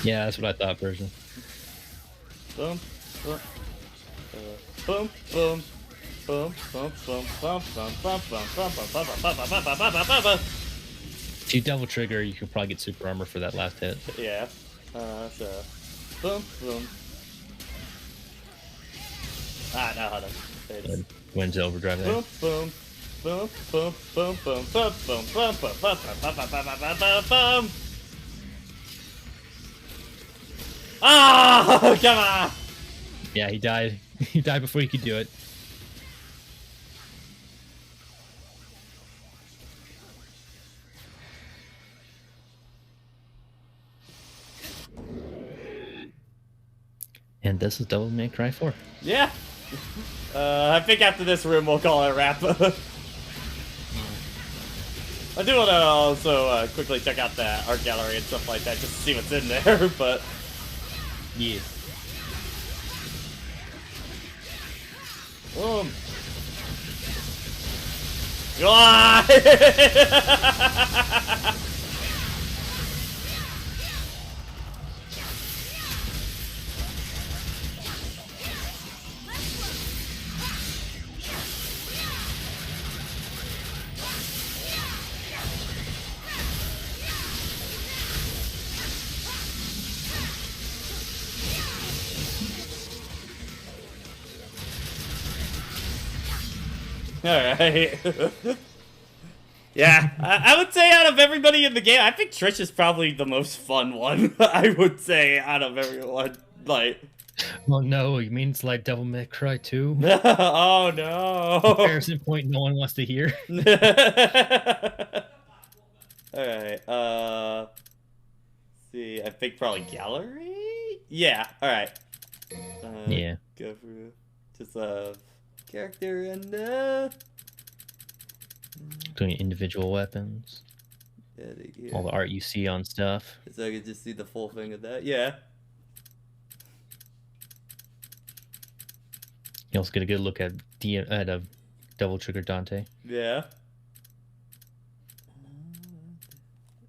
Yeah, that's what I thought, version. Boom, boom, boom, boom, boom, boom, boom, boom, boom, boom, boom, boom. If you double trigger, you could probably get super armor for that last hit. Yeah. So boom, boom. Ah, no, hold on. It's Wins overdrive there. boom, boom, boom, boom, boom, boom, boom, boom, boom, boom, boom, boom, boom, boom. Oh, come on! Yeah, he died. He died before he could do it. And this is Devil May Cry 4. Yeah. I think after this room we'll call it a wrap. I do want to also quickly check out that art gallery and stuff like that just to see what's in there, but... Yeah. Boom. Ah! Alright. Yeah, I would say out of everybody in the game, I think Trish is probably the most fun one. I would say out of everyone. Like... Oh no, you mean it's like Devil May Cry 2? Oh no. Comparison point no one wants to hear. Alright, see, I think probably gallery? Yeah, alright. Yeah. Go through just character and Doing individual weapons. yeah. All the art you see on stuff. So I can just see the full thing of that. Yeah. You also get a good look at Devil Trigger Dante. Yeah.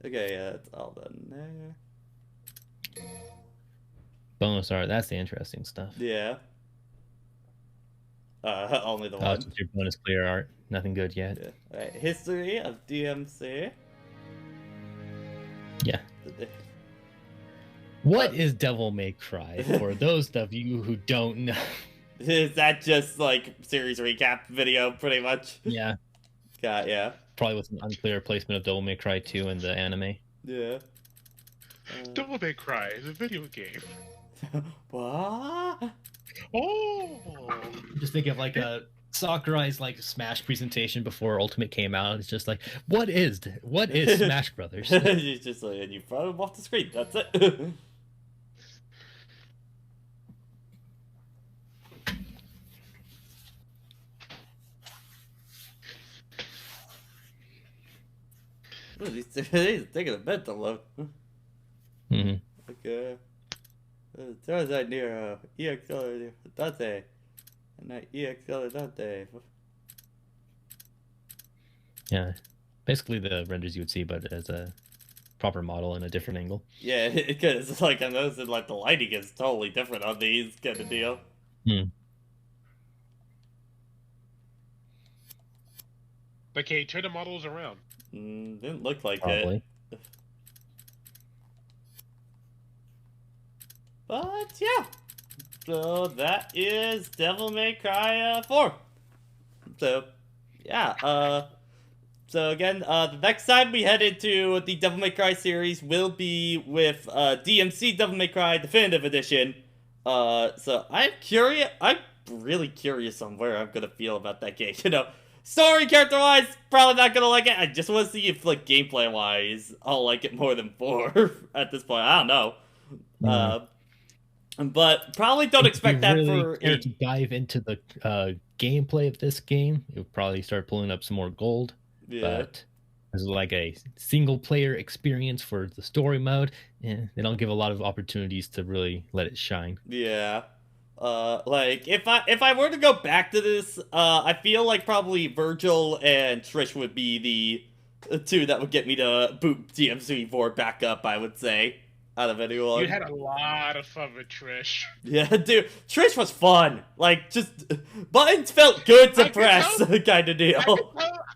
Okay, yeah, it's all done there. Bonus art, that's the interesting stuff. Yeah. Only the Oh, one. it's just your bonus clear art. Nothing good yet. Yeah. Alright, history of DMC. Yeah. What is Devil May Cry for those of you who don't know? Is that just like series recap video, pretty much? Yeah. Yeah. Probably with an unclear placement of Devil May Cry 2 in the anime. Yeah. Devil May Cry is a video game. What? Oh! Just think of like a Sakurai's like Smash presentation before Ultimate came out. It's just like, what is Smash Brothers? It's just like, and you throw him off the screen. That's it. Oh, he's taking a mental load. Mm-hmm. Okay. Turns out Nero, EXL Dante, and not EXL Dante. Yeah, basically the renders you would see, but as a proper model in a different angle. Yeah, because like I noticed like the lighting is totally different on these kind of deal. Hmm. But can you turn the models around? Didn't look like Probably. it. But yeah, so that is Devil May Cry 4. So yeah, so again, the next time we head into the Devil May Cry series will be with DMC Devil May Cry Definitive Edition. So I'm really curious on where I'm gonna feel about that game. You know, story character-wise, probably not gonna like it. I just want to see if like gameplay-wise, I'll like it more than 4 at this point. I don't know. But probably don't expect that for care to dive into the gameplay of this game. You'll probably start pulling up some more gold. Yeah. But as like a single player experience for the story mode, they don't give a lot of opportunities to really let it shine. Yeah. Like if I were to go back to this, I feel like probably Virgil and Trish would be the two that would get me to boot DMC4 back up, I would say. Out of anyone. You had a lot of fun with Trish. Yeah, dude, Trish was fun. Like, just buttons felt good to press, kind of deal.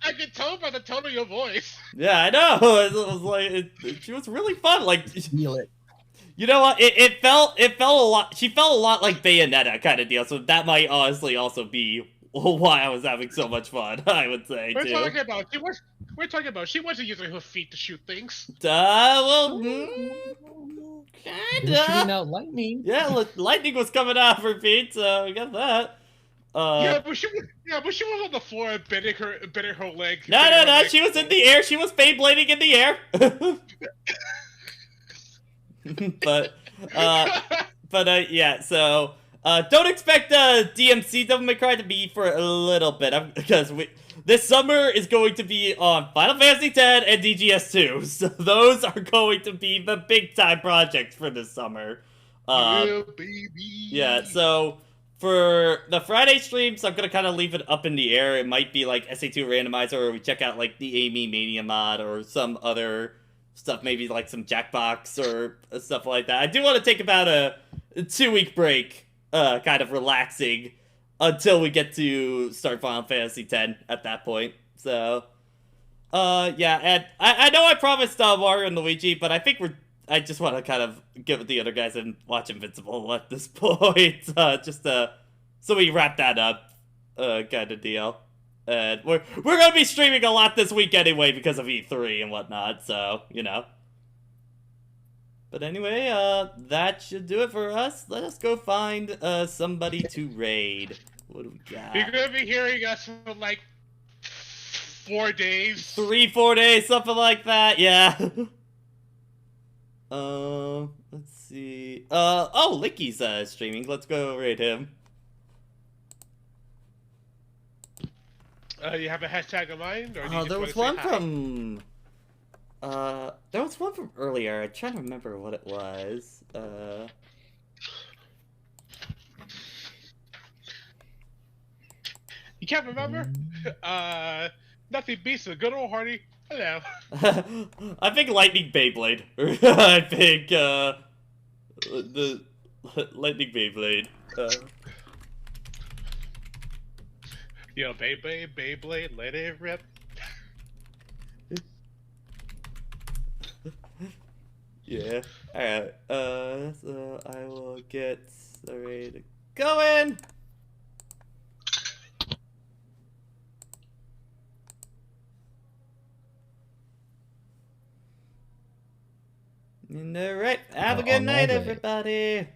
I could tell by the tone of your voice. Yeah, I know. It was like she was really fun. Like, Feel it. you know what? It felt a lot. She felt a lot like Bayonetta, kind of deal. So that might honestly also be why I was having so much fun. I would say We're too. talking about she wasn't using her feet to shoot things. Well, Shooting out lightning. Yeah, lightning was coming out of her feet, so we got that. Yeah, but she was on the floor and bending her leg. No, she was in the air. She was Beyblading in the air. but yeah, so don't expect DMC Devil May Cry to be for a little bit, because this summer is going to be on Final Fantasy X and DGS2, so those are going to be the big time projects for this summer. Yeah, baby. Yeah, so for the Friday streams, I'm gonna kind of leave it up in the air. It might be like SA2 randomizer, or we check out like the Amy Mania mod or some other stuff, maybe like some Jackbox or stuff like that. I do want to take about a 2-week break, kind of relaxing, until we get to start Final Fantasy X at that point. So, yeah, and I know I promised Mario and Luigi, but I think I just want to kind of give it the other guys and watch Invincible at this point, just so we wrap that up, kind of deal. And we're gonna be streaming a lot this week anyway because of E3 and whatnot, so, you know. But anyway, that should do it for us. Let us go find somebody to raid. What do we got? You're gonna be hearing us for like 4 days. 3-4 days, something like that, yeah. Let's see. Oh, Licky's streaming. Let's go raid him. You have a hashtag in mind? Or Oh, there was one from... there was one from earlier. I'm trying to remember what it was. You can't remember? Nothing beats a good old hearty hello. I think Lightning Beyblade. I think, the Lightning Beyblade. Yo, Beyblade, let it rip. Yeah. Alright, so I will get the raid going! Alright, have a good night, everybody!